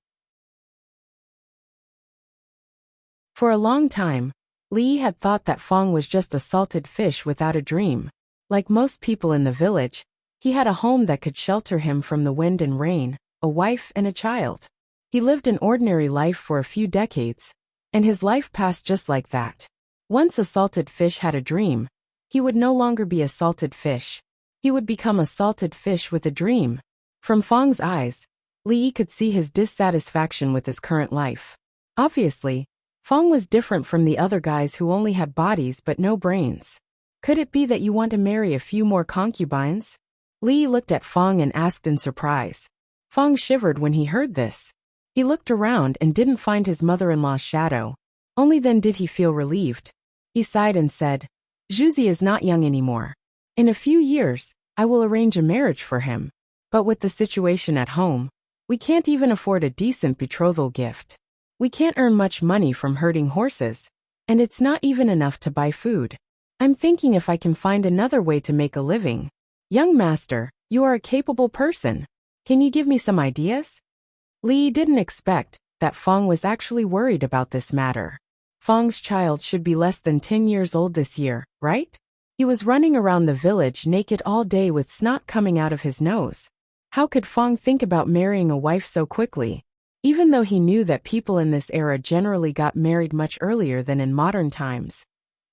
For a long time, Li Yi had thought that Fong was just a salted fish without a dream. Like most people in the village, he had a home that could shelter him from the wind and rain, a wife and a child. He lived an ordinary life for a few decades, and his life passed just like that. Once a salted fish had a dream, he would no longer be a salted fish. He would become a salted fish with a dream. From Fong's eyes, Li Yi could see his dissatisfaction with his current life. Obviously, Fong was different from the other guys who only had bodies but no brains. Could it be that you want to marry a few more concubines? Li Yi looked at Fong and asked in surprise. Fong shivered when he heard this. He looked around and didn't find his mother-in-law's shadow. Only then did he feel relieved. He sighed and said, "Zhuzi is not young anymore. In a few years, I will arrange a marriage for him. But with the situation at home, we can't even afford a decent betrothal gift. We can't earn much money from herding horses, And it's not even enough to buy food. I'm thinking if I can find another way to make a living. Young master, you are a capable person. Can you give me some ideas? Li didn't expect that Fong was actually worried about this matter. Fong's child should be less than 10 years old this year, right? He was running around the village naked all day with snot coming out of his nose. How could Fong think about marrying a wife so quickly? Even though he knew that people in this era generally got married much earlier than in modern times,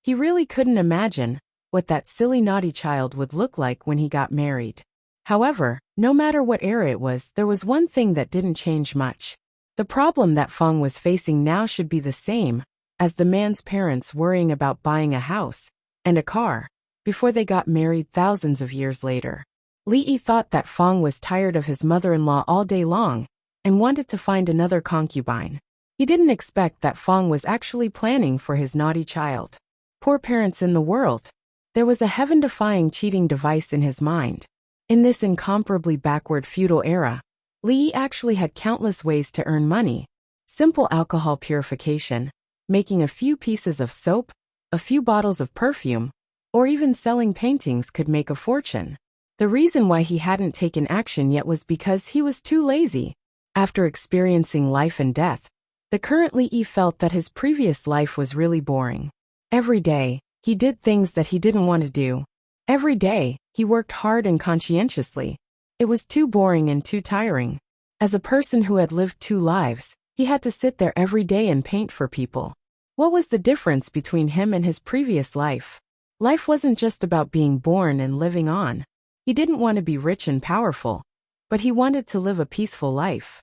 he really couldn't imagine what that silly naughty child would look like when he got married. However, no matter what era it was, there was one thing that didn't change much. The problem that Fong was facing now should be the same as the man's parents worrying about buying a house and a car before they got married thousands of years later. Li thought that Fong was tired of his mother-in-law all day long and wanted to find another concubine. He didn't expect that Fong was actually planning for his naughty child. Poor parents in the world. There was a heaven-defying cheating device in his mind. In this incomparably backward feudal era, Li actually had countless ways to earn money. Simple alcohol purification, making a few pieces of soap, a few bottles of perfume, or even selling paintings could make a fortune. The reason why he hadn't taken action yet was because he was too lazy. After experiencing life and death, the current Li felt that his previous life was really boring. Every day, he did things that he didn't want to do. Every day, he worked hard and conscientiously. It was too boring and too tiring. As a person who had lived two lives, he had to sit there every day and paint for people. What was the difference between him and his previous life? Life wasn't just about being born and living on. He didn't want to be rich and powerful, but he wanted to live a peaceful life.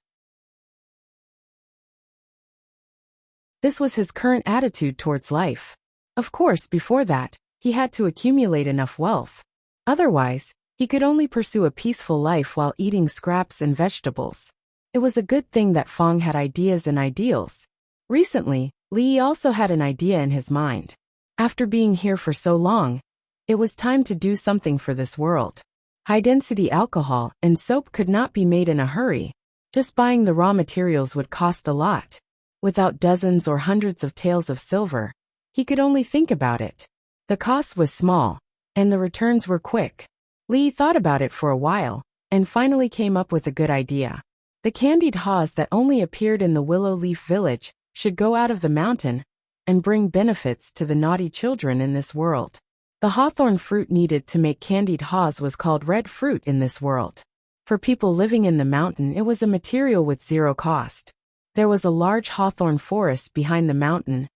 This was his current attitude towards life. Of course, before that, he had to accumulate enough wealth. Otherwise, he could only pursue a peaceful life while eating scraps and vegetables. It was a good thing that Fong had ideas and ideals. Recently, Li also had an idea in his mind. After being here for so long, it was time to do something for this world. High-density alcohol and soap could not be made in a hurry. Just buying the raw materials would cost a lot. Without dozens or hundreds of taels of silver, he could only think about it. The cost was small, and the returns were quick. Li thought about it for a while, and finally came up with a good idea. The candied haws that only appeared in the Willow Leaf Village should go out of the mountain and bring benefits to the naughty children in this world. The hawthorn fruit needed to make candied haws was called red fruit in this world. For people living in the mountain, it was a material with zero cost. There was a large hawthorn forest behind the mountain,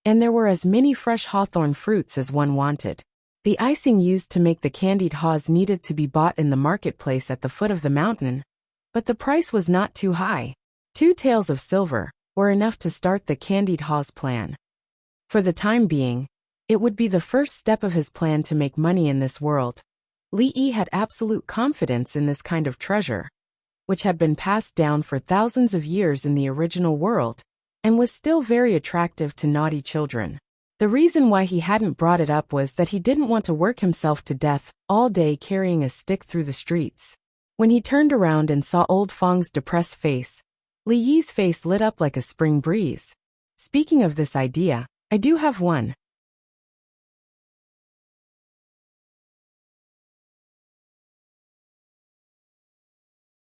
and there were as many fresh hawthorn fruits as one wanted. The icing used to make the candied haws needed to be bought in the marketplace at the foot of the mountain, but the price was not too high. 2 taels of silver were enough to start the candied haws plan. For the time being, it would be the first step of his plan to make money in this world. Li had absolute confidence in this kind of treasure, which had been passed down for thousands of years in the original world, and was still very attractive to naughty children. The reason why he hadn't brought it up was that he didn't want to work himself to death all day carrying a stick through the streets. When he turned around and saw old Fong's depressed face, Li Yi's face lit up like a spring breeze. Speaking of this idea, I do have one.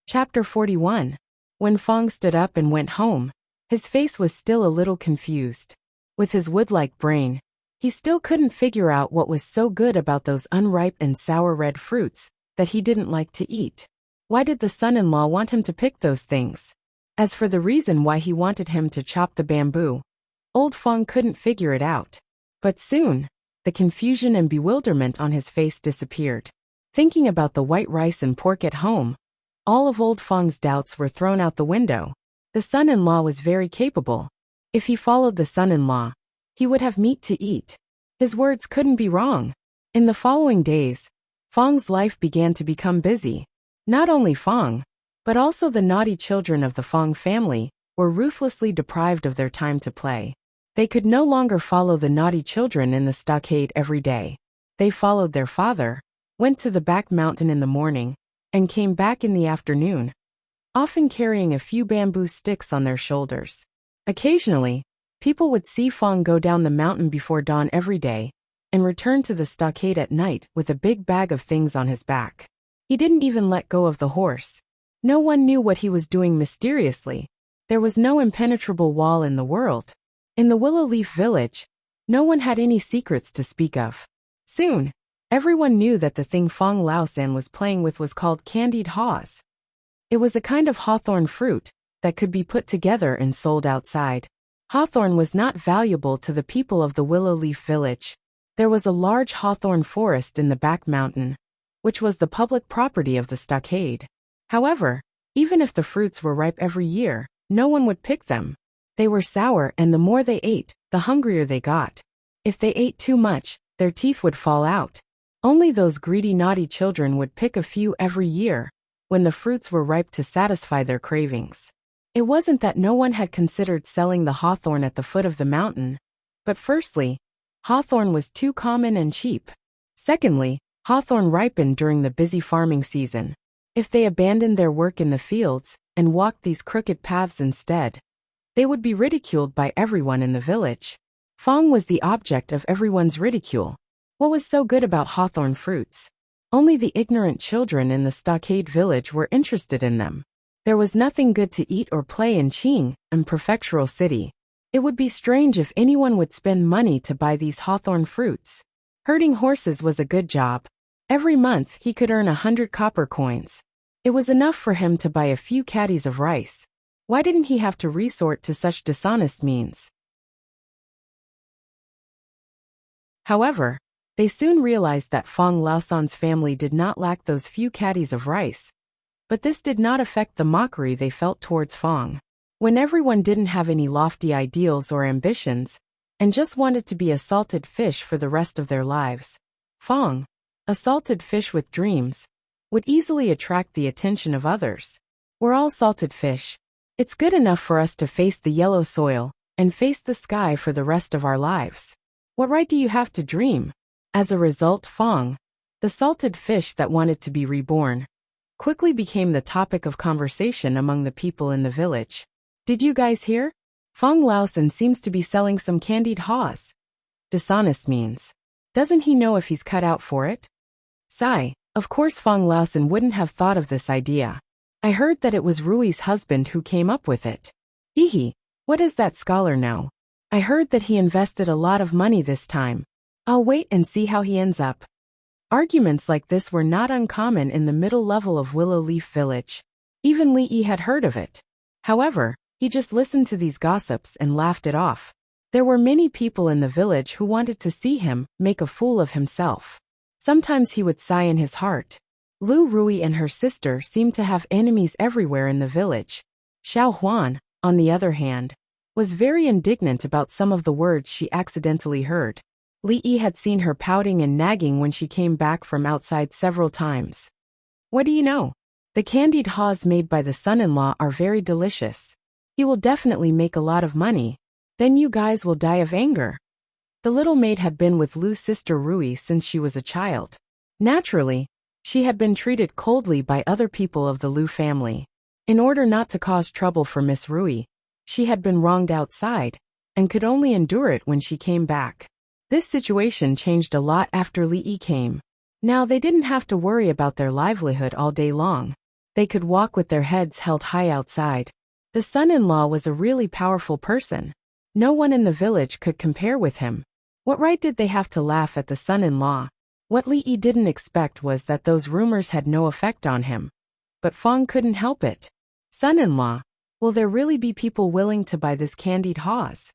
Chapter 41. When Fong stood up and went home, his face was still a little confused. With his wood-like brain, he still couldn't figure out what was so good about those unripe and sour red fruits that he didn't like to eat. Why did the son-in-law want him to pick those things? As for the reason why he wanted him to chop the bamboo, old Fong couldn't figure it out. But soon, the confusion and bewilderment on his face disappeared. Thinking about the white rice and pork at home, all of old Fong's doubts were thrown out the window. The son-in-law was very capable. If he followed the son-in-law, he would have meat to eat. His words couldn't be wrong. In the following days, Fong's life began to become busy. Not only Fong, but also the naughty children of the Fong family were ruthlessly deprived of their time to play. They could no longer follow the naughty children in the stockade every day. They followed their father, went to the back mountain in the morning, and came back in the afternoon, often carrying a few bamboo sticks on their shoulders. Occasionally, People would see Fong go down the mountain before dawn every day and return to the stockade at night with a big bag of things on his back. He didn't even let go of the horse. No one knew what he was doing mysteriously. There was no impenetrable wall in the world. In the Willow Leaf Village, no one had any secrets to speak of. Soon, everyone knew that the thing Fong Laosan was playing with was called candied haws. It was a kind of hawthorn fruit that could be put together and sold outside. Hawthorn was not valuable to the people of the Willow Leaf Village. There was a large hawthorn forest in the back mountain, which was the public property of the stockade. However, even if the fruits were ripe every year, no one would pick them. They were sour, and the more they ate, the hungrier they got. If they ate too much, their teeth would fall out. Only those greedy, naughty children would pick a few every year, when the fruits were ripe, to satisfy their cravings. It wasn't that no one had considered selling the hawthorn at the foot of the mountain, but firstly, hawthorn was too common and cheap. Secondly, hawthorn ripened during the busy farming season. If they abandoned their work in the fields and walked these crooked paths instead, they would be ridiculed by everyone in the village. Fong was the object of everyone's ridicule. What was so good about hawthorn fruits? Only the ignorant children in the stockade village were interested in them. There was nothing good to eat or play in Qing, a prefectural city. It would be strange if anyone would spend money to buy these hawthorn fruits. Herding horses was a good job. Every month he could earn 100 copper coins. It was enough for him to buy a few caddies of rice. Why didn't he have to resort to such dishonest means? However, they soon realized that Fong Laosan's family did not lack those few caddies of rice. But this did not affect the mockery they felt towards Fong. When everyone didn't have any lofty ideals or ambitions, and just wanted to be a salted fish for the rest of their lives, Fong, a salted fish with dreams, would easily attract the attention of others. We're all salted fish. It's good enough for us to face the yellow soil and face the sky for the rest of our lives. What right do you have to dream? As a result, Fong, the salted fish that wanted to be reborn, quickly became the topic of conversation among the people in the village. Did you guys hear? Fong Laosan seems to be selling some candied haws. Dishonest means. Doesn't he know if he's cut out for it? Sigh. Of course Fong Laosan wouldn't have thought of this idea. I heard that it was Rui's husband who came up with it. Hehe, what does that scholar know? I heard that he invested a lot of money this time. I'll wait and see how he ends up. Arguments like this were not uncommon in the middle level of Willow Leaf Village. Even Li Yi had heard of it. However, he just listened to these gossips and laughed it off. There were many people in the village who wanted to see him make a fool of himself. Sometimes he would sigh in his heart. Lu Rui and her sister seemed to have enemies everywhere in the village. Xiao Huan, on the other hand, was very indignant about some of the words she accidentally heard. Li Yi had seen her pouting and nagging when she came back from outside several times. What do you know? The candied haws made by the son-in-law are very delicious. He will definitely make a lot of money. Then you guys will die of anger. The little maid had been with Lu's sister Rui since she was a child. Naturally, she had been treated coldly by other people of the Lu family. In order not to cause trouble for Miss Rui, she had been wronged outside, and could only endure it when she came back. This situation changed a lot after Li Yi came. Now they didn't have to worry about their livelihood all day long. They could walk with their heads held high outside. The son-in-law was a really powerful person. No one in the village could compare with him. What right did they have to laugh at the son-in-law? What Li Yi didn't expect was that those rumors had no effect on him. But Fong couldn't help it. Son-in-law, will there really be people willing to buy this candied haws?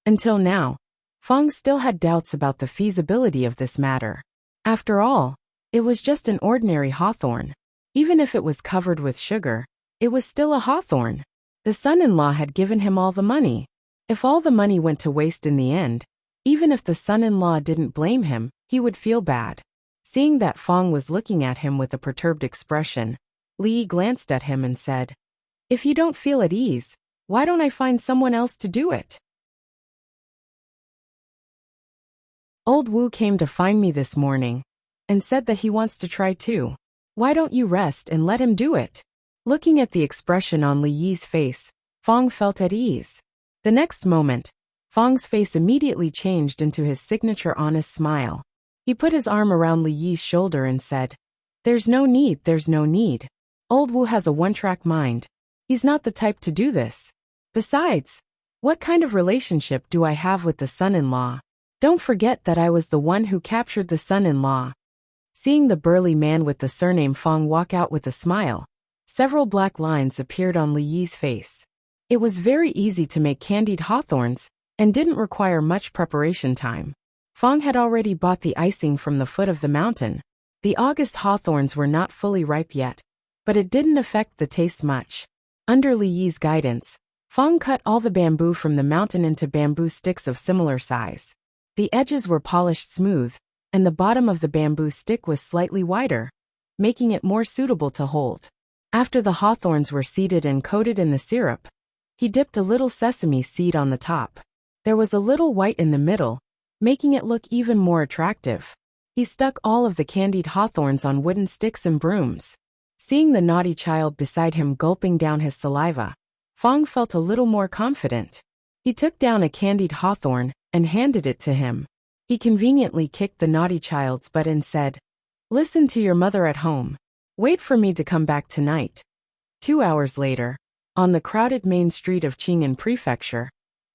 Until now, Fong still had doubts about the feasibility of this matter. After all, it was just an ordinary hawthorn. Even if it was covered with sugar, it was still a hawthorn. The son-in-law had given him all the money. If all the money went to waste in the end, even if the son-in-law didn't blame him, he would feel bad. Seeing that Fong was looking at him with a perturbed expression, Li Yi glanced at him and said, "If you don't feel at ease, why don't I find someone else to do it?" Old Wu came to find me this morning and said that he wants to try too. Why don't you rest and let him do it? Looking at the expression on Li Yi's face, Fong felt at ease. The next moment, Fong's face immediately changed into his signature honest smile. He put his arm around Li Yi's shoulder and said, "There's no need, there's no need. Old Wu has a one-track mind. He's not the type to do this. Besides, what kind of relationship do I have with the son-in-law? Don't forget that I was the one who captured the son-in-law." Seeing the burly man with the surname Fong walk out with a smile, several black lines appeared on Li Yi's face. It was very easy to make candied hawthorns, and didn't require much preparation time. Fong had already bought the icing from the foot of the mountain. The August hawthorns were not fully ripe yet, but it didn't affect the taste much. Under Li Yi's guidance, Fong cut all the bamboo from the mountain into bamboo sticks of similar size. The edges were polished smooth, and the bottom of the bamboo stick was slightly wider, making it more suitable to hold. After the hawthorns were seeded and coated in the syrup, he dipped a little sesame seed on the top. There was a little white in the middle, making it look even more attractive. He stuck all of the candied hawthorns on wooden sticks and brooms. Seeing the naughty child beside him gulping down his saliva, Fong felt a little more confident. He took down a candied hawthorn and handed it to him. He conveniently kicked the naughty child's butt and said, "Listen to your mother at home. Wait for me to come back tonight." 2 hours later, on the crowded main street of Qing'an Prefecture,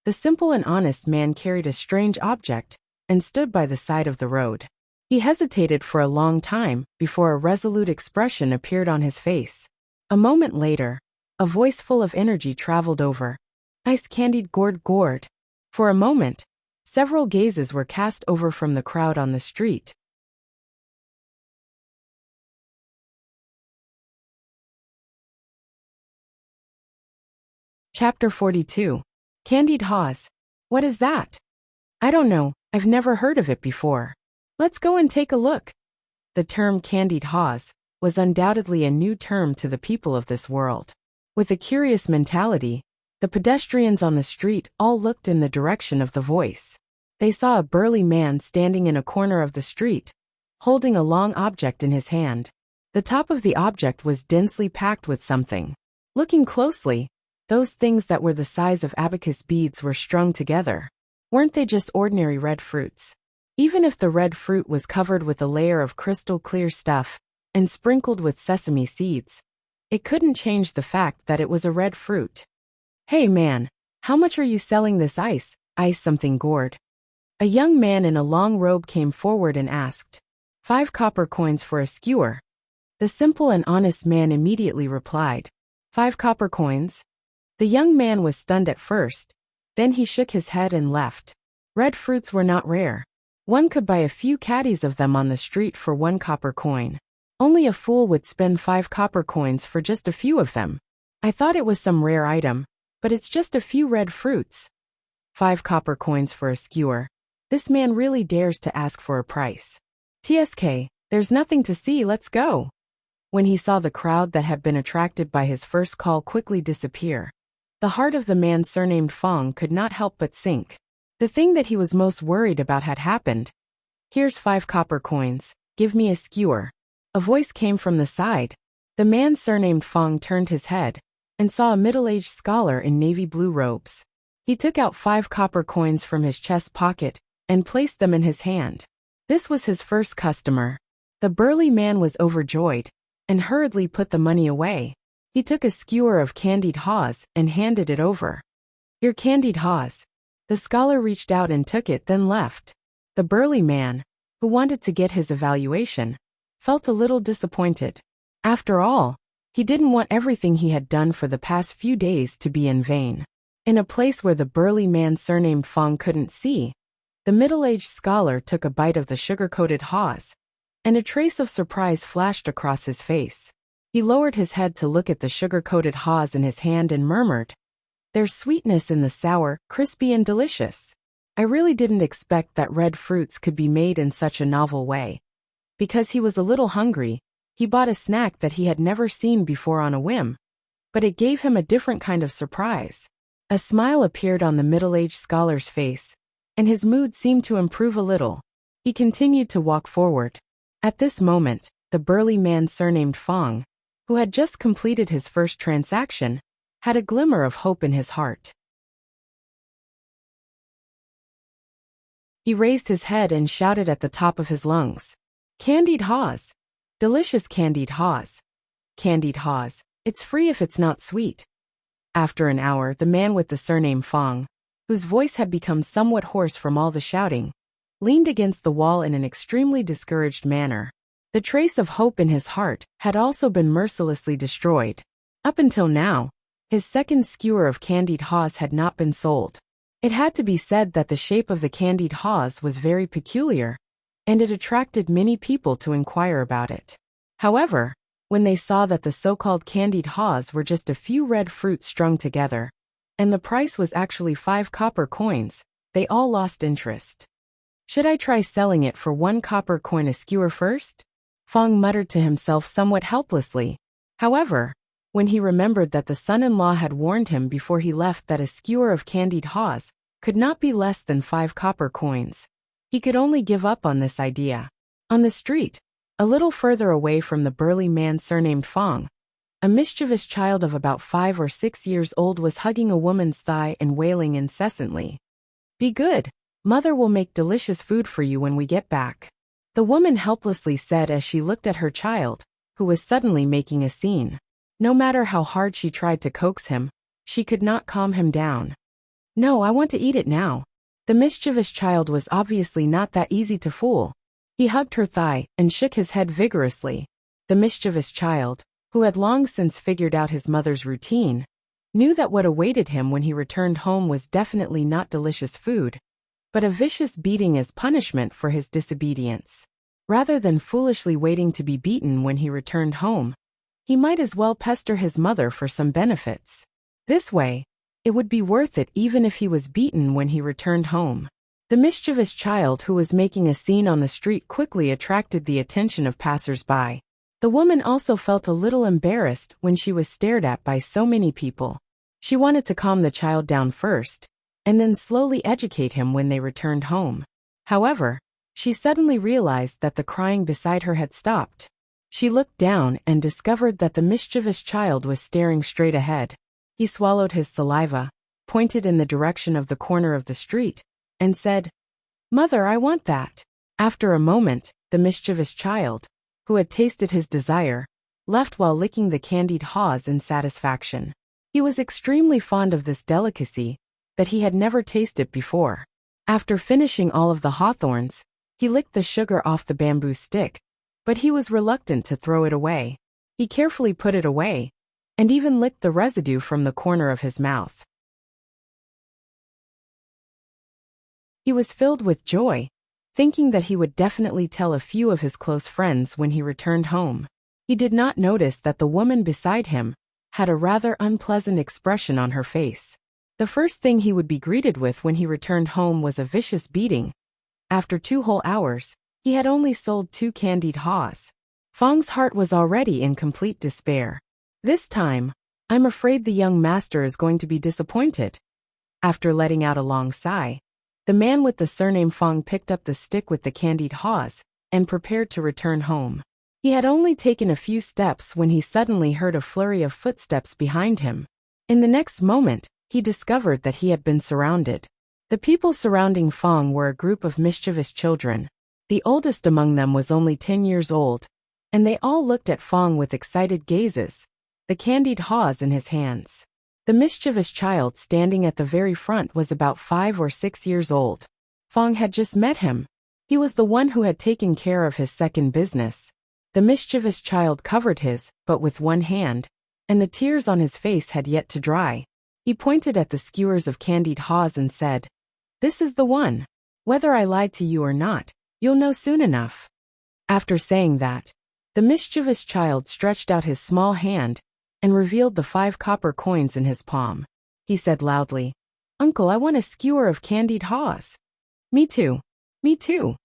the simple and honest man carried a strange object and stood by the side of the road. He hesitated for a long time before a resolute expression appeared on his face. A moment later, a voice full of energy traveled over. "Ice candied gourd." For a moment, several gazes were cast over from the crowd on the street. Chapter 42. Candied haws. What is that? I don't know, I've never heard of it before. Let's go and take a look. The term candied haws was undoubtedly a new term to the people of this world. With a curious mentality, the pedestrians on the street all looked in the direction of the voice. They saw a burly man standing in a corner of the street, holding a long object in his hand. The top of the object was densely packed with something. Looking closely, those things that were the size of abacus beads were strung together. Weren't they just ordinary red fruits? Even if the red fruit was covered with a layer of crystal clear stuff and sprinkled with sesame seeds, it couldn't change the fact that it was a red fruit. "Hey man, how much are you selling this ice something gourd?" A young man in a long robe came forward and asked. 5 copper coins for a skewer." The simple and honest man immediately replied. 5 copper coins? The young man was stunned at first, then he shook his head and left. Red fruits were not rare. One could buy a few caddies of them on the street for 1 copper coin. Only a fool would spend 5 copper coins for just a few of them. I thought it was some rare item, but it's just a few red fruits. 5 copper coins for a skewer. This man really dares to ask for a price. TSK, there's nothing to see, let's go. When he saw the crowd that had been attracted by his first call quickly disappear, the heart of the man surnamed Fong could not help but sink. The thing that he was most worried about had happened. "Here's 5 copper coins, give me a skewer." A voice came from the side. The man surnamed Fong turned his head and saw a middle-aged scholar in navy blue robes. He took out 5 copper coins from his chest pocket and placed them in his hand. This was his first customer. The burly man was overjoyed and hurriedly put the money away. He took a skewer of candied haws and handed it over. "Your candied haws." The scholar reached out and took it, then left. The burly man, who wanted to get his evaluation, felt a little disappointed. After all, he didn't want everything he had done for the past few days to be in vain. In a place where the burly man surnamed Fong couldn't see, the middle-aged scholar took a bite of the sugar-coated haws, and a trace of surprise flashed across his face. He lowered his head to look at the sugar-coated haws in his hand and murmured, "There's sweetness in the sour, crispy and delicious. I really didn't expect that red fruits could be made in such a novel way." Because he was a little hungry, he bought a snack that he had never seen before on a whim, but it gave him a different kind of surprise. A smile appeared on the middle-aged scholar's face, and his mood seemed to improve a little. He continued to walk forward. At this moment, the burly man surnamed Fong, who had just completed his first transaction, had a glimmer of hope in his heart. He raised his head and shouted at the top of his lungs. Candied haws! Delicious candied haws! Candied haws! It's free if it's not sweet. After an hour, the man with the surname Fong, whose voice had become somewhat hoarse from all the shouting, leaned against the wall in an extremely discouraged manner. The trace of hope in his heart had also been mercilessly destroyed. Up until now, his second skewer of candied haws had not been sold. It had to be said that the shape of the candied haws was very peculiar, and it attracted many people to inquire about it. However, when they saw that the so-called candied haws were just a few red fruits strung together, and the price was actually 5 copper coins, they all lost interest. Should I try selling it for 1 copper coin a skewer first? Fong muttered to himself somewhat helplessly. However, when he remembered that the son-in-law had warned him before he left that a skewer of candied haws could not be less than 5 copper coins, he could only give up on this idea. On the street, a little further away from the burly man surnamed Fong, a mischievous child of about 5 or 6 years old was hugging a woman's thigh and wailing incessantly. Be good, mother will make delicious food for you when we get back, the woman helplessly said as she looked at her child, who was suddenly making a scene. No matter how hard she tried to coax him, she could not calm him down. No, I want to eat it now. The mischievous child was obviously not that easy to fool. He hugged her thigh and shook his head vigorously. The mischievous child, who had long since figured out his mother's routine, knew that what awaited him when he returned home was definitely not delicious food, but a vicious beating as punishment for his disobedience. Rather than foolishly waiting to be beaten when he returned home, he might as well pester his mother for some benefits. This way, it would be worth it even if he was beaten when he returned home. The mischievous child who was making a scene on the street quickly attracted the attention of passers-by. The woman also felt a little embarrassed when she was stared at by so many people. She wanted to calm the child down first, and then slowly educate him when they returned home. However, she suddenly realized that the crying beside her had stopped. She looked down and discovered that the mischievous child was staring straight ahead. He swallowed his saliva, pointed in the direction of the corner of the street, and said, Mother, I want that. After a moment, the mischievous child, who had tasted his desire, left while licking the candied haws in satisfaction. He was extremely fond of this delicacy, that he had never tasted before. After finishing all of the hawthorns, he licked the sugar off the bamboo stick, but he was reluctant to throw it away. He carefully put it away, and even licked the residue from the corner of his mouth. He was filled with joy, thinking that he would definitely tell a few of his close friends when he returned home. He did not notice that the woman beside him had a rather unpleasant expression on her face. The first thing he would be greeted with when he returned home was a vicious beating. After 2 whole hours, he had only sold 2 candied haws. Fong's heart was already in complete despair. This time, I'm afraid the young master is going to be disappointed. After letting out a long sigh, the man with the surname Fong picked up the stick with the candied haws and prepared to return home. He had only taken a few steps when he suddenly heard a flurry of footsteps behind him. In the next moment, he discovered that he had been surrounded. The people surrounding Fong were a group of mischievous children. The oldest among them was only 10 years old, and they all looked at Fong with excited gazes, the candied haws in his hands. The mischievous child standing at the very front was about 5 or 6 years old. Fong had just met him. He was the one who had taken care of his second business. The mischievous child covered his but with one hand, and the tears on his face had yet to dry. He pointed at the skewers of candied haws and said, This is the one. Whether I lied to you or not, you'll know soon enough. After saying that, the mischievous child stretched out his small hand and revealed the 5 copper coins in his palm. He said loudly, Uncle, I want a skewer of candied haws. Me too. Me too.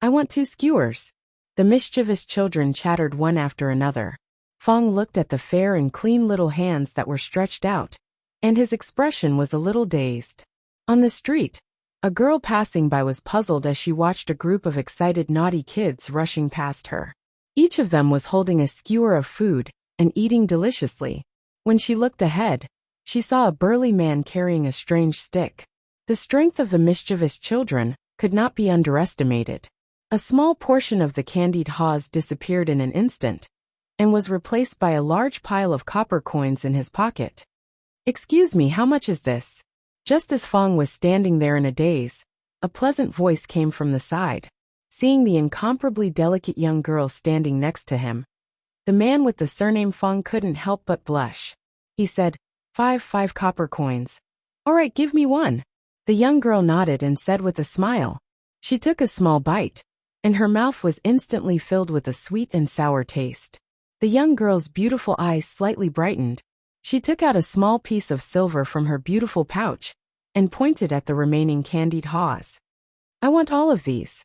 I want 2 skewers. The mischievous children chattered one after another. Fong looked at the fair and clean little hands that were stretched out, and his expression was a little dazed. On the street, a girl passing by was puzzled as she watched a group of excited naughty kids rushing past her. Each of them was holding a skewer of food and eating deliciously. When she looked ahead, she saw a burly man carrying a strange stick. The strength of the mischievous children could not be underestimated. A small portion of the candied haws disappeared in an instant, and was replaced by a large pile of copper coins in his pocket. "Excuse me, how much is this?" Just as Fong was standing there in a daze, a pleasant voice came from the side. Seeing the incomparably delicate young girl standing next to him, the man with the surname Fong couldn't help but blush. He said, five copper coins. "All right, give me one." The young girl nodded and said with a smile. She took a small bite, and her mouth was instantly filled with a sweet and sour taste. The young girl's beautiful eyes slightly brightened. She took out a small piece of silver from her beautiful pouch and pointed at the remaining candied haws. "I want all of these."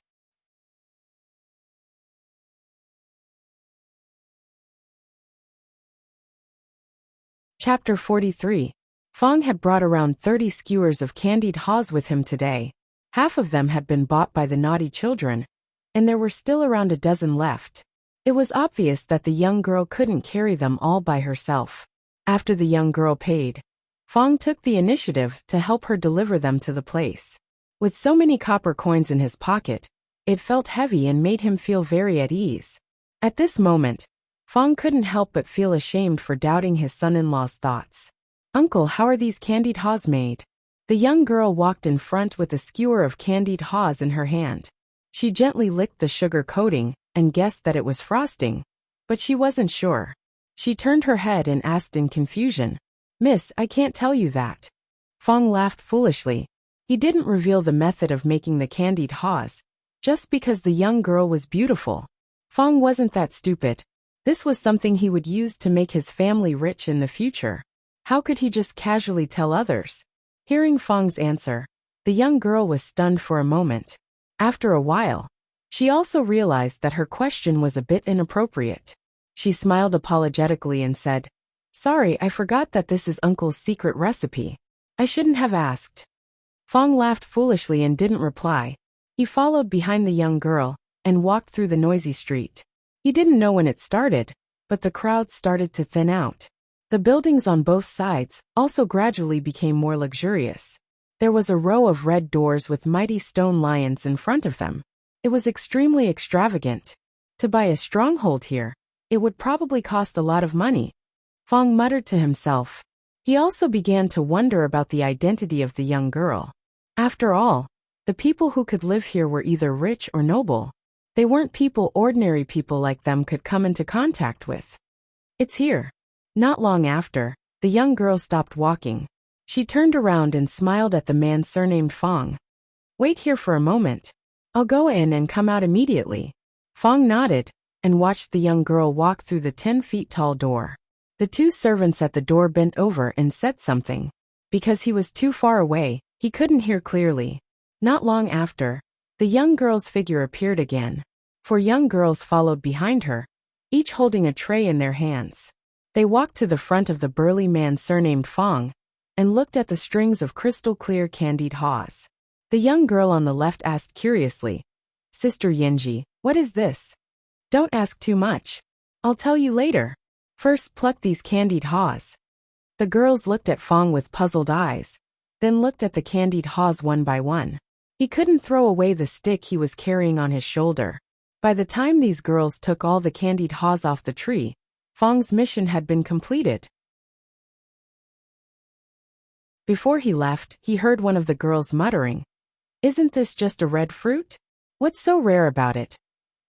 Chapter 43. Fong had brought around 30 skewers of candied haws with him today. Half of them had been bought by the naughty children, and there were still around a dozen left. It was obvious that the young girl couldn't carry them all by herself. After the young girl paid, Fong took the initiative to help her deliver them to the place. With so many copper coins in his pocket, it felt heavy and made him feel very at ease. At this moment, Fong couldn't help but feel ashamed for doubting his son-in-law's thoughts. "Uncle, how are these candied haws made?" The young girl walked in front with a skewer of candied haws in her hand. She gently licked the sugar coating and guessed that it was frosting, but she wasn't sure. She turned her head and asked in confusion, "Miss, I can't tell you that." Fong laughed foolishly. He didn't reveal the method of making the candied haws, just because the young girl was beautiful. Fong wasn't that stupid. This was something he would use to make his family rich in the future. How could he just casually tell others? Hearing Fong's answer, the young girl was stunned for a moment. After a while, she also realized that her question was a bit inappropriate. She smiled apologetically and said, "Sorry, I forgot that this is Uncle's secret recipe. I shouldn't have asked." Fong laughed foolishly and didn't reply. He followed behind the young girl and walked through the noisy street. He didn't know when it started, but the crowd started to thin out. The buildings on both sides also gradually became more luxurious. There was a row of red doors with mighty stone lions in front of them. It was extremely extravagant. To buy a stronghold here, it would probably cost a lot of money. Fong muttered to himself. He also began to wonder about the identity of the young girl. After all, the people who could live here were either rich or noble. They weren't people ordinary people like them could come into contact with. "It's here." Not long after, the young girl stopped walking. She turned around and smiled at the man surnamed Fong. "Wait here for a moment. I'll go in and come out immediately." Fong nodded and watched the young girl walk through the 10 feet tall door. The two servants at the door bent over and said something. Because he was too far away, he couldn't hear clearly. Not long after, the young girl's figure appeared again. 4 young girls followed behind her, each holding a tray in their hands. They walked to the front of the burly man surnamed Fong and looked at the strings of crystal-clear candied haws. The young girl on the left asked curiously, "Sister Yenji, what is this?" "Don't ask too much. I'll tell you later. First pluck these candied haws." The girls looked at Fong with puzzled eyes, then looked at the candied haws one by one. He couldn't throw away the stick he was carrying on his shoulder. By the time these girls took all the candied haws off the tree, Fong's mission had been completed. Before he left, he heard one of the girls muttering, "Isn't this just a red fruit? What's so rare about it?"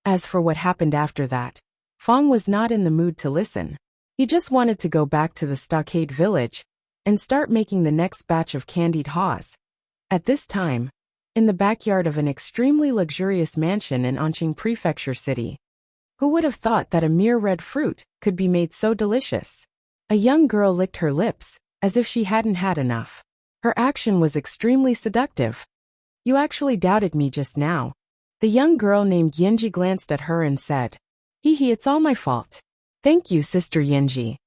As for what happened after that, Fong was not in the mood to listen. He just wanted to go back to the stockade village and start making the next batch of candied haws. At this time, in the backyard of an extremely luxurious mansion in Anqing Prefecture City. Who would have thought that a mere red fruit could be made so delicious? A young girl licked her lips, as if she hadn't had enough. Her action was extremely seductive. "You actually doubted me just now." The young girl named Yenji glanced at her and said, "Hee, it's all my fault." "Thank you, Sister Yenji."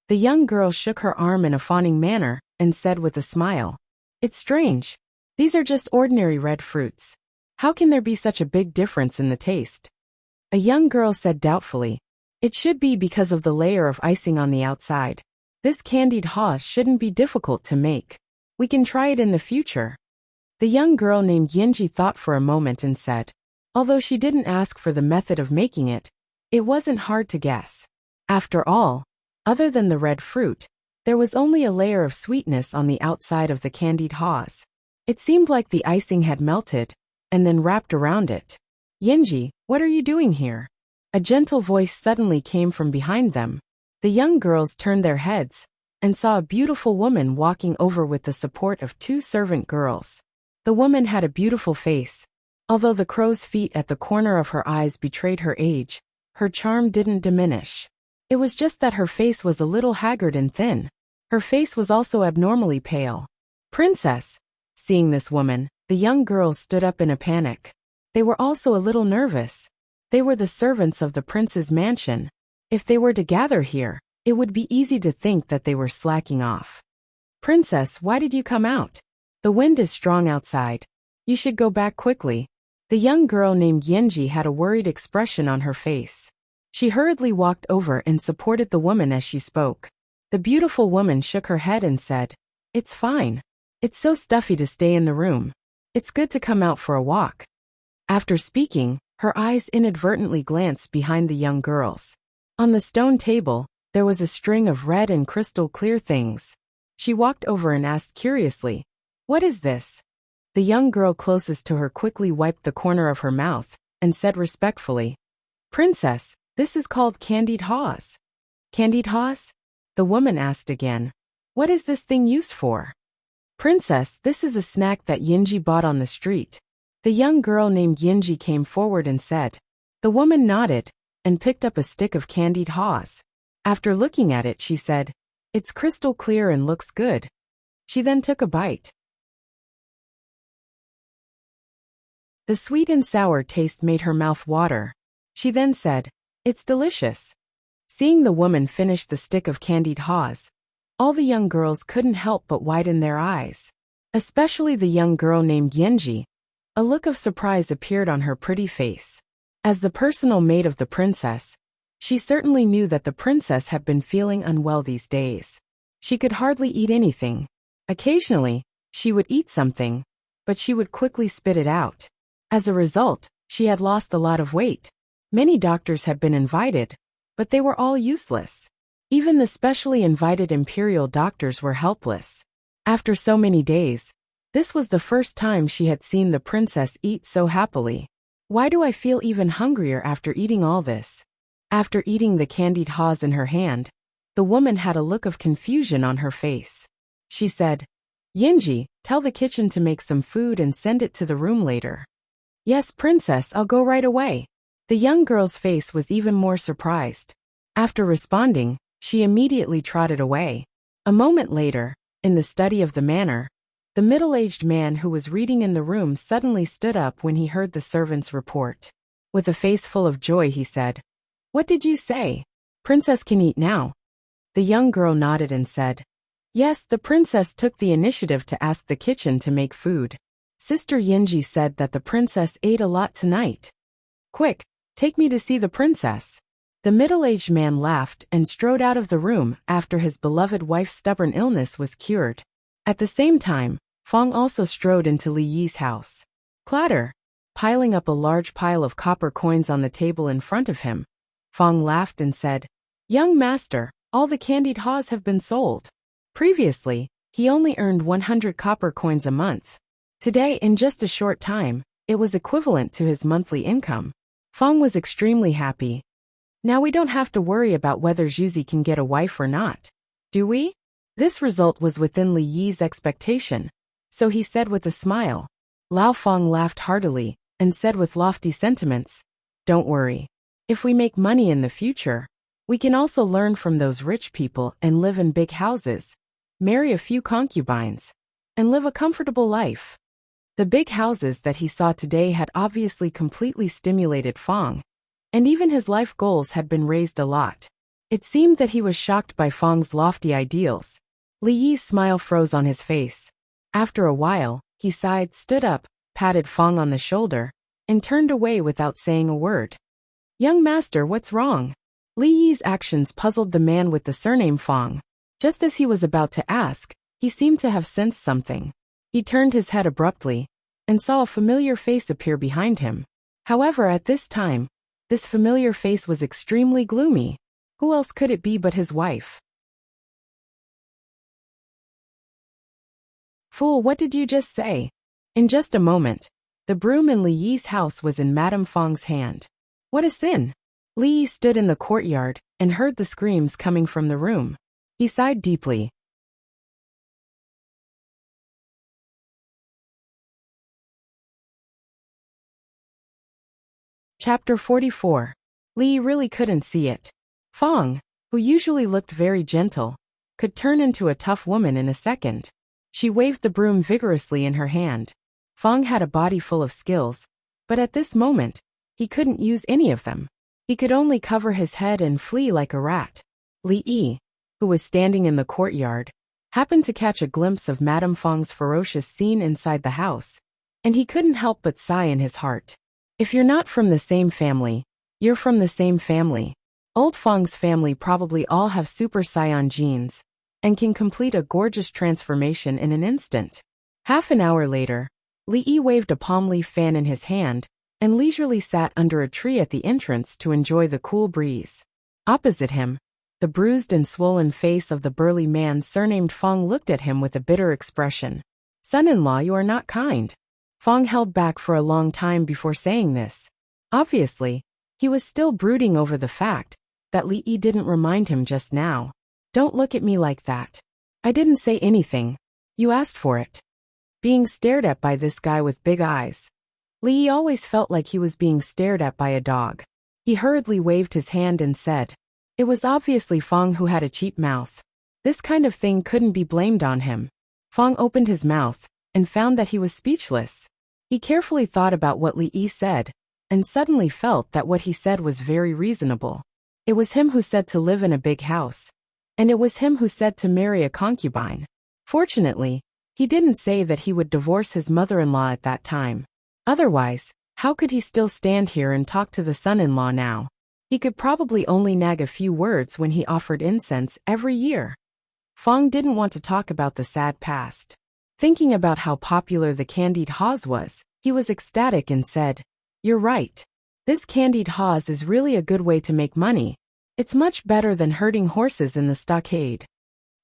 The young girl shook her arm in a fawning manner and said with a smile, "It's strange. These are just ordinary red fruits. How can there be such a big difference in the taste?" A young girl said doubtfully, "It should be because of the layer of icing on the outside. This candied haw shouldn't be difficult to make. We can try it in the future." The young girl named Yinji thought for a moment and said, although she didn't ask for the method of making it, it wasn't hard to guess. After all, other than the red fruit, there was only a layer of sweetness on the outside of the candied haws. It seemed like the icing had melted, and then wrapped around it. Yinji, what are you doing here? A gentle voice suddenly came from behind them. The young girls turned their heads, and saw a beautiful woman walking over with the support of 2 servant girls. The woman had a beautiful face. Although the crow's feet at the corner of her eyes betrayed her age, her charm didn't diminish. It was just that her face was a little haggard and thin. Her face was also abnormally pale. Princess! Seeing this woman, the young girls stood up in a panic. They were also a little nervous. They were the servants of the prince's mansion. If they were to gather here, it would be easy to think that they were slacking off. Princess, why did you come out? The wind is strong outside. You should go back quickly. The young girl named Yinji had a worried expression on her face. She hurriedly walked over and supported the woman as she spoke. The beautiful woman shook her head and said, "It's fine. It's so stuffy to stay in the room. It's good to come out for a walk." After speaking, her eyes inadvertently glanced behind the young girls. On the stone table, there was a string of red and crystal clear things. She walked over and asked curiously, "What is this?" The young girl closest to her quickly wiped the corner of her mouth and said respectfully, "Princess, this is called candied haws." Candied haws? The woman asked again. "What is this thing used for?" "Princess, this is a snack that Yinji bought on the street." The young girl named Yinji came forward and said. The woman nodded and picked up a stick of candied haws. After looking at it, she said, "It's crystal clear and looks good." She then took a bite. The sweet and sour taste made her mouth water. She then said, "It's delicious." Seeing the woman finish the stick of candied haws, all the young girls couldn't help but widen their eyes. Especially the young girl named Yinji. A look of surprise appeared on her pretty face. As the personal maid of the princess, she certainly knew that the princess had been feeling unwell these days. She could hardly eat anything. Occasionally, she would eat something, but she would quickly spit it out. As a result, she had lost a lot of weight. Many doctors had been invited, but they were all useless. Even the specially invited imperial doctors were helpless. After so many days, this was the first time she had seen the princess eat so happily. "Why do I feel even hungrier after eating all this?" After eating the candied haws in her hand, the woman had a look of confusion on her face. She said, "Yinji, tell the kitchen to make some food and send it to the room later." "Yes, princess, I'll go right away." The young girl's face was even more surprised. After responding, she immediately trotted away. A moment later, in the study of the manor, the middle-aged man who was reading in the room suddenly stood up when he heard the servant's report. With a face full of joy, he said, "What did you say? Princess can eat now?" The young girl nodded and said, "Yes, the princess took the initiative to ask the kitchen to make food. Sister Yinji said that the princess ate a lot tonight. Quick, take me to see the princess." The middle-aged man laughed and strode out of the room after his beloved wife's stubborn illness was cured. At the same time, Fong also strode into Li Yi's house. Clatter! Piling up a large pile of copper coins on the table in front of him, Fong laughed and said, "Young master, all the candied haws have been sold." Previously, he only earned 100 copper coins a month. Today, in just a short time, it was equivalent to his monthly income. Fong was extremely happy. Now we don't have to worry about whether Zhuzi can get a wife or not. Do we? This result was within Li Yi's expectation, so he said with a smile. Lao Fong laughed heartily and said with lofty sentiments, "Don't worry. If we make money in the future, we can also learn from those rich people and live in big houses, marry a few concubines, and live a comfortable life." The big houses that he saw today had obviously completely stimulated Fong, and even his life goals had been raised a lot. It seemed that he was shocked by Fong's lofty ideals. Li Yi's smile froze on his face. After a while, he sighed, stood up, patted Fong on the shoulder, and turned away without saying a word. "Young master, what's wrong?" Li Yi's actions puzzled the man with the surname Fong. Just as he was about to ask, he seemed to have sensed something. He turned his head abruptly and saw a familiar face appear behind him. However, at this time, this familiar face was extremely gloomy. Who else could it be but his wife? Fool, what did you just say? In just a moment, the broom in Li Yi's house was in Madame Fang's hand. What a sin! Li Yi stood in the courtyard and heard the screams coming from the room. He sighed deeply. Chapter 44. Li Yi really couldn't see it. Fang, who usually looked very gentle, could turn into a tough woman in a second. She waved the broom vigorously in her hand. Fang had a body full of skills, but at this moment, he couldn't use any of them. He could only cover his head and flee like a rat. Li Yi, who was standing in the courtyard, happened to catch a glimpse of Madame Fang's ferocious scene inside the house, and he couldn't help but sigh in his heart. If you're not from the same family, you're from the same family. Old Fang's family probably all have Super Saiyan genes and can complete a gorgeous transformation in an instant. Half an hour later, Li Yi waved a palm leaf fan in his hand and leisurely sat under a tree at the entrance to enjoy the cool breeze. Opposite him, the bruised and swollen face of the burly man surnamed Fang looked at him with a bitter expression. Son-in-law, you are not kind. Fang held back for a long time before saying this. Obviously, he was still brooding over the fact that Li Yi didn't remind him just now. Don't look at me like that. I didn't say anything. You asked for it. Being stared at by this guy with big eyes. Li Yi always felt like he was being stared at by a dog. He hurriedly waved his hand and said, it was obviously Fang who had a cheap mouth. This kind of thing couldn't be blamed on him. Fang opened his mouth and found that he was speechless. He carefully thought about what Li Yi said and suddenly felt that what he said was very reasonable. It was him who said to live in a big house, and it was him who said to marry a concubine. Fortunately, he didn't say that he would divorce his mother-in-law at that time. Otherwise, how could he still stand here and talk to the son-in-law now? He could probably only nag a few words when he offered incense every year. Fang didn't want to talk about the sad past. Thinking about how popular the candied haws was, he was ecstatic and said, you're right. This candied haws is really a good way to make money. It's much better than herding horses in the stockade.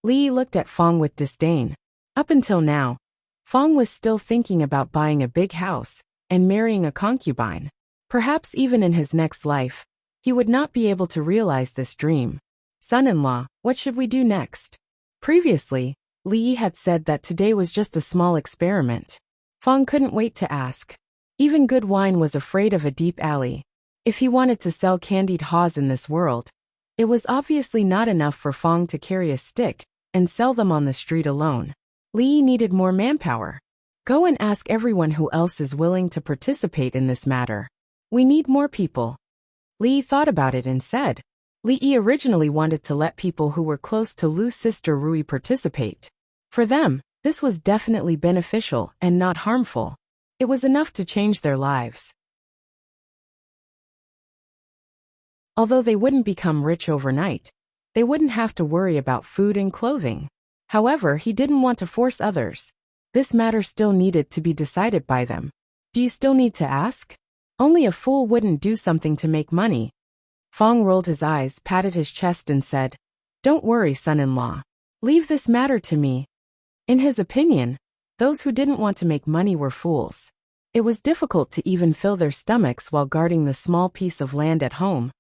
Li Yi looked at Fang with disdain. Up until now, Fang was still thinking about buying a big house and marrying a concubine. Perhaps even in his next life, he would not be able to realize this dream. Son-in-law, what should we do next? Previously, Li Yi had said that today was just a small experiment. Fang couldn't wait to ask. Even good wine was afraid of a deep alley. If he wanted to sell candied haws in this world, it was obviously not enough for Fang to carry a stick and sell them on the street alone. Li Yi needed more manpower. Go and ask everyone who else is willing to participate in this matter. We need more people. Li Yi thought about it and said. Li Yi originally wanted to let people who were close to Lu's sister Rui participate. For them, this was definitely beneficial and not harmful. It was enough to change their lives. Although they wouldn't become rich overnight, they wouldn't have to worry about food and clothing. However, he didn't want to force others. This matter still needed to be decided by them. Do you still need to ask? Only a fool wouldn't do something to make money. Fang rolled his eyes, patted his chest and said, don't worry, son-in-law. Leave this matter to me. In his opinion, those who didn't want to make money were fools. It was difficult to even fill their stomachs while guarding the small piece of land at home,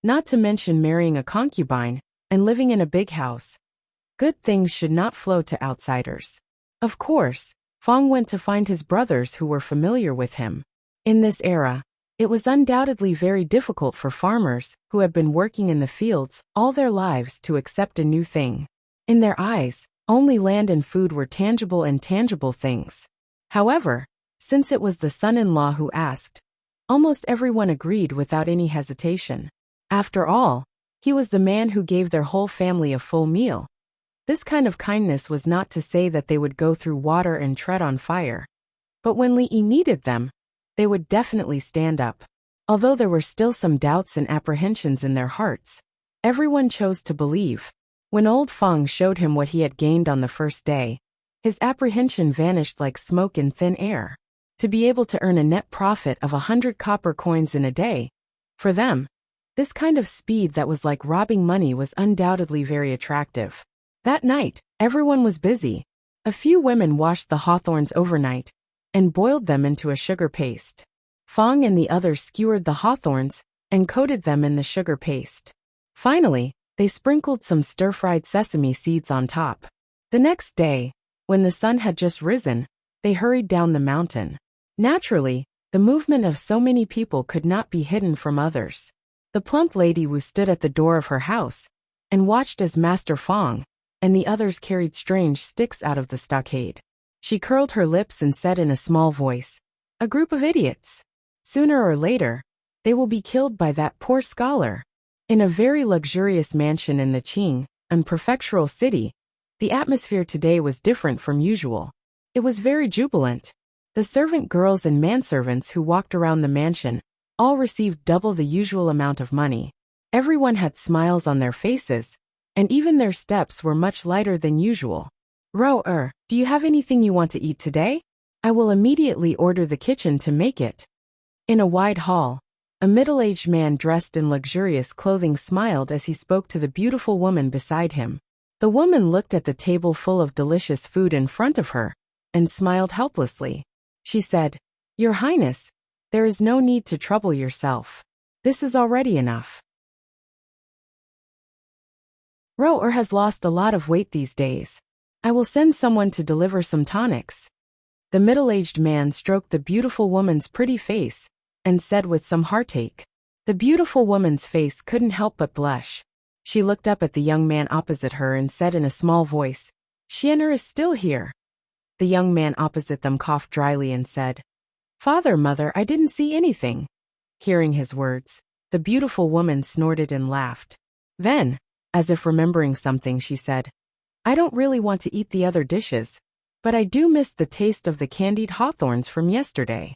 not to mention marrying a concubine and living in a big house. Good things should not flow to outsiders. Of course, Fang went to find his brothers who were familiar with him. In this era, it was undoubtedly very difficult for farmers who had been working in the fields all their lives to accept a new thing. In their eyes, only land and food were tangible and tangible things. However, since it was the son-in-law who asked, almost everyone agreed without any hesitation. After all, he was the man who gave their whole family a full meal. This kind of kindness was not to say that they would go through water and tread on fire. But when Li Yi needed them, they would definitely stand up. Although there were still some doubts and apprehensions in their hearts, everyone chose to believe. When old Fang showed him what he had gained on the first day, His apprehension vanished like smoke in thin air. To be able to earn a net profit of 100 copper coins in a day, for them, this kind of speed that was like robbing money was undoubtedly very attractive. That night, everyone was busy. A few women washed the hawthorns overnight and boiled them into a sugar paste. Fong and the others skewered the hawthorns and coated them in the sugar paste. Finally, they sprinkled some stir-fried sesame seeds on top. The next day, when the sun had just risen, they hurried down the mountain. Naturally, the movement of so many people could not be hidden from others. The plump lady Wu stood at the door of her house and watched as Master Fong and the others carried strange sticks out of the stockade. She curled her lips and said in a small voice, "A group of idiots. Sooner or later, they will be killed by that poor scholar." In a very luxurious mansion in the Qing and prefectural city, the atmosphere today was different from usual. It was very jubilant. The servant girls and manservants who walked around the mansion all received double the usual amount of money. Everyone had smiles on their faces, and even their steps were much lighter than usual. "Ro-er, do you have anything you want to eat today? I will immediately order the kitchen to make it." In a wide hall, a middle-aged man dressed in luxurious clothing smiled as he spoke to the beautiful woman beside him. The woman looked at the table full of delicious food in front of her and smiled helplessly. She said, "Your Highness, there is no need to trouble yourself. This is already enough." Ro-er has lost a lot of weight these days. I will send someone to deliver some tonics. The middle-aged man stroked the beautiful woman's pretty face and said with some heartache. The beautiful woman's face couldn't help but blush. She looked up at the young man opposite her and said in a small voice, "Xianer is still here." The young man opposite them coughed dryly and said, "Father, mother, I didn't see anything." Hearing his words, the beautiful woman snorted and laughed. Then, as if remembering something, she said, "I don't really want to eat the other dishes, but I do miss the taste of the candied hawthorns from yesterday."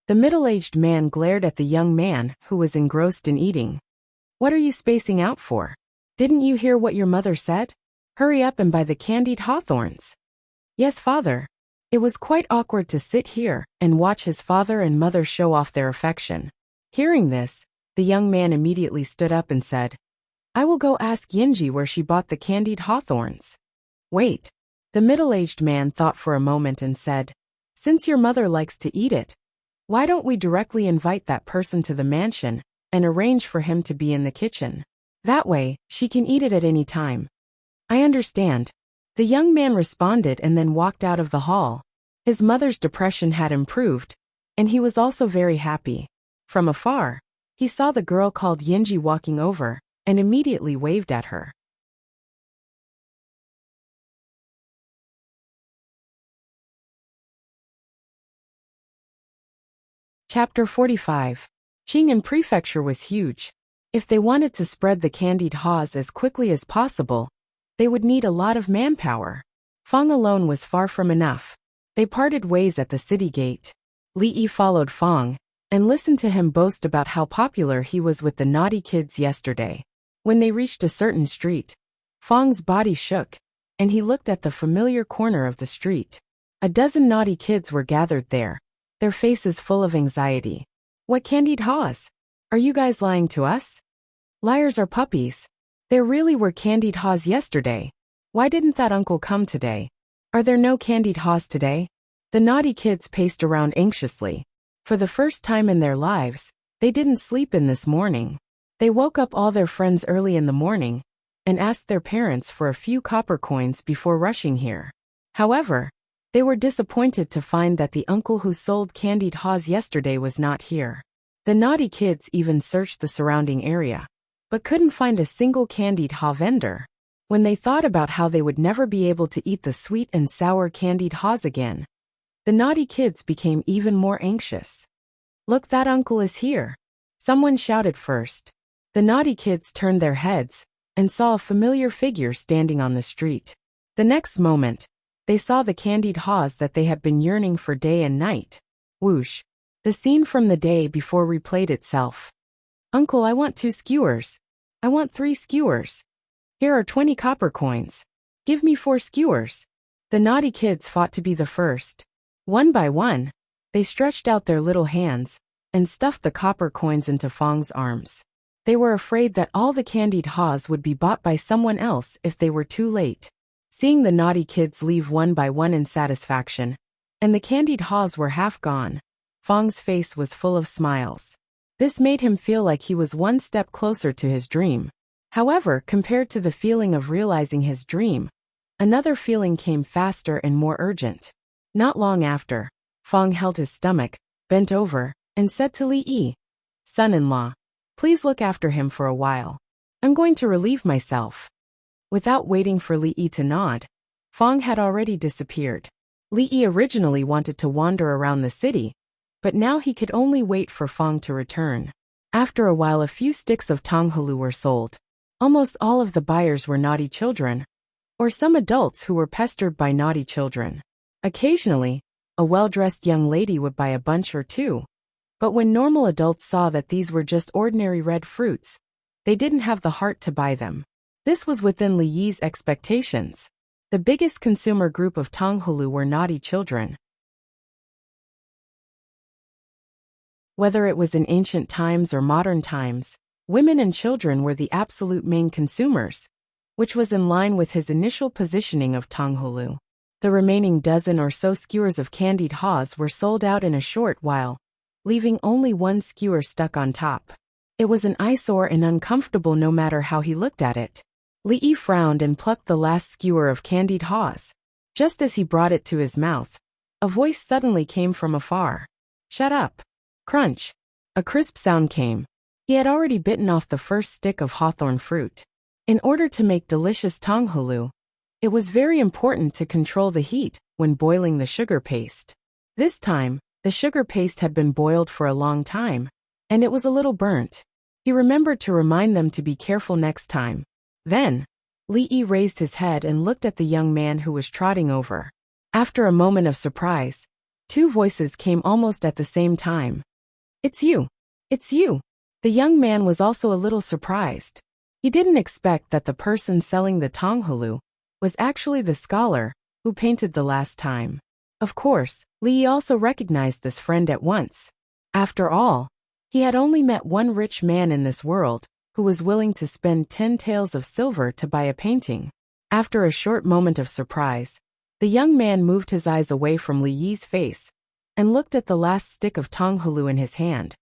The middle-aged man glared at the young man who was engrossed in eating. "What are you spacing out for? Didn't you hear what your mother said? Hurry up and buy the candied hawthorns." "Yes, father." It was quite awkward to sit here and watch his father and mother show off their affection. Hearing this, the young man immediately stood up and said, "I will go ask Yinji where she bought the candied hawthorns." "Wait." The middle-aged man thought for a moment and said, "Since your mother likes to eat it, why don't we directly invite that person to the mansion and arrange for him to be in the kitchen? That way, she can eat it at any time." "I understand." The young man responded and then walked out of the hall. His mother's depression had improved, and he was also very happy. From afar, he saw the girl called Yinji walking over and immediately waved at her. Chapter 45. Qing'an Prefecture was huge. If they wanted to spread the candied haws as quickly as possible, they would need a lot of manpower. Fong alone was far from enough. They parted ways at the city gate. Li Yi followed Fong and listened to him boast about how popular he was with the naughty kids yesterday. When they reached a certain street, Fong's body shook, and he looked at the familiar corner of the street. A dozen naughty kids were gathered there, their faces full of anxiety. "What candied haws? Are you guys lying to us? Liars are puppies. There really were candied haws yesterday. Why didn't that uncle come today? Are there no candied haws today?" The naughty kids paced around anxiously. For the first time in their lives, they didn't sleep in this morning. They woke up all their friends early in the morning and asked their parents for a few copper coins before rushing here. However, they were disappointed to find that the uncle who sold candied haws yesterday was not here. The naughty kids even searched the surrounding area, but couldn't find a single candied haw vendor. When they thought about how they would never be able to eat the sweet and sour candied haws again, the naughty kids became even more anxious. "Look, that uncle is here!" Someone shouted first. The naughty kids turned their heads and saw a familiar figure standing on the street. The next moment, they saw the candied haws that they had been yearning for day and night. Whoosh! The scene from the day before replayed itself. "Uncle, I want 2 skewers. I want 3 skewers. Here are 20 copper coins. Give me 4 skewers." The naughty kids fought to be the first. One by one, they stretched out their little hands and stuffed the copper coins into Fang's arms. They were afraid that all the candied haws would be bought by someone else if they were too late. Seeing the naughty kids leave one by one in satisfaction, and the candied haws were half gone, Fang's face was full of smiles. This made him feel like he was one step closer to his dream. However, compared to the feeling of realizing his dream, another feeling came faster and more urgent. Not long after, Fang held his stomach, bent over, and said to Li Yi, "Son-in-law, please look after him for a while. I'm going to relieve myself." Without waiting for Li Yi to nod, Fang had already disappeared. Li Yi originally wanted to wander around the city, but now he could only wait for Fang to return. After a while, a few sticks of tonghalu were sold. Almost all of the buyers were naughty children, or some adults who were pestered by naughty children. Occasionally, a well-dressed young lady would buy a bunch or two, but when normal adults saw that these were just ordinary red fruits, they didn't have the heart to buy them. This was within Li Yi's expectations. The biggest consumer group of tonghalu were naughty children. Whether it was in ancient times or modern times, women and children were the absolute main consumers, which was in line with his initial positioning of tonghalu. The remaining dozen or so skewers of candied haws were sold out in a short while, leaving only one skewer stuck on top. It was an eyesore and uncomfortable no matter how he looked at it. Li Yi frowned and plucked the last skewer of candied haws. Just as he brought it to his mouth, a voice suddenly came from afar. "Shut up." Crunch. A crisp sound came. He had already bitten off the first stick of hawthorn fruit. In order to make delicious tonghalu, it was very important to control the heat when boiling the sugar paste. This time, the sugar paste had been boiled for a long time, and it was a little burnt. He remembered to remind them to be careful next time. Then, Li Yi raised his head and looked at the young man who was trotting over. After a moment of surprise, two voices came almost at the same time. "It's you! It's you!" The young man was also a little surprised. He didn't expect that the person selling the tonghalu was actually the scholar who painted the last time. Of course, Li Yi also recognized this friend at once. After all, he had only met one rich man in this world who was willing to spend 10 taels of silver to buy a painting. After a short moment of surprise, the young man moved his eyes away from Li Yi's face and looked at the last stick of tonghalu in his hand,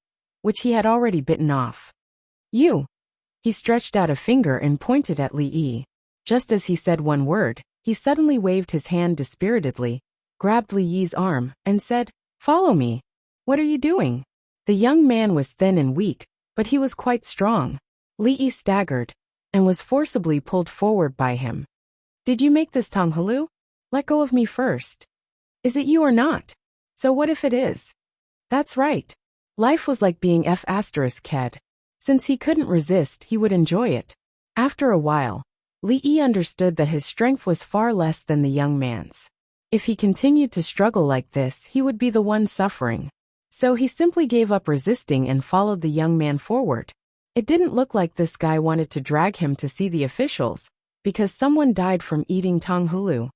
which he had already bitten off. "You!" He stretched out a finger and pointed at Li Yi. Just as he said one word, he suddenly waved his hand dispiritedly, grabbed Li Yi's arm, and said, "Follow me." "What are you doing?" The young man was thin and weak, but he was quite strong. Li Yi staggered and was forcibly pulled forward by him. "Did you make this tonghalu? Let go of me first." "Is it you or not? So what if it is?" "That's right. Life was like being F***ked. Since he couldn't resist, he would enjoy it." After a while, Li Yi understood that his strength was far less than the young man's. If he continued to struggle like this, he would be the one suffering. So he simply gave up resisting and followed the young man forward. It didn't look like this guy wanted to drag him to see the officials, because someone died from eating tonghalu.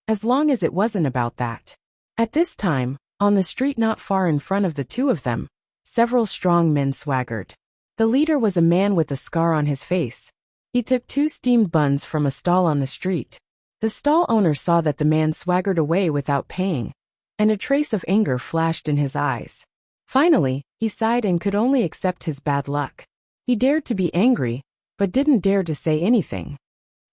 As long as it wasn't about that. At this time, on the street not far in front of the two of them, several strong men swaggered. The leader was a man with a scar on his face. He took 2 steamed buns from a stall on the street. The stall owner saw that the man swaggered away without paying, and a trace of anger flashed in his eyes. Finally, he sighed and could only accept his bad luck. He dared to be angry, but didn't dare to say anything.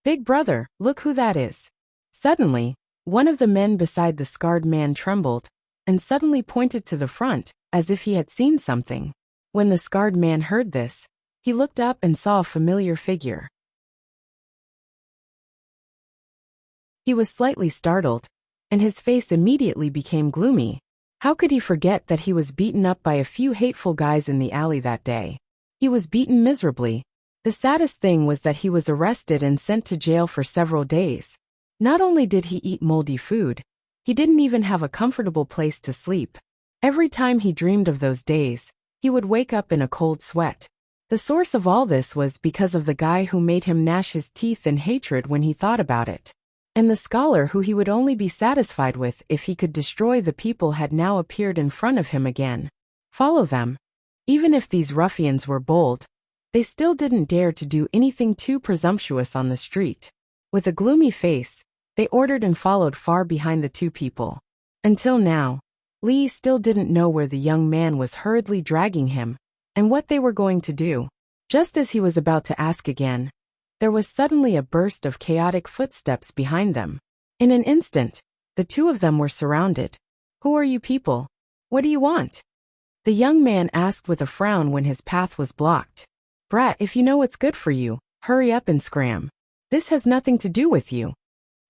"Big brother, look who that is." Suddenly, one of the men beside the scarred man trembled and suddenly pointed to the front, as if he had seen something. When the scarred man heard this, he looked up and saw a familiar figure. He was slightly startled, and his face immediately became gloomy. How could he forget that he was beaten up by a few hateful guys in the alley that day? He was beaten miserably. The saddest thing was that he was arrested and sent to jail for several days. Not only did he eat moldy food, he didn't even have a comfortable place to sleep. Every time he dreamed of those days, he would wake up in a cold sweat. The source of all this was because of the guy who made him gnash his teeth in hatred when he thought about it. And the scholar who he would only be satisfied with if he could destroy the people had now appeared in front of him again. Follow them. Even if these ruffians were bold, they still didn't dare to do anything too presumptuous on the street. With a gloomy face, they ordered and followed far behind the two people. Until now, Li still didn't know where the young man was hurriedly dragging him, and what they were going to do. Just as he was about to ask again, there was suddenly a burst of chaotic footsteps behind them. In an instant, the two of them were surrounded. Who are you people? What do you want? The young man asked with a frown when his path was blocked. Brat, if you know what's good for you, hurry up and scram. This has nothing to do with you.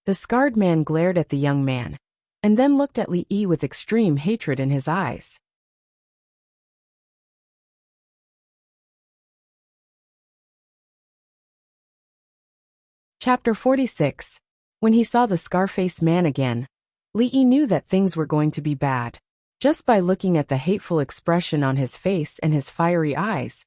The scarred man glared at the young man, and then looked at Li Yi with extreme hatred in his eyes. Chapter 46. When he saw the scar-faced man again, Li Yi knew that things were going to be bad. Just by looking at the hateful expression on his face and his fiery eyes,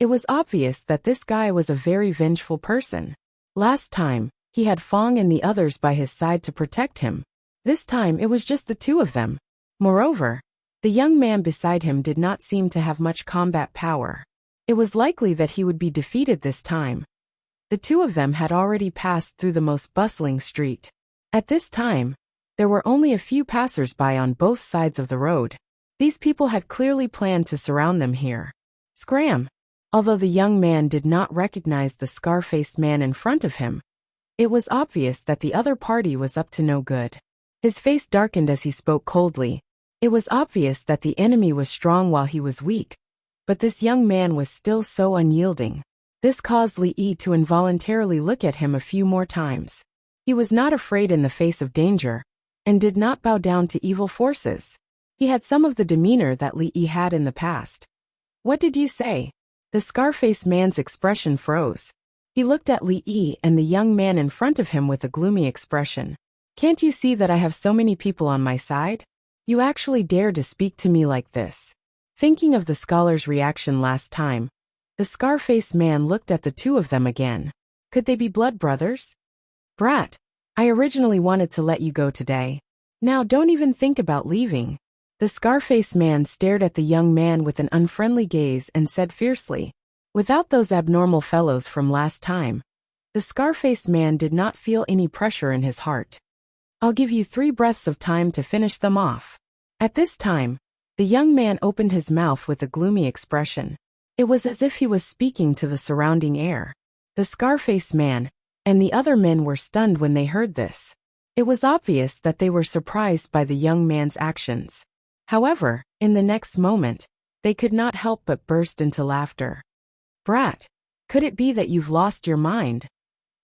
it was obvious that this guy was a very vengeful person. Last time, he had Fong and the others by his side to protect him. This time it was just the two of them. Moreover, the young man beside him did not seem to have much combat power. It was likely that he would be defeated this time. The two of them had already passed through the most bustling street. At this time, there were only a few passers-by on both sides of the road. These people had clearly planned to surround them here. Scram! Although the young man did not recognize the scar-faced man in front of him, it was obvious that the other party was up to no good. His face darkened as he spoke coldly. It was obvious that the enemy was strong while he was weak, but this young man was still so unyielding. This caused Li Yi to involuntarily look at him a few more times. He was not afraid in the face of danger, and did not bow down to evil forces. He had some of the demeanor that Li Yi had in the past. What did you say? The scar-faced man's expression froze. He looked at Li Yi and the young man in front of him with a gloomy expression. Can't you see that I have so many people on my side? You actually dare to speak to me like this. Thinking of the scholar's reaction last time, the scar-faced man looked at the two of them again. Could they be blood brothers? Brat, I originally wanted to let you go today. Now don't even think about leaving. The scar-faced man stared at the young man with an unfriendly gaze and said fiercely. Without those abnormal fellows from last time, the scar-faced man did not feel any pressure in his heart. I'll give you 3 breaths of time to finish them off. At this time, the young man opened his mouth with a gloomy expression. It was as if he was speaking to the surrounding air. The scar-faced man and the other men were stunned when they heard this. It was obvious that they were surprised by the young man's actions. However, in the next moment, they could not help but burst into laughter. Brat, could it be that you've lost your mind?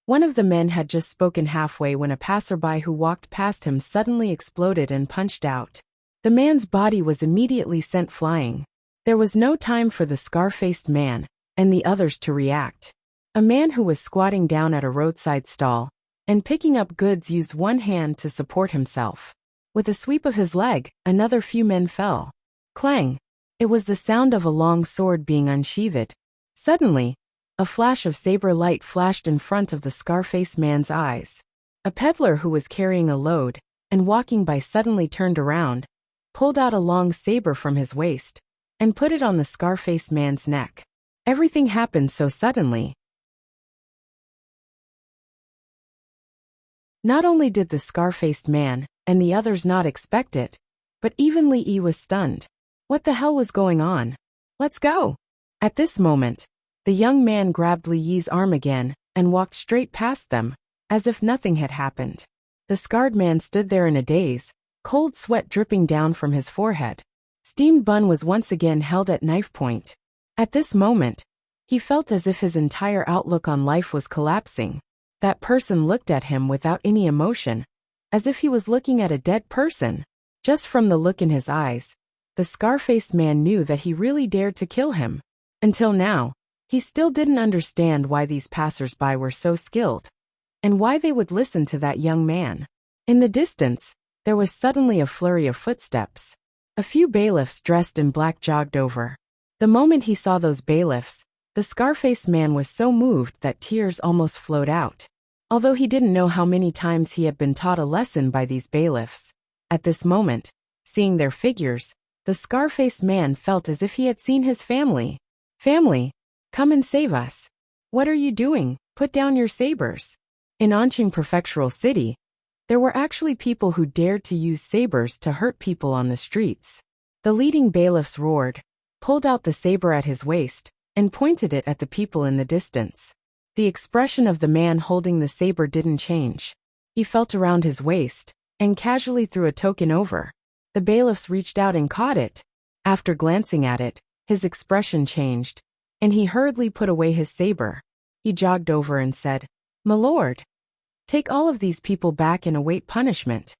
One of the men had just spoken halfway when a passerby who walked past him suddenly exploded and punched out. The man's body was immediately sent flying. There was no time for the scar-faced man and the others to react. A man who was squatting down at a roadside stall and picking up goods used one hand to support himself. With a sweep of his leg, another few men fell. Clang! It was the sound of a long sword being unsheathed. Suddenly, a flash of saber light flashed in front of the scar-faced man's eyes. A peddler who was carrying a load and walking by suddenly turned around, pulled out a long saber from his waist, and put it on the scar-faced man's neck. Everything happened so suddenly. Not only did the scar-faced man and the others not expect it, but even Li Yi was stunned. What the hell was going on? Let's go! At this moment, the young man grabbed Li Yi's arm again and walked straight past them, as if nothing had happened. The scarred man stood there in a daze, cold sweat dripping down from his forehead. Steamed bun was once again held at knife point. At this moment, he felt as if his entire outlook on life was collapsing. That person looked at him without any emotion, as if he was looking at a dead person. Just from the look in his eyes, the scar-faced man knew that he really dared to kill him. Until now, he still didn't understand why these passers-by were so skilled, and why they would listen to that young man. In the distance, there was suddenly a flurry of footsteps. A few bailiffs dressed in black jogged over. The moment he saw those bailiffs, the scar-faced man was so moved that tears almost flowed out. although he didn't know how many times he had been taught a lesson by these bailiffs. At this moment, seeing their figures, the scar-faced man felt as if he had seen his family. Family, come and save us. What are you doing? Put down your sabers. In Anqing Prefectural City, there were actually people who dared to use sabers to hurt people on the streets. The leading bailiffs roared, pulled out the saber at his waist, and pointed it at the people in the distance. The expression of the man holding the saber didn't change. He felt around his waist, and casually threw a token over. The bailiffs reached out and caught it. After glancing at it, his expression changed, and he hurriedly put away his saber. He jogged over and said, "My lord, take all of these people back and await punishment."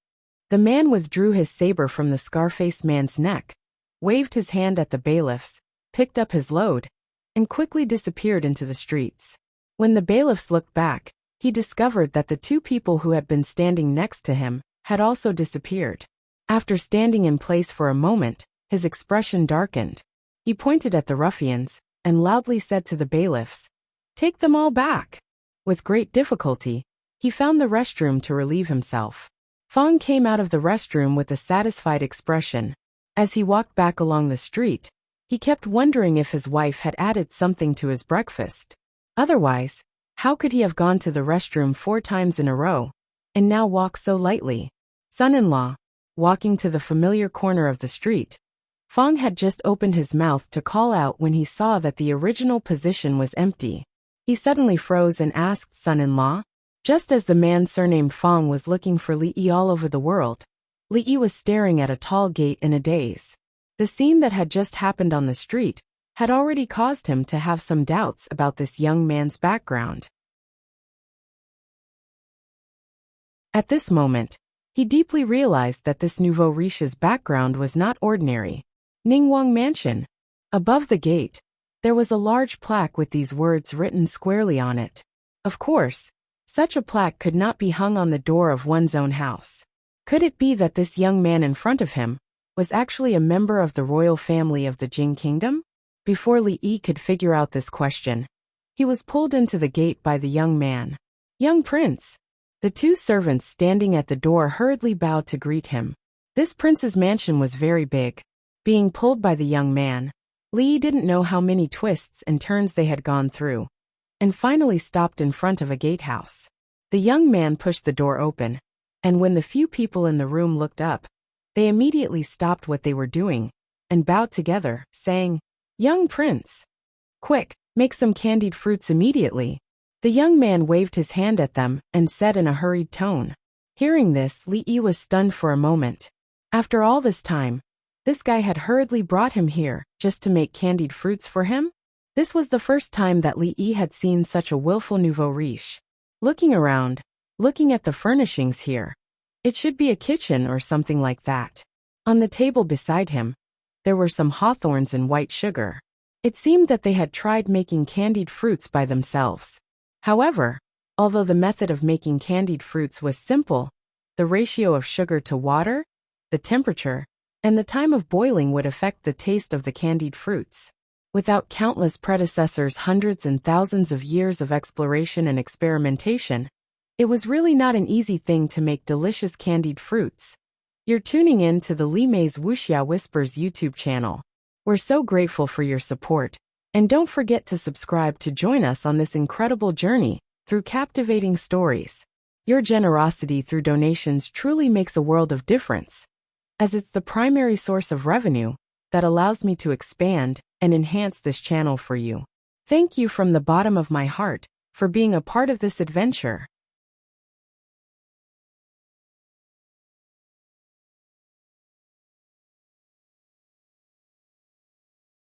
The man withdrew his saber from the scar-faced man's neck, waved his hand at the bailiffs, picked up his load, and quickly disappeared into the streets. When the bailiffs looked back, he discovered that the two people who had been standing next to him had also disappeared. After standing in place for a moment, his expression darkened. He pointed at the ruffians and loudly said to the bailiffs, "Take them all back." With great difficulty, he found the restroom to relieve himself. Fong came out of the restroom with a satisfied expression. As he walked back along the street, he kept wondering if his wife had added something to his breakfast. Otherwise, how could he have gone to the restroom 4 times in a row, and now walk so lightly? Son-in-law, walking to the familiar corner of the street, Fong had just opened his mouth to call out when he saw that the original position was empty. He suddenly froze and asked son-in-law. Just as the man surnamed Fong was looking for Li all over the world, Li was staring at a tall gate in a daze. The scene that had just happened on the street had already caused him to have some doubts about this young man's background. At this moment, he deeply realized that this nouveau riche's background was not ordinary. Ningguang Mansion. Above the gate, there was a large plaque with these words written squarely on it. Of course, such a plaque could not be hung on the door of one's own house. Could it be that this young man in front of him was actually a member of the royal family of the Jing Kingdom? Before Li could figure out this question, he was pulled into the gate by the young man. "Young prince." The 2 servants standing at the door hurriedly bowed to greet him. This prince's mansion was very big. Being pulled by the young man, Li didn't know how many twists and turns they had gone through, and finally stopped in front of a gatehouse. The young man pushed the door open, and when the few people in the room looked up, they immediately stopped what they were doing and bowed together, saying, "Young prince, quick, make some candied fruits immediately." The young man waved his hand at them and said in a hurried tone. Hearing this, Li was stunned for a moment. After all this time, this guy had hurriedly brought him here just to make candied fruits for him? This was the first time that Li had seen such a willful nouveau riche. Looking around, looking at the furnishings here, it should be a kitchen or something like that. On the table beside him, there were some hawthorns and white sugar. It seemed that they had tried making candied fruits by themselves. However, although the method of making candied fruits was simple, the ratio of sugar to water, the temperature, and the time of boiling would affect the taste of the candied fruits. Without countless predecessors, hundreds and thousands of years of exploration and experimentation, it was really not an easy thing to make delicious candied fruits. You're tuning in to the Li Mei's Wuxia Whispers YouTube channel. We're so grateful for your support, and don't forget to subscribe to join us on this incredible journey through captivating stories. Your generosity through donations truly makes a world of difference, as it's the primary source of revenue that allows me to expand and enhance this channel for you. Thank you from the bottom of my heart for being a part of this adventure.